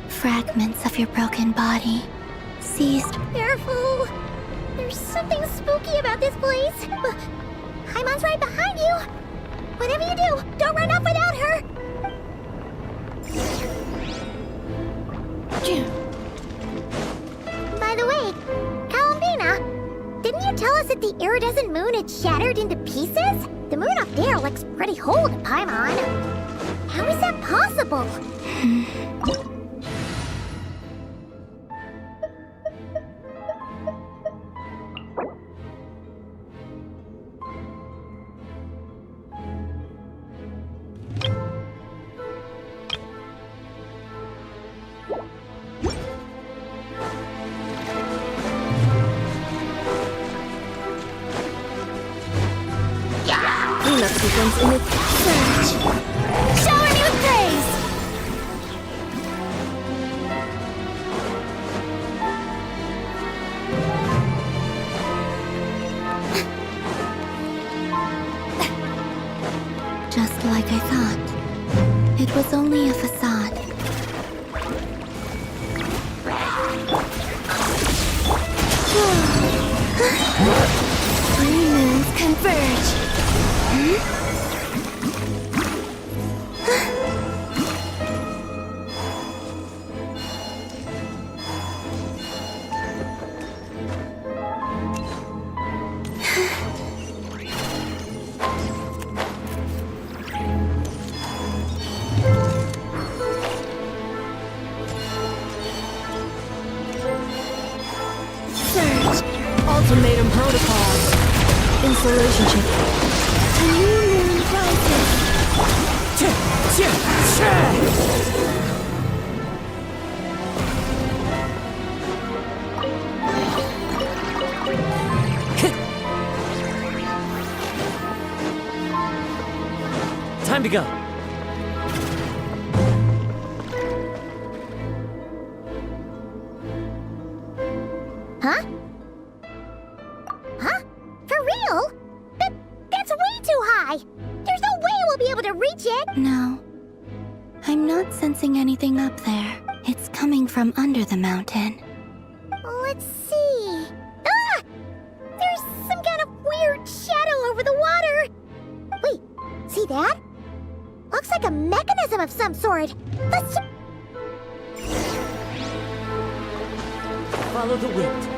Fragments of your broken body, seized. Careful! There's something spooky about this place. Paimon's right behind you. Whatever you do, don't run off without her. By the way, Columbina, didn't you tell us that the iridescent moon had shattered into pieces? The moon up there looks pretty whole to Paimon. How is that possible? Cleanup sequence in its surge. Shower me with praise! Just like I thought. It was only a facade. Three moons converge. Ultimatum protocol. Installation chip. A new moon rises. Time to go. Huh? Huh? For real? That's way too high! There's no way we'll be able to reach it! No. I'm not sensing anything up there. It's coming from under the mountain. Let's see. Ah! There's some kind of weird shadow over the water! Wait, see that? Looks like a mechanism of some sort. Let's Follow the wind.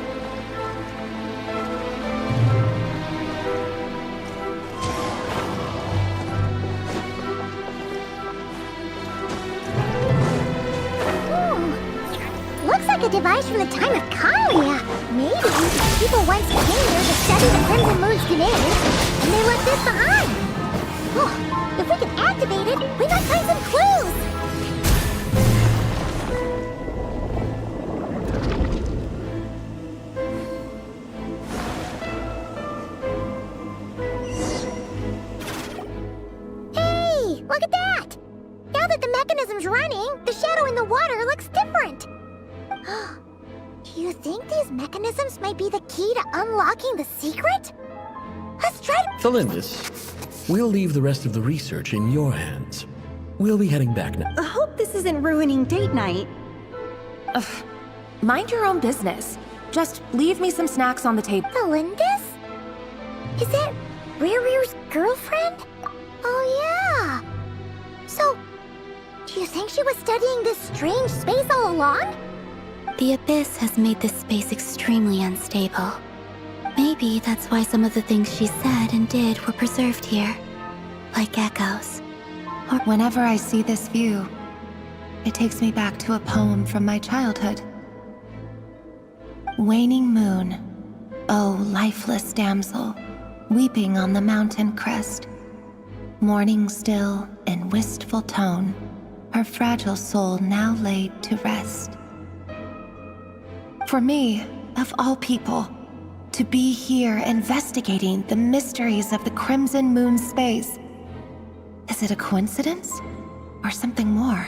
Looks like a device from the time of Kalia. Maybe people once came here to study the Crimson Moon's domain, and they left this behind. Oh, if we can activate it, we might find some clues. Hey, look at that! Now that the mechanism's running, the shadow in the water looks different. Do you think these mechanisms might be the key to unlocking the secret? Let's try to— Felindis, we'll leave the rest of the research in your hands. We'll be heading back now. I hope this isn't ruining date night. Ugh. Mind your own business. Just leave me some snacks on the table. Felindis? Is that Rear's girlfriend? Oh yeah. So, do you think she was studying this strange space all along? The Abyss has made this space extremely unstable. Maybe that's why some of the things she said and did were preserved here, like echoes. Or whenever I see this view, it takes me back to a poem from my childhood. Waning moon, oh lifeless damsel, weeping on the mountain crest, mourning still in wistful tone, her fragile soul now laid to rest. For me, of all people, to be here investigating the mysteries of the Crimson Moon space, is it a coincidence or something more?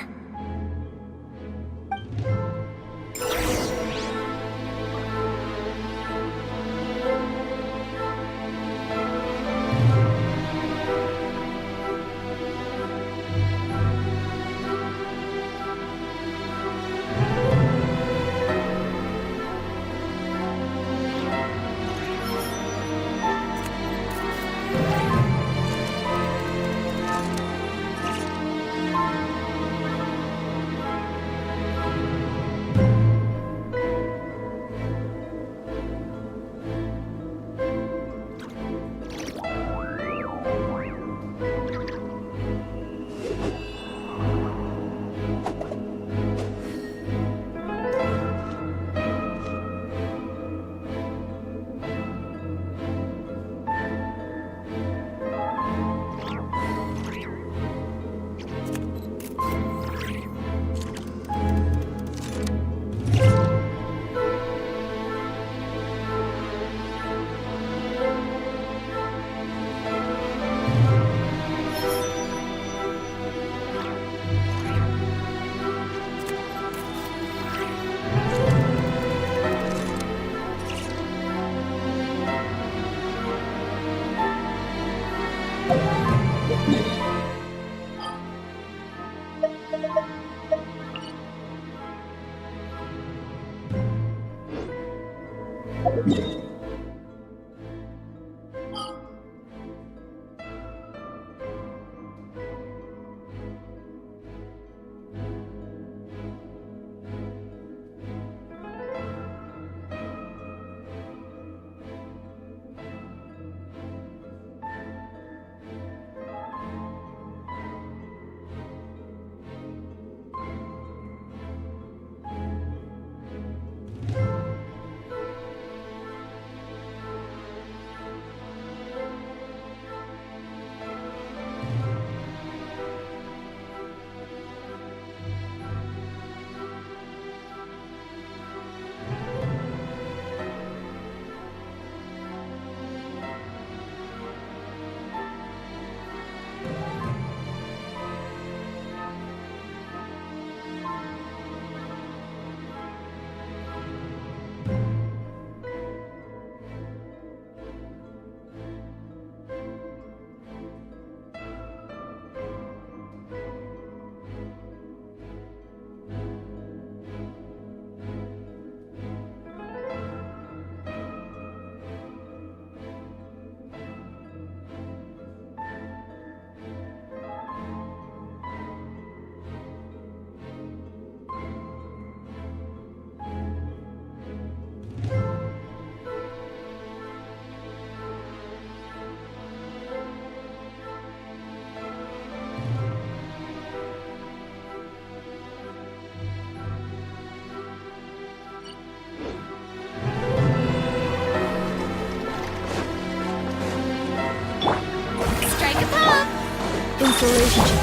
this relationship.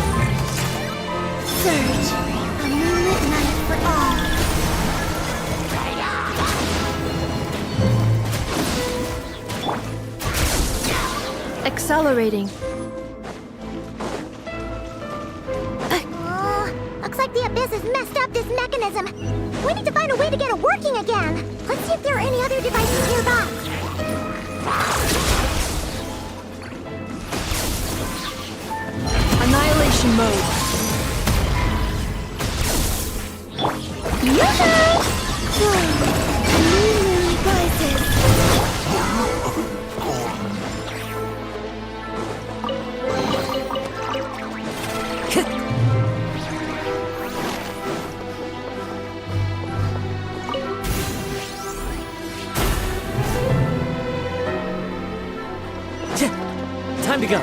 Surge, a moonlit night for all. Accelerating. Looks like the Abyss has messed up this mechanism. We need to find a way to get it working again. Let's see if there are any other devices nearby. Annihilation mode. Moon rises. Time to go.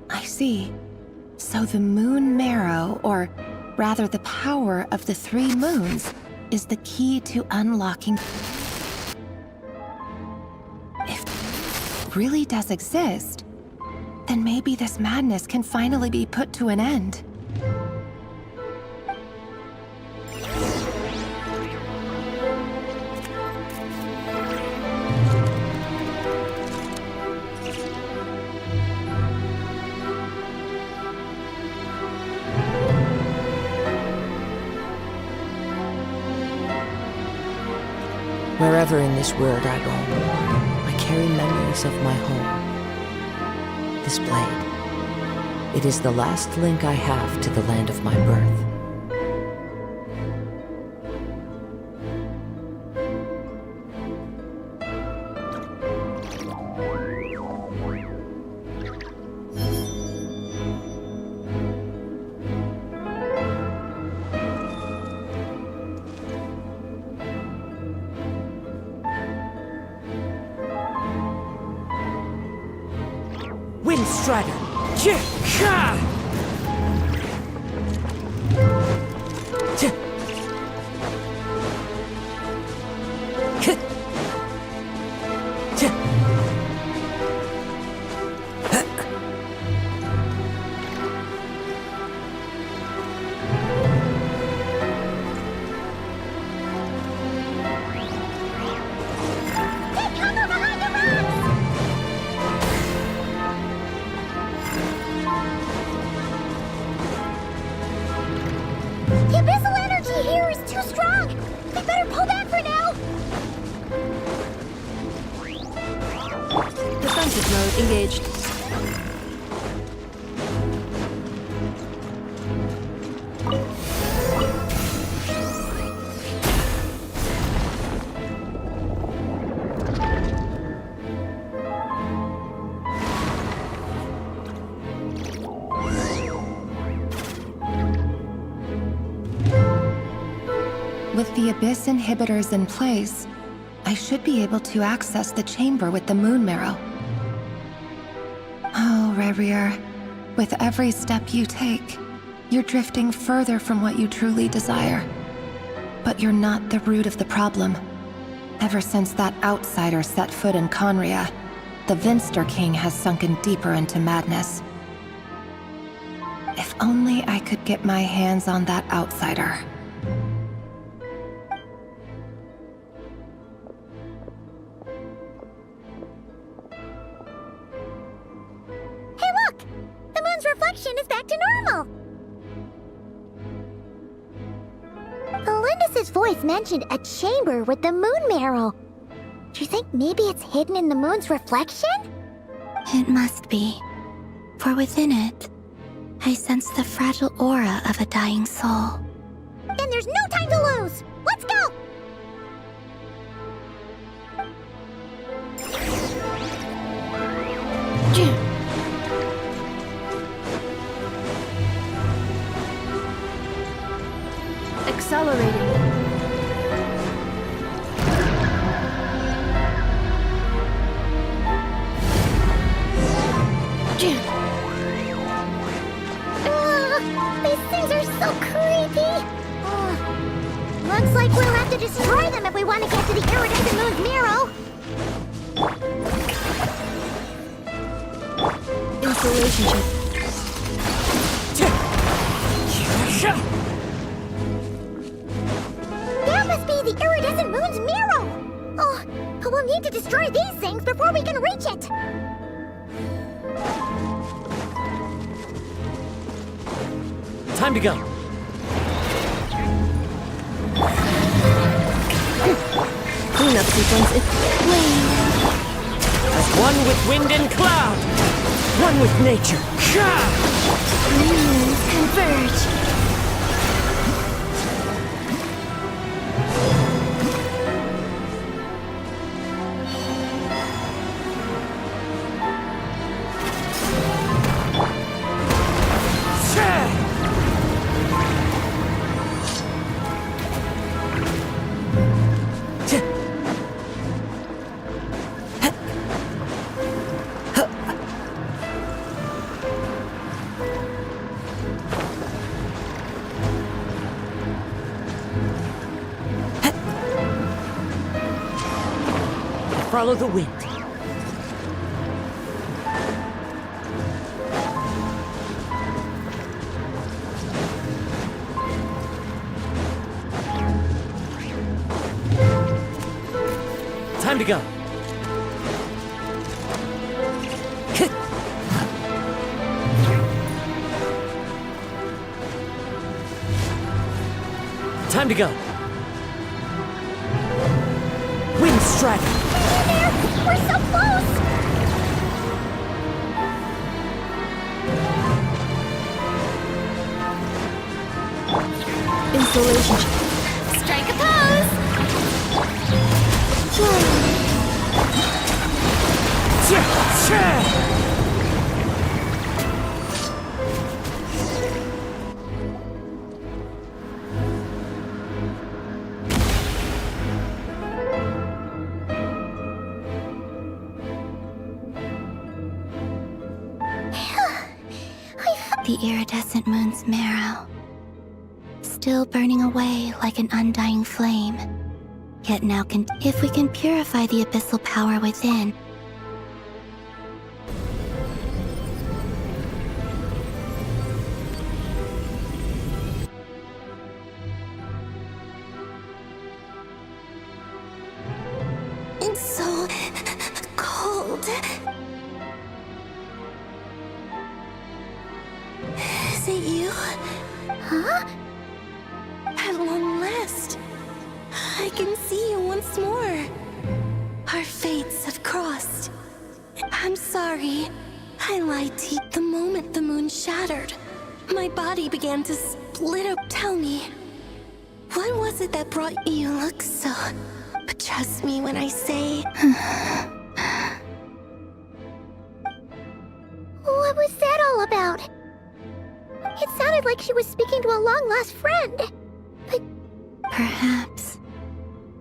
I see. So the moon marrow, or rather the power of the 3 moons, is the key to unlocking. If it really does exist, then maybe this madness can finally be put to an end. Wherever in this world I roam, I carry memories of my home. This blade, it is the last link I have to the land of my birth. Wind Strider! Ka! The abyssal energy here is too strong. We better pull back for now. Defensive mode engaged. With the Abyss inhibitors in place, I should be able to access the chamber with the moon marrow. Oh, Rerir, with every step you take, you're drifting further from what you truly desire. But you're not the root of the problem. Ever since that outsider set foot in Conria, the Vinster King has sunken deeper into madness. If only I could get my hands on that outsider. Hey, look! The moon's reflection is back to normal. Elindis' voice mentioned a chamber with the moon marrow. Do you think maybe it's hidden in the moon's reflection? It must be. For within it, I sense the fragile aura of a dying soul. Then there's no time to lose! Let's go! Accelerating. These things are so creepy. Looks like we'll have to destroy them if we want to get to the iridescent moon's marrow. Installationship. That must be the iridescent moon's marrow. Oh, but we'll need to destroy these things before we can reach it. Time to go. Cleanup sequence is As one with wind and cloud, one with nature. Moons converge. Follow the wind. Time to go. Time to go. Wind strike. We're so close! installation. Strike a pose! The iridescent moon's marrow, still burning away like an undying flame. Yet now if we can purify the abyssal power within, It's so cold. Is it you? Huh? At long last, I can see you once more. Our fates have crossed. I'm sorry. I lied to you. The moment the moon shattered, my body began to split up. Tell me, what was it that brought you? You look so... But trust me when I say... What was that all about? It sounded like she was speaking to a long-lost friend. But... Perhaps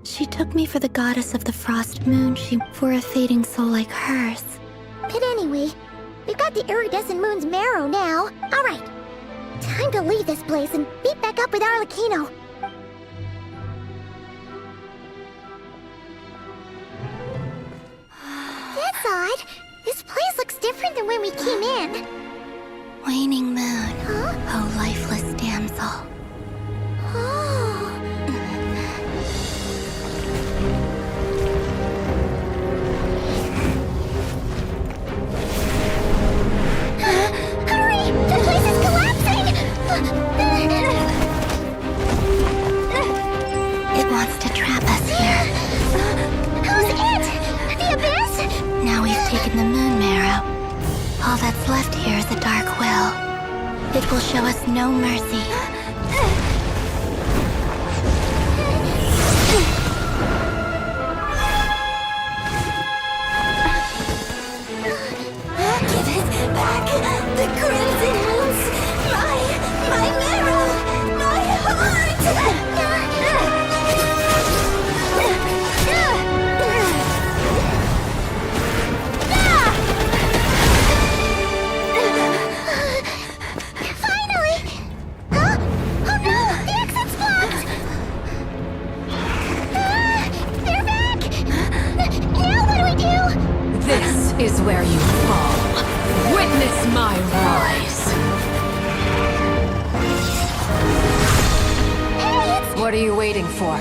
she took me for the goddess of the frost moon. For a fading soul like hers. But anyway, we've got the iridescent moon's marrow now. Alright, time to leave this place and meet back up with Arlecchino. That's odd. This place looks different than when we came in. Waning moon, Huh? oh lifeless damsel. Oh. Hurry! The place is collapsing! It wants to trap us here. Who's it? The abyss? Now we've taken the moon marrow. All that's left here is a dark will. It will show us no mercy. Give it back! The crimson moons! My marrow! My heart! Finally! What are you waiting for?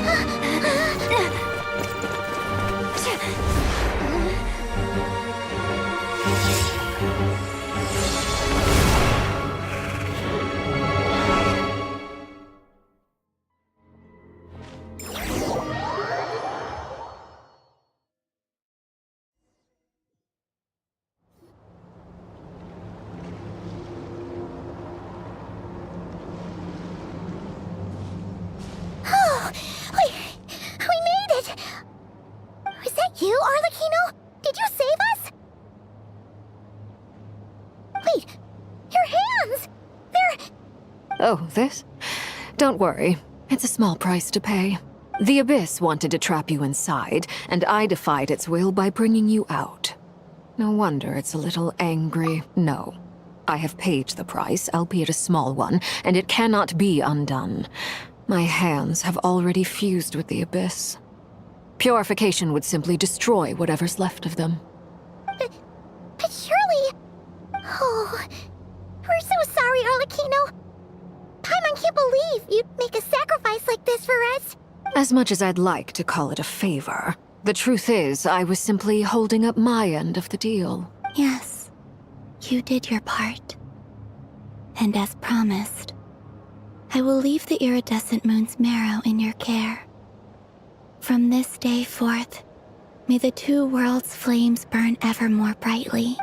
Oh, we made it! Was that you, Arlecchino? Did you save us? Wait, your hands! They're... Oh, this? Don't worry. It's a small price to pay. The Abyss wanted to trap you inside, and I defied its will by bringing you out. No wonder it's a little angry. No. I have paid the price, albeit a small one, and it cannot be undone. My hands have already fused with the Abyss. Purification would simply destroy whatever's left of them. But surely... Oh, we're so sorry, Arlecchino. Paimon can't believe you'd make a sacrifice like this for us. As much as I'd like to call it a favor, the truth is I was simply holding up my end of the deal. Yes, you did your part. And as promised, I will leave the iridescent moon's marrow in your care. From this day forth, may the two worlds' flames burn ever more brightly.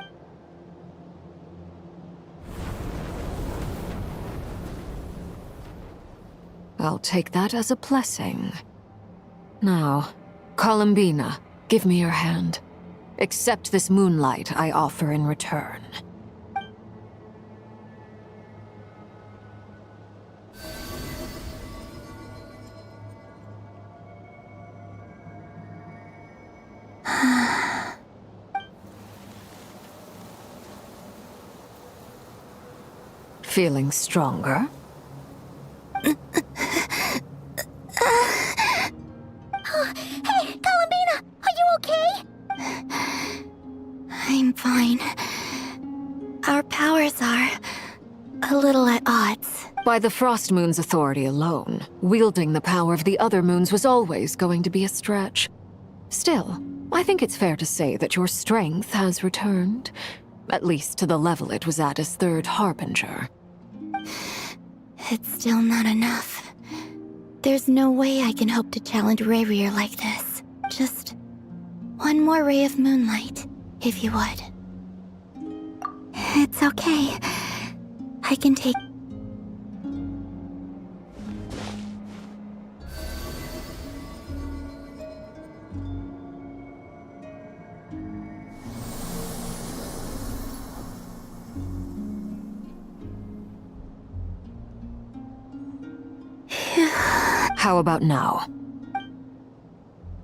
I'll take that as a blessing. Now, Columbina, give me your hand. Accept this moonlight I offer in return. Feeling stronger? Oh, hey, Columbina, are you okay? I'm fine. Our powers are a little at odds. By the Frost Moon's authority alone, wielding the power of the other moons was always going to be a stretch. Still, I think it's fair to say that your strength has returned, at least to the level it was at as Third Harbinger. It's still not enough. There's no way I can hope to challenge Rayrir like this. Just one more ray of moonlight, if you would. It's okay. I can take... How about now?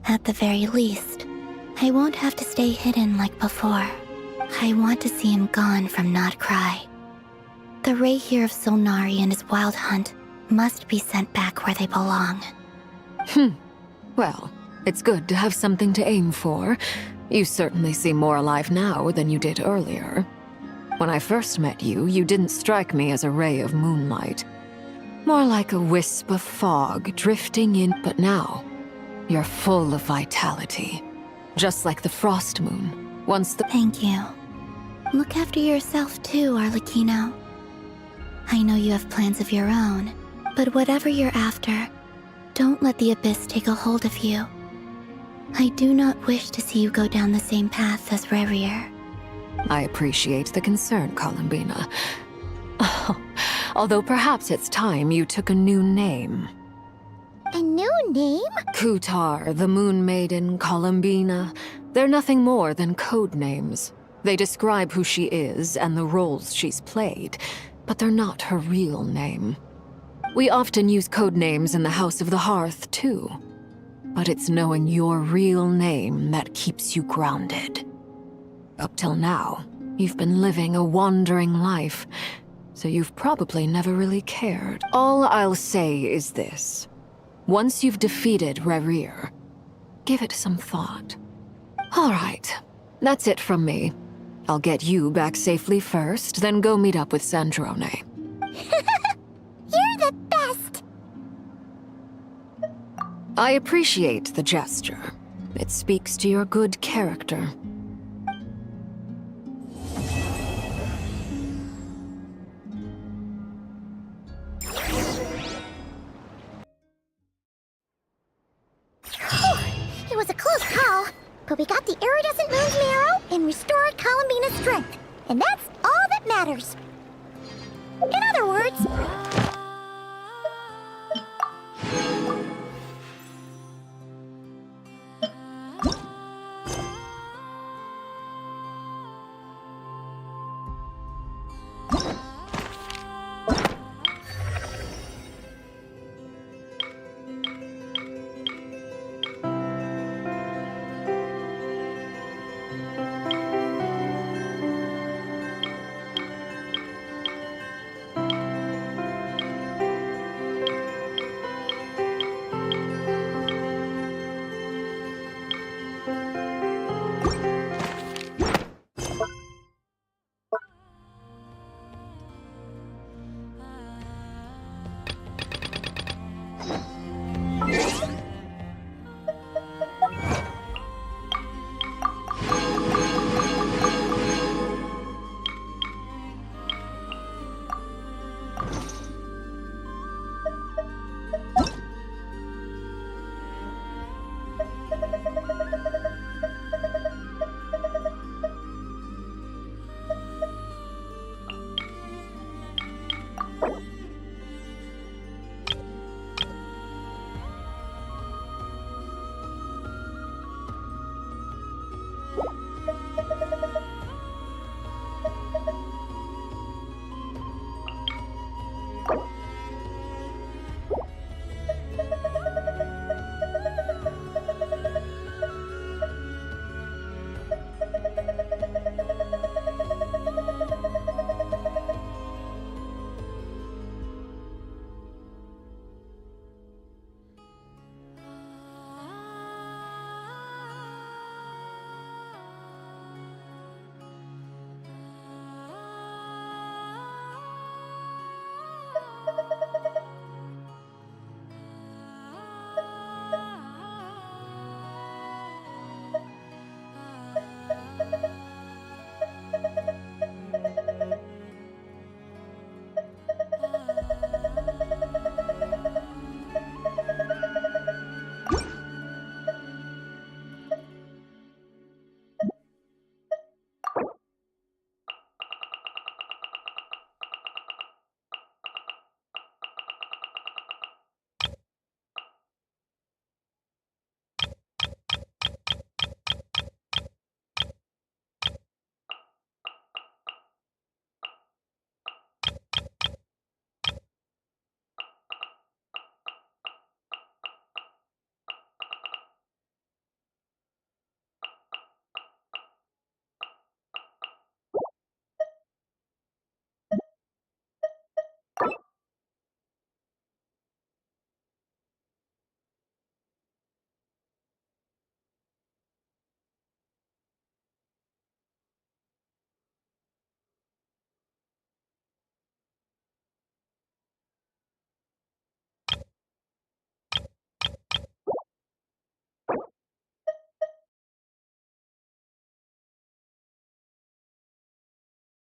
At the very least, I won't have to stay hidden like before. I want to see him gone from Not Cry. The Rayrir of Solnari and his wild hunt must be sent back where they belong. Well, it's good to have something to aim for. You certainly seem more alive now than you did earlier. When I first met you, you didn't strike me as a ray of moonlight. More like a wisp of fog drifting in, but now, you're full of vitality. Just like the Frost Moon, once the— Thank you. Look after yourself too, Arlecchino. I know you have plans of your own, but whatever you're after, don't let the Abyss take a hold of you. I do not wish to see you go down the same path as Rayrir. I appreciate the concern, Columbina. Although perhaps it's time you took a new name. A new name? Kutar, the Moon Maiden, Columbina. They're nothing more than code names. They describe who she is and the roles she's played, but they're not her real name. We often use code names in the House of the Hearth, too. But it's knowing your real name that keeps you grounded. Up till now, you've been living a wandering life, so you've probably never really cared. All I'll say is this. Once you've defeated Rayrir, give it some thought. All right, that's it from me. I'll get you back safely first, then go meet up with Sandrone. You're the best! I appreciate the gesture. It speaks to your good character. It was a close call, but we got the iridescent moon's marrow and restored Columbina's strength, and that's all that matters. In other words,